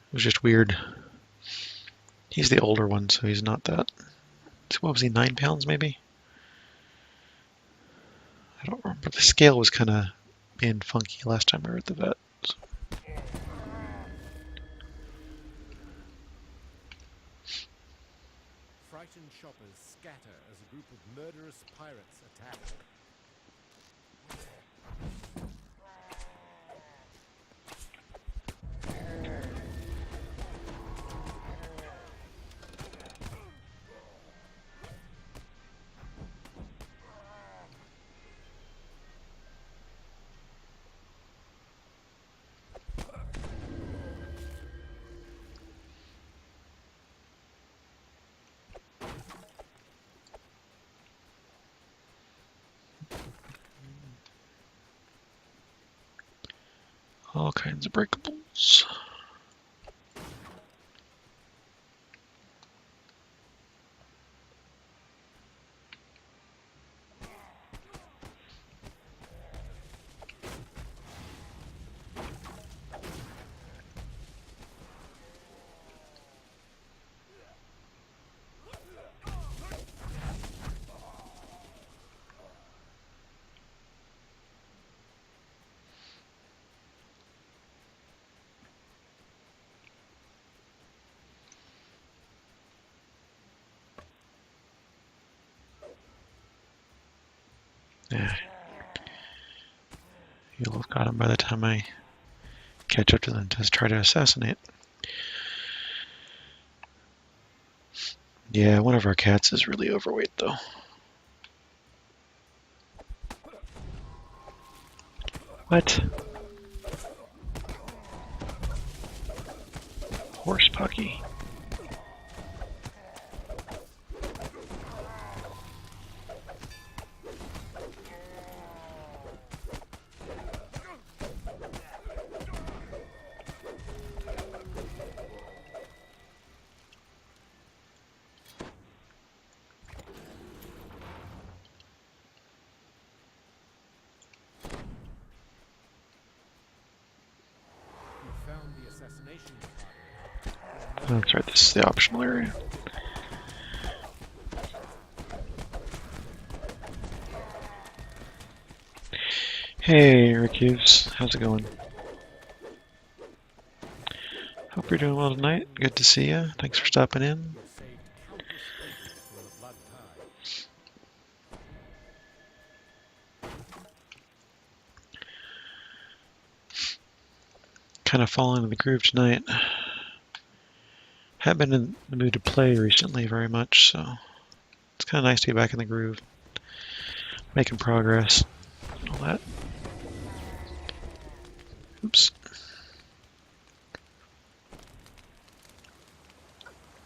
It was just weird. He's the older one, so he's not that. What was he, 9 pounds maybe? I don't remember. The scale was kind of being funky last time I were at the vet. So. Frightened shoppers scatter as a group of murderous pirates attack. All kinds of breakables. Yeah. You'll have got him by the time I catch up to them to try to assassinate. Yeah, one of our cats is really overweight though. What? Horse pucky. You found the assassination department. That's right, this is the optional area. Hey, Ricky's. How's it going? Hope you're doing well tonight. Good to see you. Thanks for stopping in. You have saved countless faces from the blood tide. Kind of falling into the groove tonight. Haven't been in the mood to play recently very much, so it's kind of nice to get back in the groove. Making progress. All that. Oops.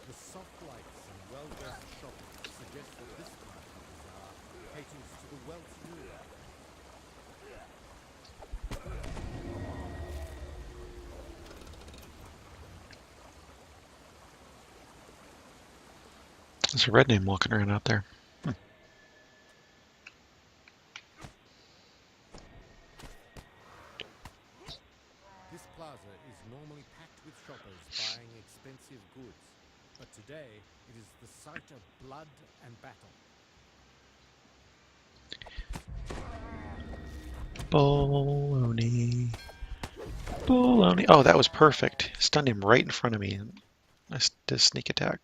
The soft lights and well-dressed shoppers suggest that this part of the bazaar caters to the well-to-do. There's a red name walking around out there. This plaza is normally packed with shoppers buying expensive goods, but today it is the site of blood and battle. Bologna. Bologna. Oh, that was perfect. Stunned him right in front of me. Nice to sneak attack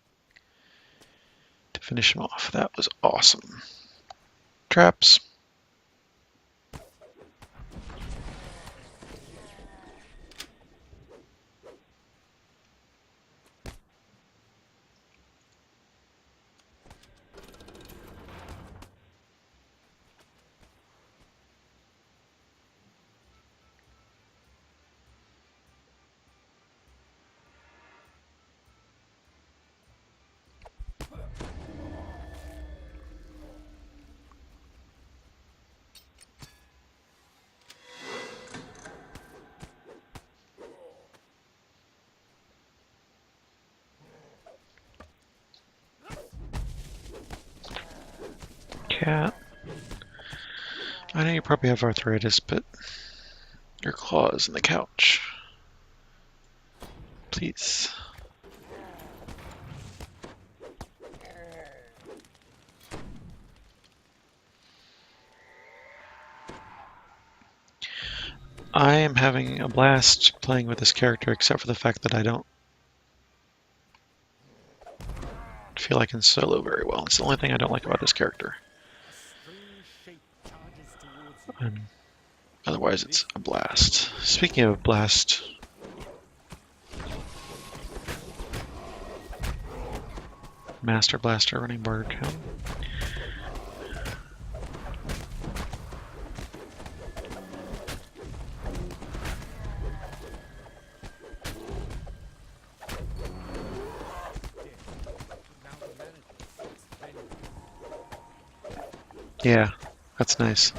to finish him off. That was awesome. Traps. cat. I know you probably have arthritis, but your claw is in the couch. Please. I am having a blast playing with this character, except for the fact that I don't feel I can solo very well. It's the only thing I don't like about this character. A strange shape charges towards you. And otherwise, it's a blast. Speaking of blast, Master Blaster running barter town. Now the manager seeks vengeance. Yeah, that's nice.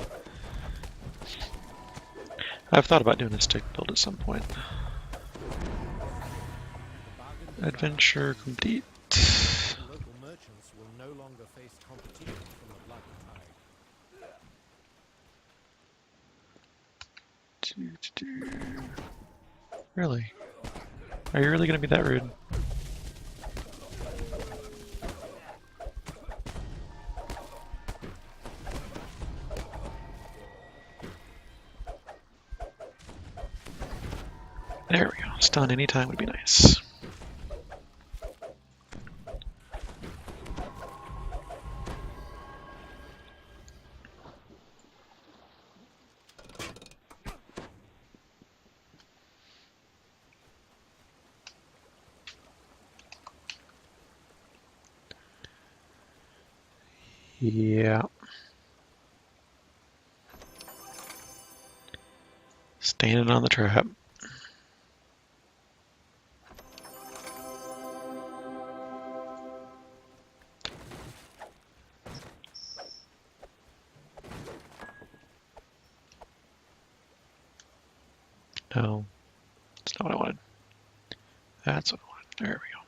I've thought about doing a stick build at some point. The bargain Adventure complete. local merchants will no longer face competition from the Black Tide. Really? Are you really going to be that rude? There we go. Stun anytime would be nice. Yeah. Standing on the trap. No, that's not what I wanted. That's what I wanted. There we go.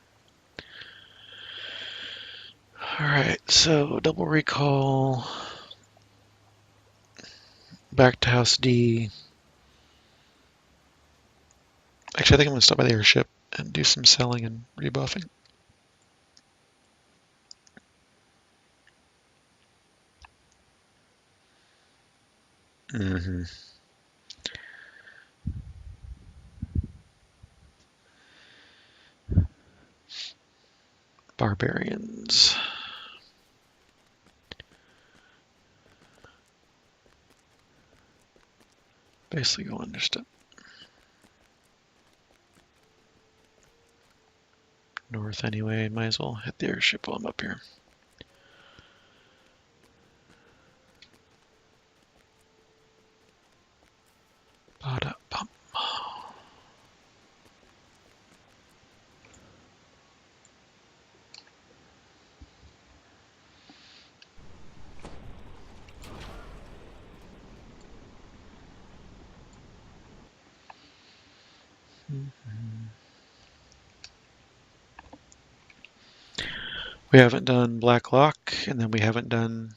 Alright, so double recall. Back to House D. Actually, I think I'm going to stop by the airship and do some selling and rebuffing. Mm-hmm. Barbarians. Basically going just north anyway. Might as well hit the airship while I'm up here. Ba-da-bum. We haven't done Black Lock, and then we haven't done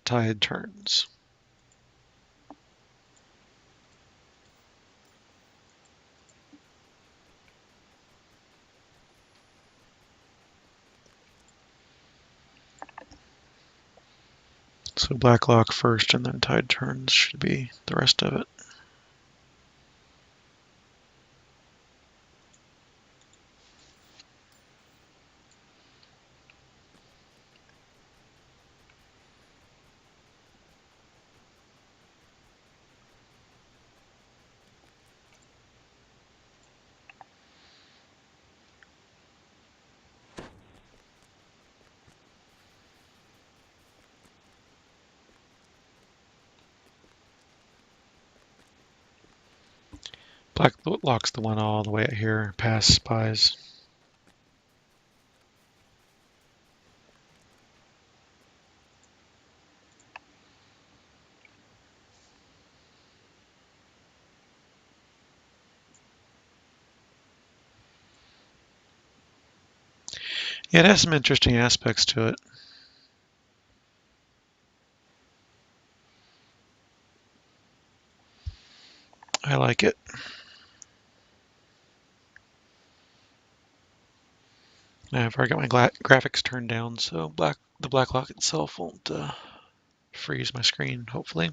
Tide Turns. So Black Lock first, and then Tide Turns should be the rest of it. Black Lock's the one all the way out here, past Spies. Yeah, it has some interesting aspects to it. like it. I've already got my graphics turned down, so the black lock itself won't freeze my screen, hopefully.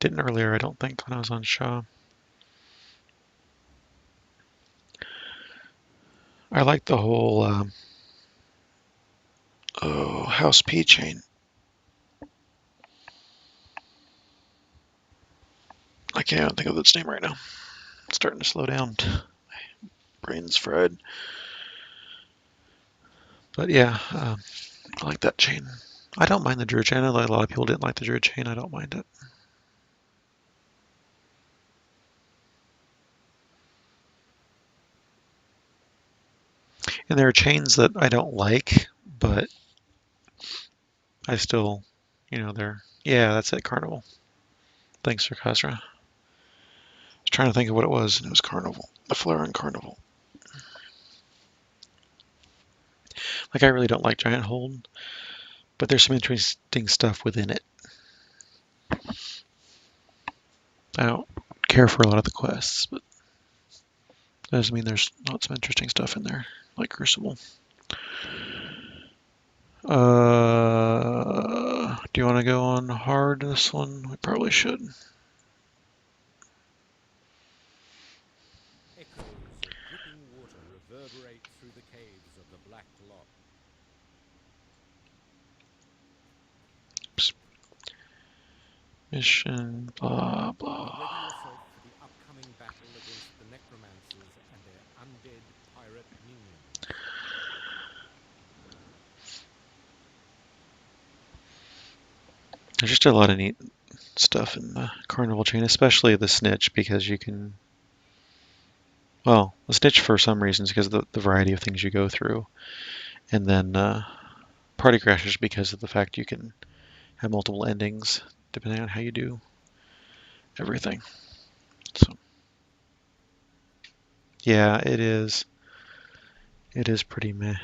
Didn't earlier, I don't think, when I was on Shaw. I like the whole House P chain. I can't even think of its name right now. It's starting to slow down. Brain's fried. But yeah, I like that chain. I don't mind the Druid chain. I know that a lot of people didn't like the Druid chain. I don't mind it. And there are chains that I don't like, but I still, they're... Yeah, that's it, Carnival. Thanks for Khazra. I was trying to think of what it was, and it was Carnival. The Flare on Carnival. Like, I really don't like Giant Hold, but there's some interesting stuff within it. I don't care for a lot of the quests, but that doesn't mean there's not some interesting stuff in there, like Crucible. Do you want to go on hard this one? We probably should. Echoes of dripping water reverberate through the caves of the Black Lock. Oops. Mission, blah, Ready blah. yourself for the upcoming battle against the necromancers and their undead pirate minions. There's just a lot of neat stuff in the Carnival chain, especially the Snitch, because you can... Well, the Snitch for some reasons because of the variety of things you go through. And then Party Crashers because of the fact you can have multiple endings depending on how you do everything. So, yeah, it is. It is pretty meh.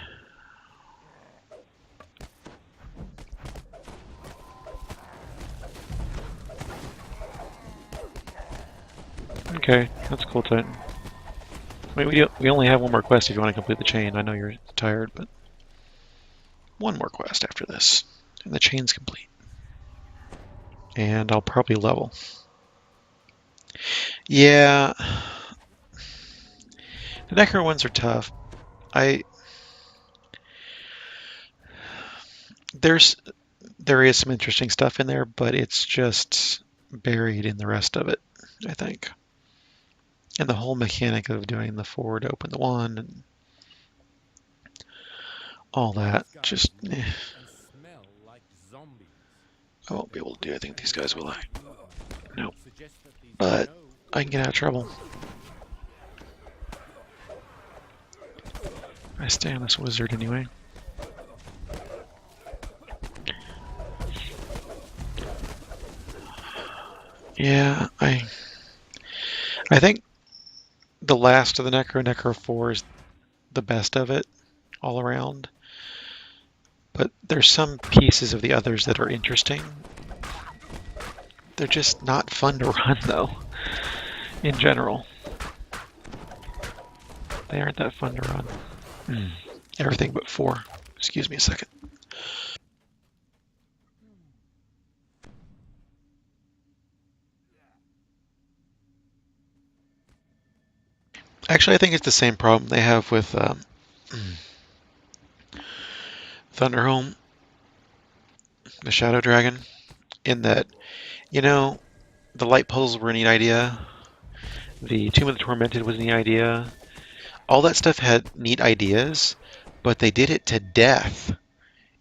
Okay, that's cool, Titan. Wait, we only have one more quest if you want to complete the chain. I know you're tired, but one more quest after this, and the chain's complete. And I'll probably level. Yeah, the Necro ones are tough. There is some interesting stuff in there, but it's just buried in the rest of it, I think. And the whole mechanic of doing the forward open the one and all that, just And smell like zombies. I won't be able to do anything with these guys, will I? Nope. Suggest that these But know I can get out of trouble. I stay on this wizard anyway. Yeah, I think the last of the Necro 4 is the best of it all around. But there's some pieces of the others that are interesting. They're just not fun to run, though, in general. They aren't that fun to run. Everything but 4. Excuse me a second. Actually, I think it's the same problem they have with Thunderhome, the Shadow Dragon, in that, the light puzzles were a neat idea. The Tomb of the Tormented was a neat idea. All that stuff had neat ideas, but they did it to death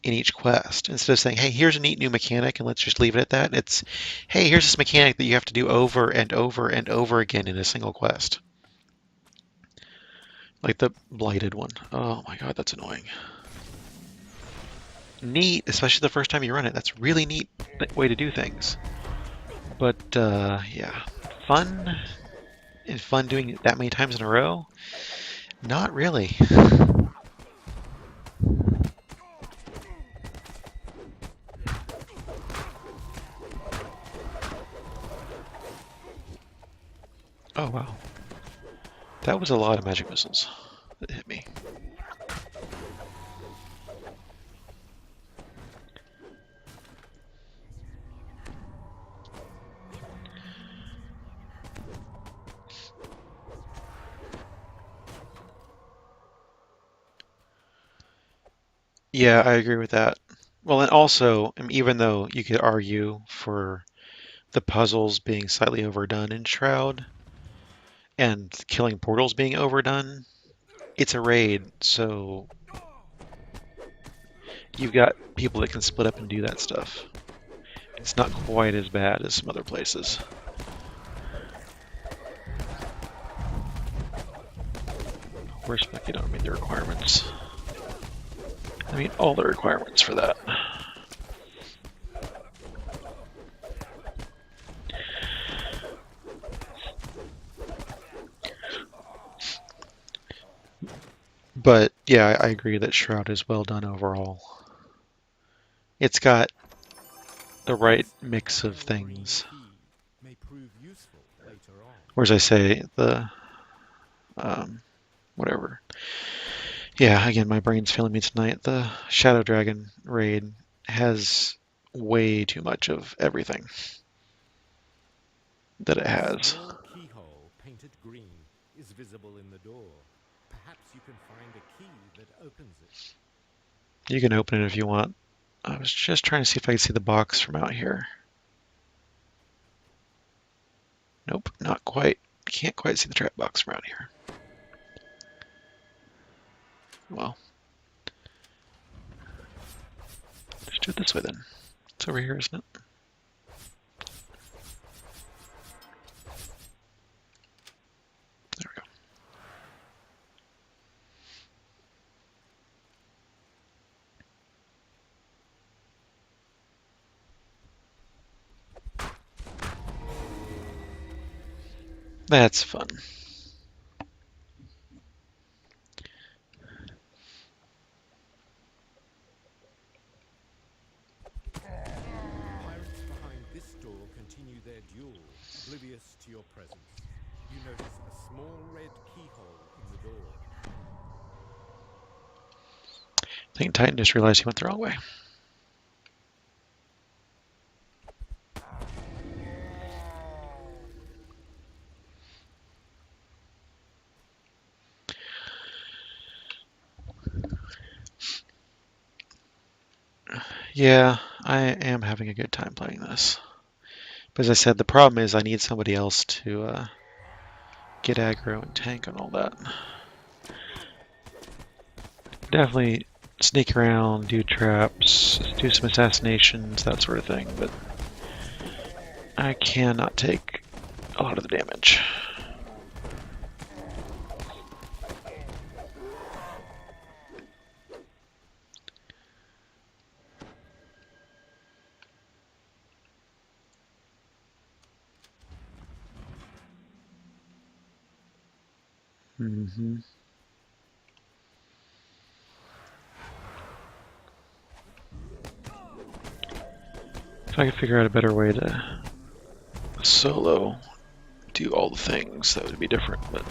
in each quest. Instead of saying, hey, here's a neat new mechanic and let's just leave it at that, it's, hey, here's this mechanic that you have to do over and over and over again in a single quest. Like the Blighted one. Oh my god, that's annoying. Neat, especially the first time you run it. That's a really neat way to do things. But, yeah. Fun? And fun doing it that many times in a row? Not really. That was a lot of magic missiles that hit me. Yeah, I agree with that. Well, and also, even though you could argue for the puzzles being slightly overdone in Shroud and killing portals being overdone, it's a raid, so you've got people that can split up and do that stuff. It's not quite as bad as some other places. Respect, you don't meet the requirements. I mean all the requirements for that. But yeah, I agree that Shroud is well done overall. It's got the right mix of things. May prove useful later on. Or as I say, the whatever. Yeah, again, my brain's failing me tonight. The Shadow Dragon raid has way too much of everything that it A has. small keyhole painted green is visible in the door. Perhaps you can find a key that opens it. You can open it if you want. I was just trying to see if I could see the box from out here. Nope, not quite. Can't quite see the trap box from out here. Well, let's do it this way then. It's over here, isn't it? There we go. That's fun. Pirates behind this door continue their duel, oblivious to your presence. You notice a small red keyhole in the door. I think Titan just realized he went the wrong way. Yeah, I am having a good time playing this. But as I said, the problem is I need somebody else to get aggro and tank and all that. Definitely sneak around, do traps, do some assassinations, that sort of thing, but I cannot take a lot of the damage. If I could figure out a better way to solo do all the things, that would be different, but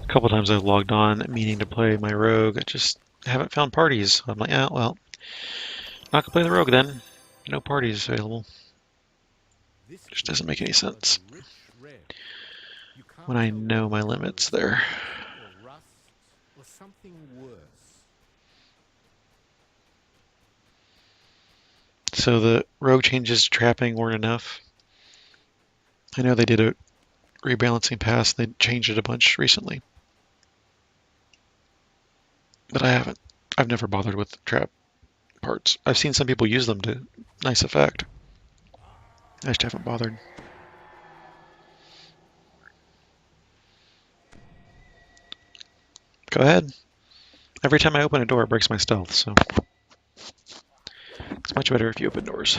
a couple times I've logged on meaning to play my rogue. I just haven't found parties. I'm like, oh, well, not gonna play the rogue then. No parties available. This Just doesn't make any sense rich red. You can't when I tell know my whether limits it's there. or rust or something worse. So the rogue changes to trapping weren't enough. I know they did a rebalancing pass. They changed it a bunch recently, but I haven't. I've never bothered with trap parts. I've seen some people use them to nice effect. I just haven't bothered. Go ahead. Every time I open a door, it breaks my stealth, so it's much better if you open doors.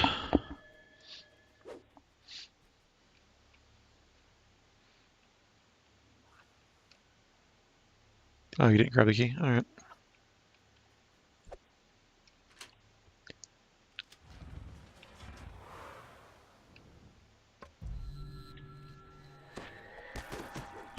Oh, you didn't grab the key? Alright.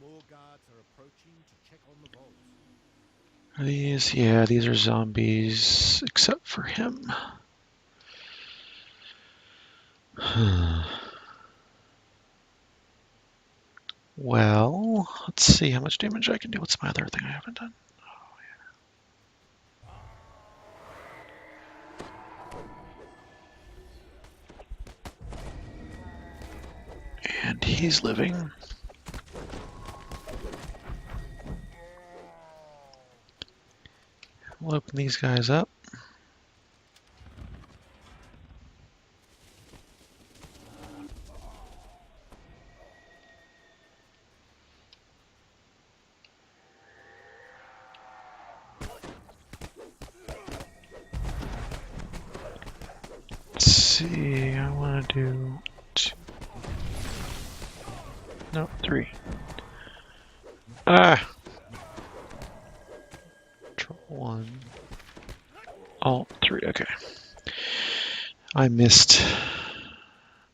More guards are approaching to check on the vault. Are these? Yeah, these are zombies, except for him. Well, let's see how much damage I can do. What's my other thing I haven't done? And he's living. We'll open these guys up. Let's see, I want to do 2. No, 3. Ah! Control 1. Alt 3, okay. I missed.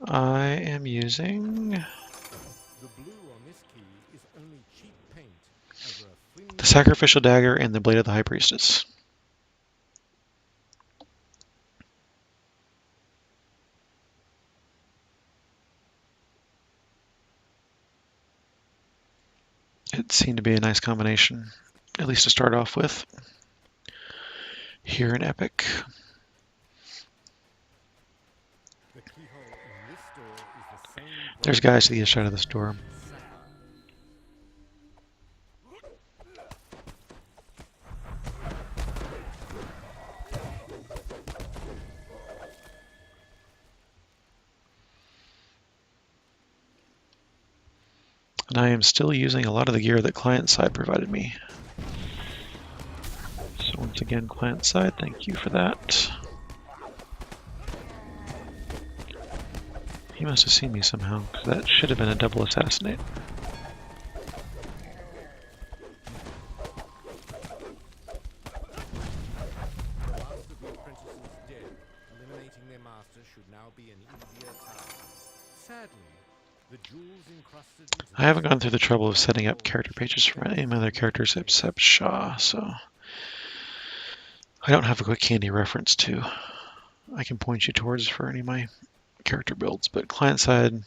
I am using The blue on this key is only cheap paint over a flimsy the Sacrificial Dagger and the Blade of the High Priestess. It seemed to be a nice combination, at least to start off with. Here in Epic. The keyhole in this door is the same. There's guys to the other side of this door. And I am still using a lot of the gear that client side provided me. So once again, client side, thank you for that. He must have seen me somehow, because that should have been a double assassinate. The last of the apprentices dead. Eliminating their master should now be an easier task. Sadly, the jewels encrusted into I haven't gone through the trouble of setting up character pages for any of my other characters except Shaw, so I don't have a quick handy reference to I can point you towards for any of my character builds, but client side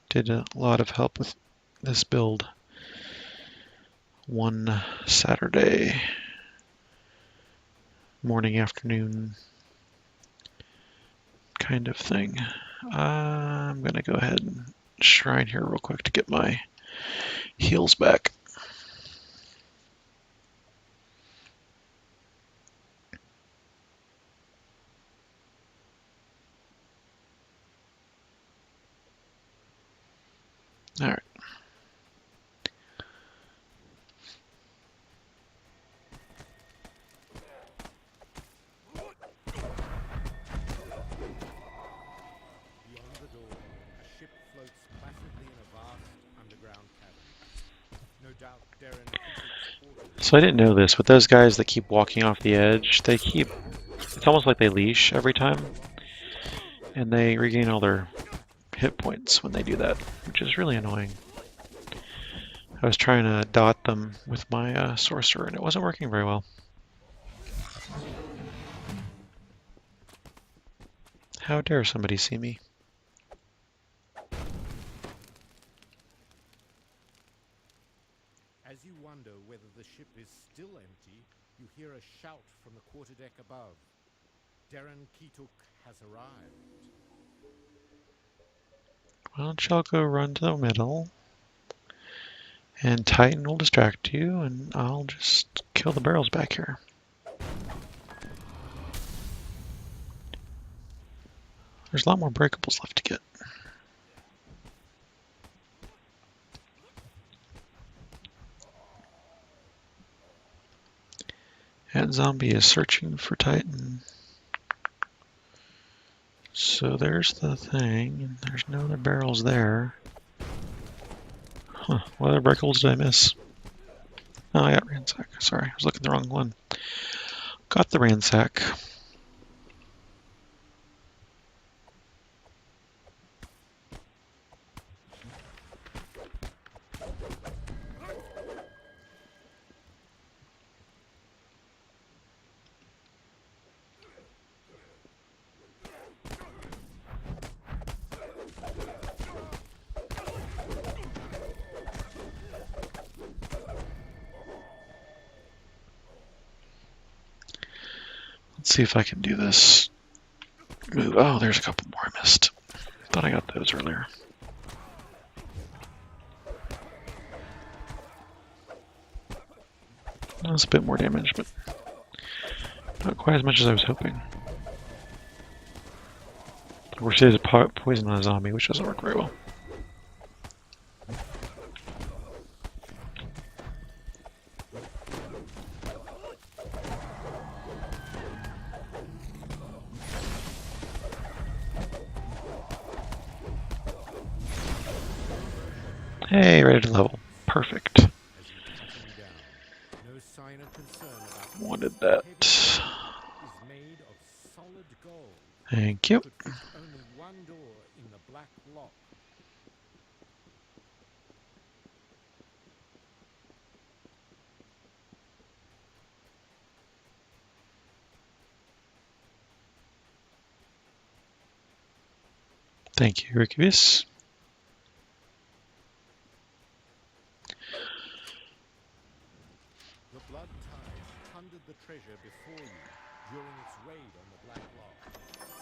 did a lot of help with this build one Saturday morning, afternoon kind of thing. I'm gonna go ahead and shrine here real quick to get my heals back. All right. Beyond the door, a ship floats placidly in a vast underground cavern. No doubt Darren Keating's quarters. So I didn't know this, but those guys that keep walking off the edge, it's almost like they leash every time, and they regain all their hit points when they do that, which is really annoying. I was trying to dot them with my sorcerer, and it wasn't working very well. How dare somebody see me? As you wonder whether the ship is still empty, you hear a shout from the quarterdeck above. Darren Keating has arrived. Why don't y'all go run to the middle, and Titan will distract you, and I'll just kill the barrels back here. There's a lot more breakables left to get. And Zombie is searching for Titan. So there's the thing, and there's no other barrels there. Huh, what other breakables did I miss? Oh, I got Ransack. Sorry, I was looking at the wrong one. Got the Ransack. Let's see if I can do this move. Oh, there's a couple more I missed. Thought I got those earlier. That was a bit more damage, but not quite as much as I was hoping. Of course, it is a poison on a zombie, which doesn't work very well. Hey, ready to level. Perfect. As you pat him down, no sign of concern about Wanted this that. heavy is made of solid gold. Thank you. Could fit only one door in the black lock. Thank you, Ricubus. The blood tide plundered the treasure before you during its raid on the black lock.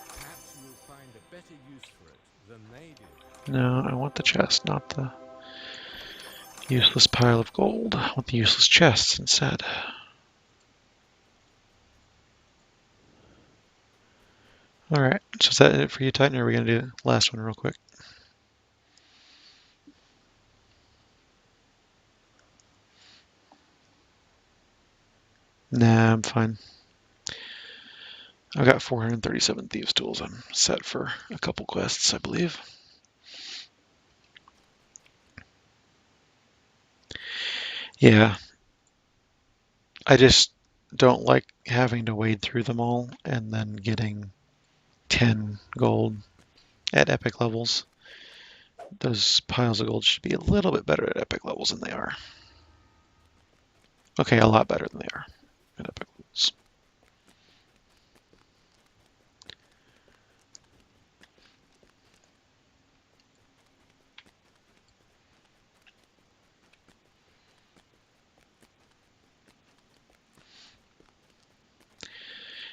Perhaps you will find a better use for it than they did. No, I want the chest, not the useless pile of gold. I want the useless chests instead. Alright, so is that it for you, Titan, or are we going to do the last one real quick? Nah, I'm fine. I've got 437 Thieves' Tools. I'm set for a couple quests, I believe. Yeah, I just don't like having to wade through them all and then getting 10 gold at epic levels. Those piles of gold should be a little bit better at epic levels than they are. Okay, a lot better than they are at epic levels.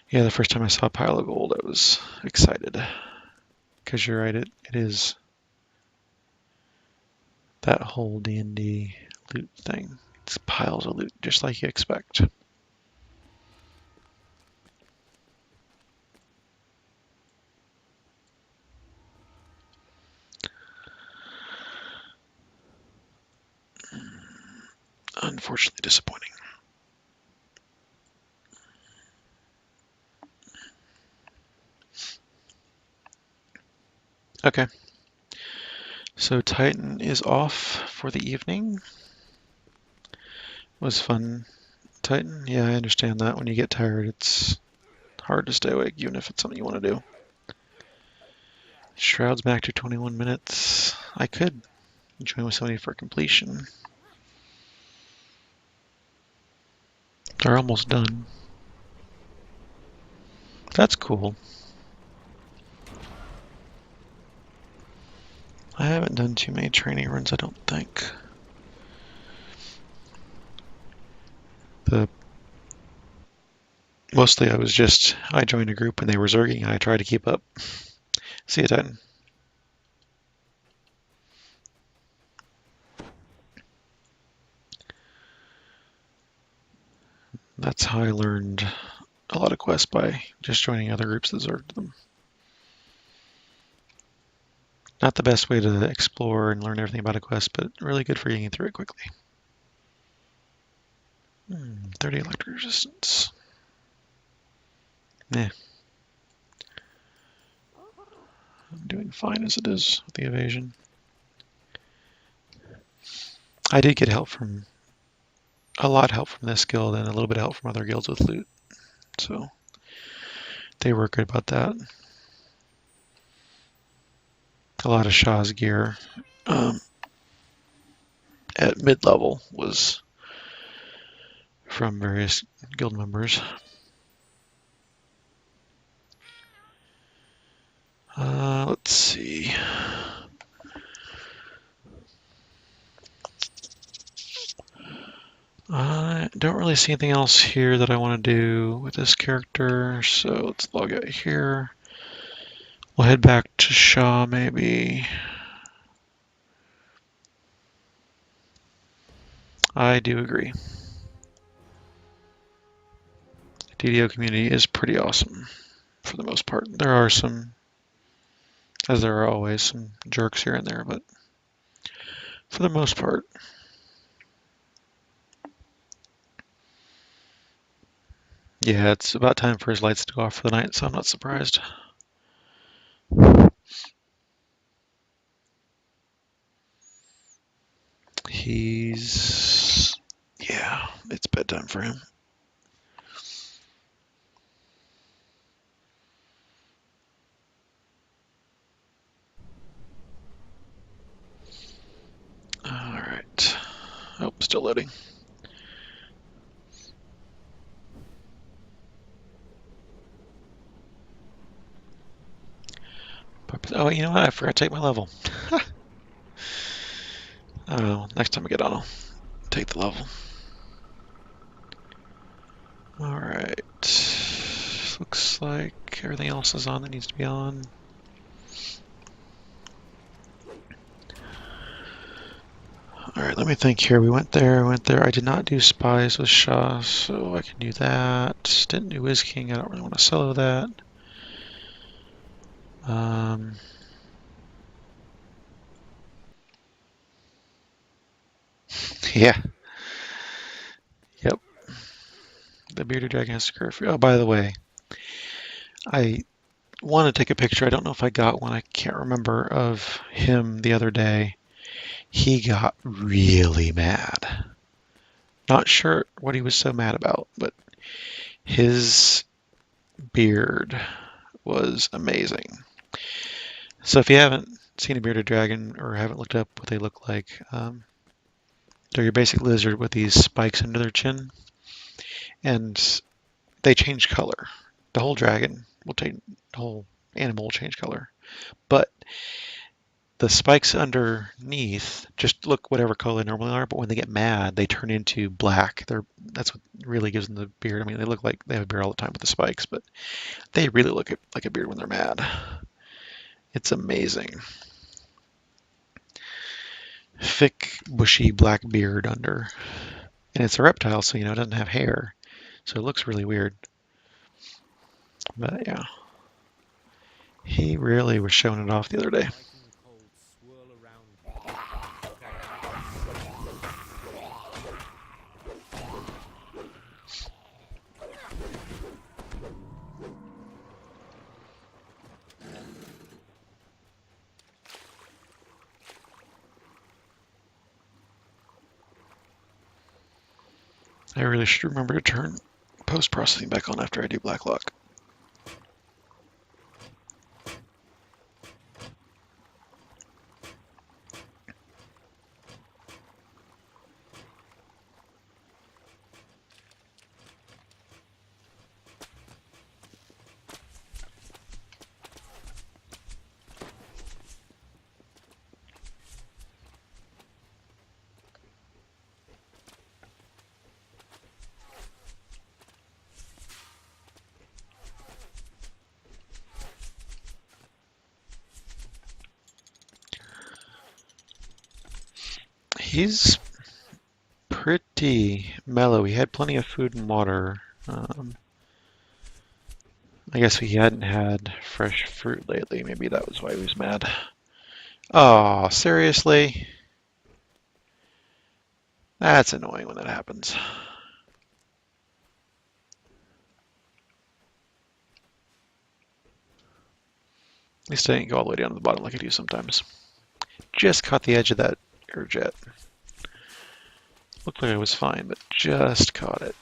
Yeah, the first time I saw a pile of gold, I was excited. Because you're right, it is that whole D&D loot thing. It's piles of loot, just like you expect. Unfortunately disappointing. Okay. So Titan is off for the evening. Was fun, Titan? Yeah, I understand that. When you get tired, it's hard to stay awake, even if it's something you want to do. Shroud's back to 21 minutes. I could join with somebody for completion. They're almost done. That's cool. I haven't done too many training runs, I don't think. Mostly I joined a group and they were zerging and I tried to keep up. See you, Titan. That's how I learned a lot of quests, by just joining other groups that zerged them. Not the best way to explore and learn everything about a quest, but really good for getting through it quickly. 30 electric resistance. Yeah. I'm doing fine as it is with the evasion. I did get help from a lot of help from this guild and a little bit of help from other guilds with loot. So they were good about that. A lot of Shaw's gear at mid-level was from various guild members. Let's see. I don't really see anything else here that I want to do with this character, so let's log out here. We'll head back to Shaw, maybe. I do agree. The DDO community is pretty awesome, for the most part. There are some, as there are always, some jerks here and there, but for the most part. Yeah, it's about time for his lights to go off for the night, so I'm not surprised. Yeah, it's bedtime for him. All right. Oh, still loading. Oh, you know what? I forgot to take my level. Oh, next time I get on, I'll take the level. All right. Looks like everything else is on that needs to be on. All right, let me think here. We went there. I did not do spies with Shaw, so I can do that. Didn't do Wiz King. I don't really want to solo that. Yeah. Yep. The bearded dragon has curfew. Oh, by the way, I want to take a picture. I don't know if I got one. I can't remember of him the other day. He got really mad. Not sure what he was so mad about, but his beard was amazing. So if you haven't seen a bearded dragon or haven't looked up what they look like, they're your basic lizard with these spikes under their chin, and they change color. The whole animal will change color, but the spikes underneath just look whatever color they normally are, but when they get mad, they turn into black. That's what really gives them the beard. I mean, they look like they have a beard all the time with the spikes, but they really look like a beard when they're mad. It's amazing. Thick, bushy black beard under. And it's a reptile, so it doesn't have hair. So it looks really weird. But yeah. He really was showing it off the other day. I really should remember to turn post-processing back on after I do Blacklock. He's pretty mellow. He had plenty of food and water. I guess he hadn't had fresh fruit lately. Maybe that was why he was mad. Oh, seriously? That's annoying when that happens. At least I didn't go all the way down to the bottom like I do sometimes. Just caught the edge of that air jet. Looked like I was fine, but just caught it.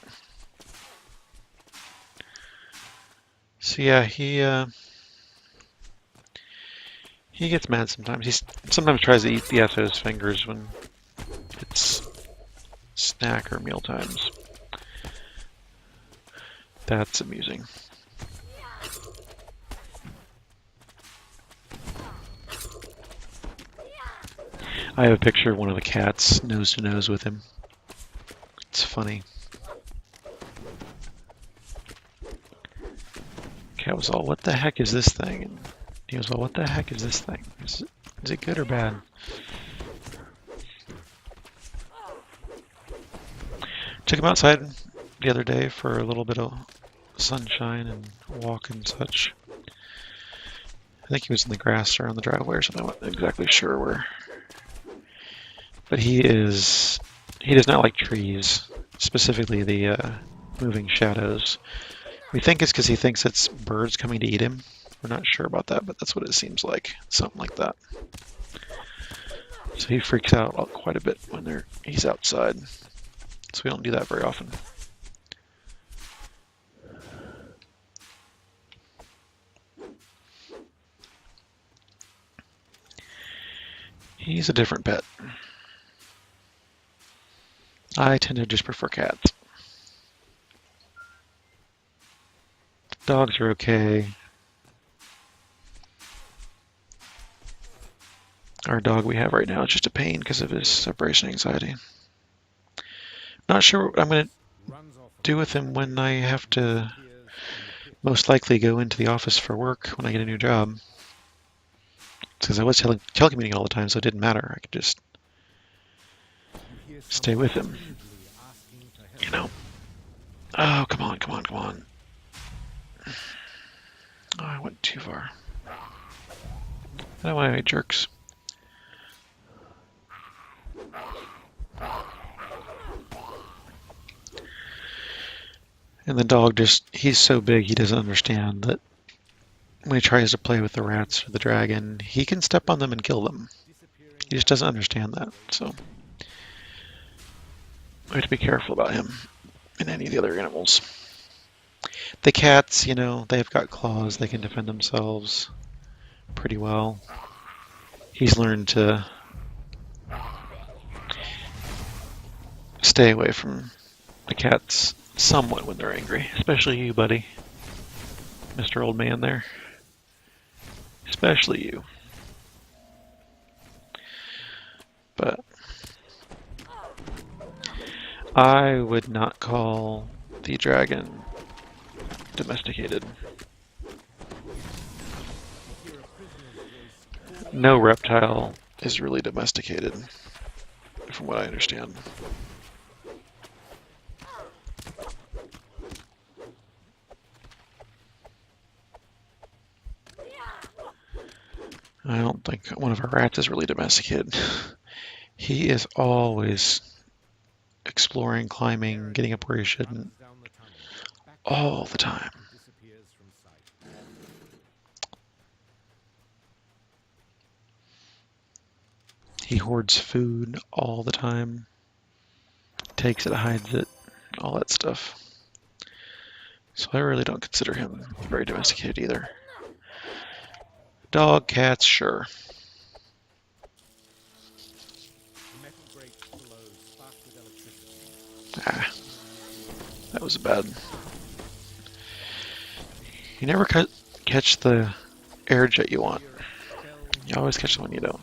So yeah, he gets mad sometimes. He sometimes tries to eat the SO's fingers when it's snack or meal times. That's amusing. I have a picture of one of the cats nose to nose with him. It's funny. Cat was all, what the heck is this thing? And he was all, what the heck is this thing? Is it good or bad? Took him outside the other day for a little bit of sunshine and walk and such. I think he was in the grass or on the driveway or something. I'm not exactly sure where. But he does not like trees, specifically the moving shadows. We think it's because he thinks it's birds coming to eat him. We're not sure about that, but that's what it seems like. Something like that. So he freaks out quite a bit when he's outside. So we don't do that very often. He's a different pet. I tend to just prefer cats. Dogs are okay. Our dog we have right now is just a pain because of his separation anxiety. Not sure what I'm going to do with him when I have to most likely go into the office for work when I get a new job. Because I was telecommuting all the time, so it didn't matter. I could just stay with him. You know? Oh, come on, come on, come on. Oh, I went too far. I don't want any jerks. And the dog he's so big he doesn't understand that when he tries to play with the rats or the dragon, he can step on them and kill them. He just doesn't understand that, so we have to be careful about him and any of the other animals. The cats, they've got claws, they can defend themselves pretty well. He's learned to stay away from the cats somewhat when they're angry, especially you, buddy. Mr. Old Man there. Especially you. But I would not call the dragon domesticated. No reptile is really domesticated, from what I understand. I don't think one of our rats is really domesticated. He is always exploring, climbing, getting up where he shouldn't. All the time. He hoards food all the time. Takes it, hides it, all that stuff. So I really don't consider him very domesticated either. Dog, cats, sure. Ah, that was bad. You never catch the air jet you want. You always catch the one you don't.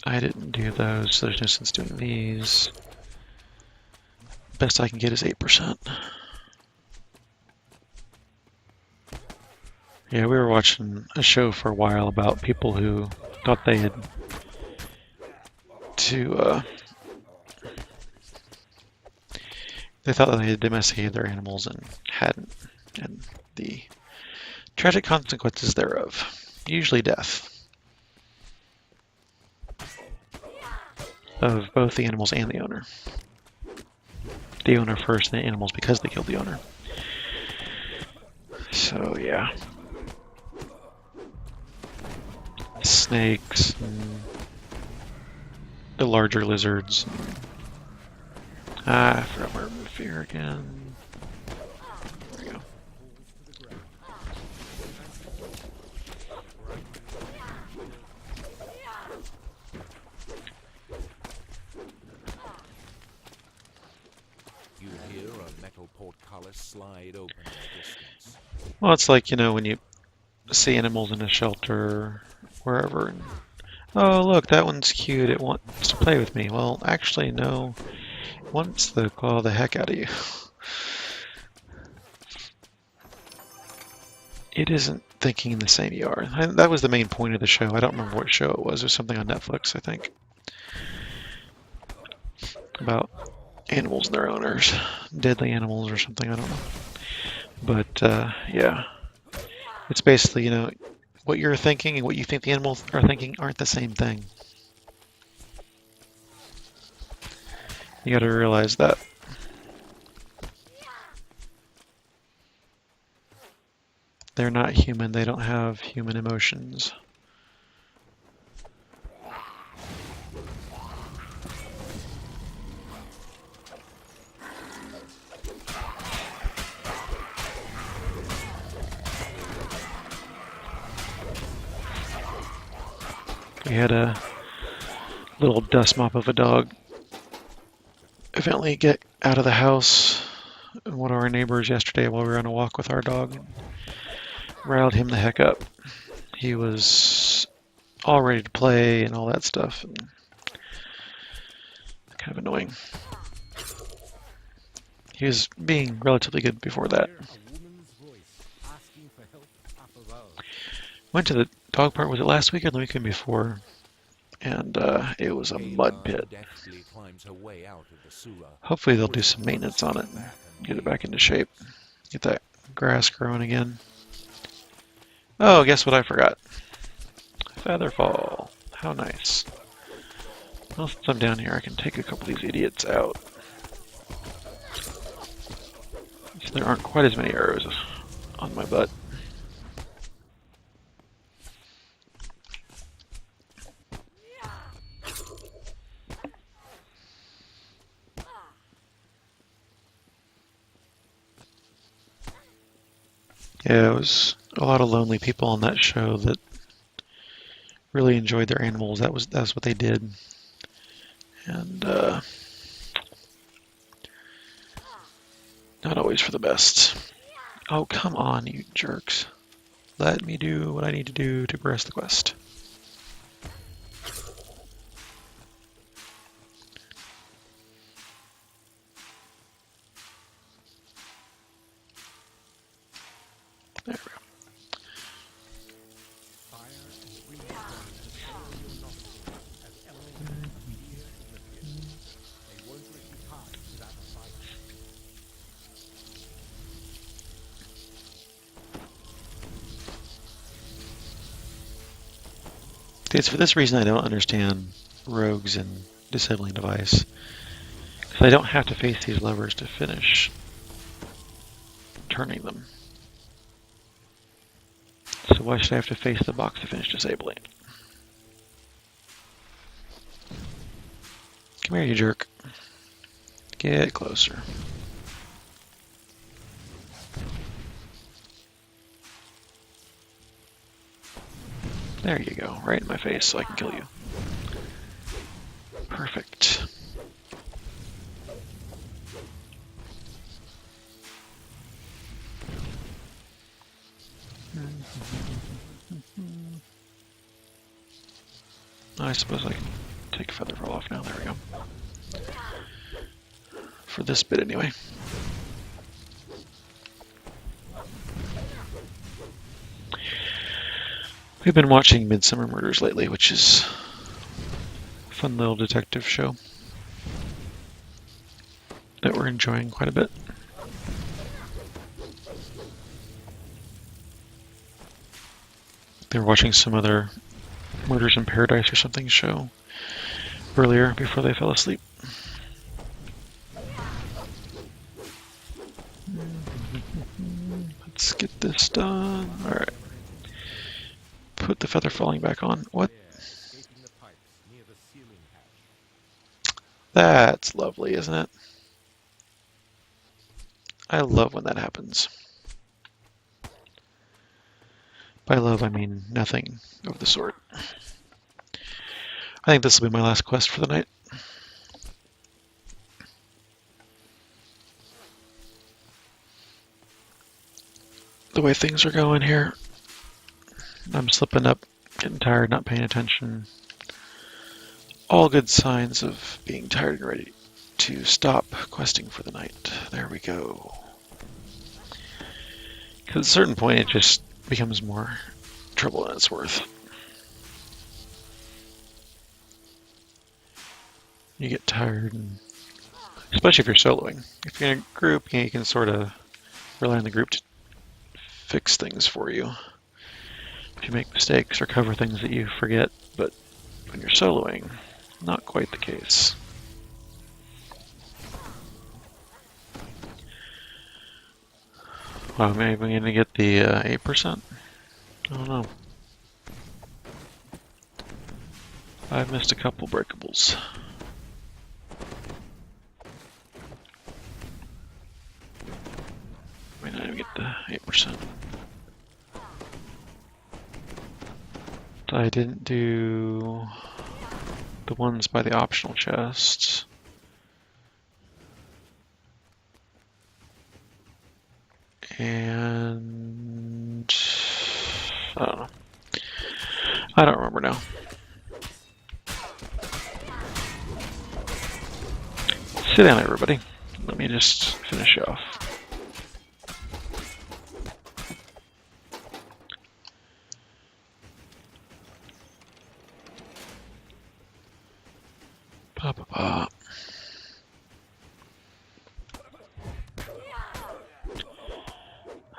I didn't do those, so there's no sense doing these. Best I can get is 8%. Yeah, we were watching a show for a while about people who thought they had they thought that they had domesticated their animals and hadn't, and the tragic consequences thereof, usually death, of both the animals and the owner. The owner first, and the animals because they killed the owner. So yeah. Snakes, and the larger lizards. I forgot where to move here again. There we go. You hear a metal portcullis slide open in the distance. Well, it's like, when you see animals in a shelter, wherever. And, oh, look, that one's cute. It wants to play with me. Well, actually, no. It wants to claw the heck out of you. It isn't thinking the same you are. That was the main point of the show. I don't remember what show it was. It was something on Netflix, I think. About animals and their owners. Deadly animals or something, I don't know. But, yeah. It's basically, what you're thinking and what you think the animals are thinking aren't the same thing. You gotta realize that. They're not human. They don't have human emotions. We had a little dust mop of a dog eventually get out of the house in one of our neighbors yesterday while we were on a walk with our dog. And riled him the heck up. He was all ready to play and all that stuff. And kind of annoying. He was being relatively good before that. Went to the dog park, was it last week or the weekend before? And it was a mud pit. Hopefully they'll do some maintenance on it and get it back into shape. Get that grass growing again. Oh, guess what I forgot? Featherfall. How nice. Well, since I'm down here, I can take a couple of these idiots out. So there aren't quite as many arrows on my butt. Yeah, it was a lot of lonely people on that show that really enjoyed their animals. That's what they did. And not always for the best. Oh, come on, you jerks. Let me do what I need to do to progress the quest. There we go. It's for this reason I don't understand rogues and disabling device. Because I don't have to face these levers to finish turning them. So why should I have to face the box to finish disabling? Come here, you jerk. Get closer. There you go, right in my face so I can kill you. Perfect. I suppose I can take a feather fall off now. There we go. For this bit, anyway. We've been watching Midsummer Murders lately, which is a fun little detective show that we're enjoying quite a bit. They were watching some other Murders in Paradise or something show earlier before they fell asleep. Let's get this done. Alright. Put the feather falling back on. What? That's lovely, isn't it? I love when that happens. By love, I mean nothing of the sort. I think this will be my last quest for the night. The way things are going here, I'm slipping up, getting tired, not paying attention. All good signs of being tired and ready to stop questing for the night. There we go. Because at a certain point, it just becomes more trouble than it's worth. You get tired, and especially if you're soloing. If you're in a group, you can sort of rely on the group to fix things for you. If you make mistakes or cover things that you forget, but when you're soloing, not quite the case. Wow, maybe I'm going to get the 8%? I don't know. I've missed a couple breakables. Might not even get the 8%. I didn't do the ones by the optional chests. And I don't know. I don't remember now. Sit down, everybody. Let me just finish off. Ba, ba, ba.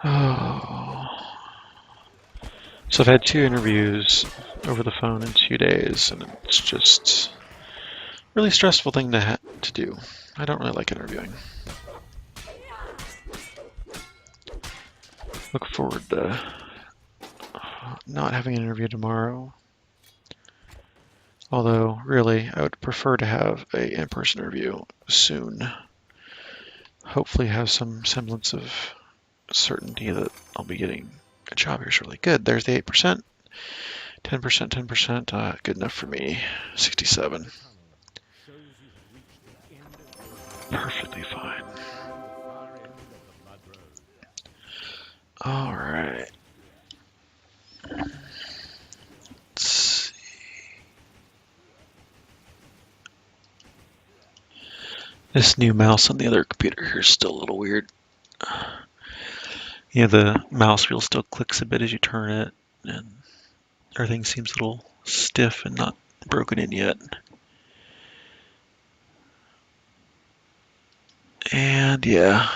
Oh. So I've had 2 interviews over the phone in 2 days, and it's just a really stressful thing to do. I don't really like interviewing. Look forward to not having an interview tomorrow. Although, really, I would prefer to have an in-person interview soon. Hopefully have some semblance of certainty that I'll be getting a job here shortly. Good, there's the 8%. 10%, 10%, good enough for me. 67. Perfectly fine. All right. Let's see. This new mouse on the other computer here is still a little weird. Yeah, the mouse wheel still clicks a bit as you turn it, and everything seems a little stiff and not broken in yet. And yeah.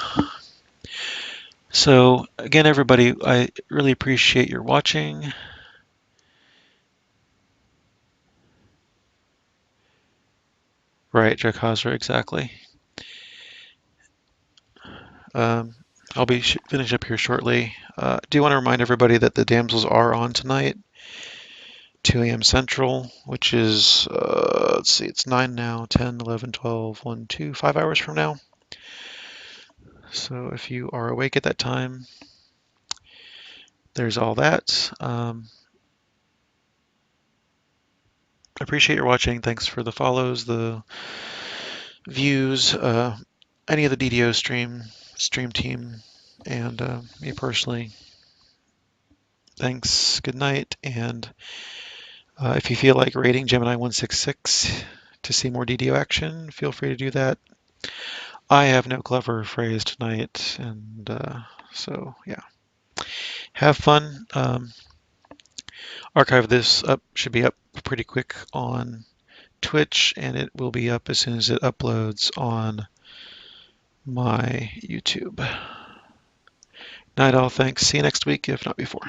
So again, everybody, I really appreciate your watching. Right, Jack Hosra, exactly. I'll be finished up here shortly. Do want to remind everybody that the damsels are on tonight, 2 a.m. Central, which is, let's see, it's 9 now, 10, 11, 12, 1, 2, 5 hours from now. So if you are awake at that time, there's all that. I appreciate your watching. Thanks for the follows, the views, any of the DDO stream team, and me personally. Thanks, good night, and if you feel like rating Gemini 166 to see more DDO action, feel free to do that. I have no clever phrase tonight, and so yeah. Have fun. Archive this up, should be up pretty quick on Twitch, and it will be up as soon as it uploads on my YouTube. Night all, thanks. See you next week, if not before.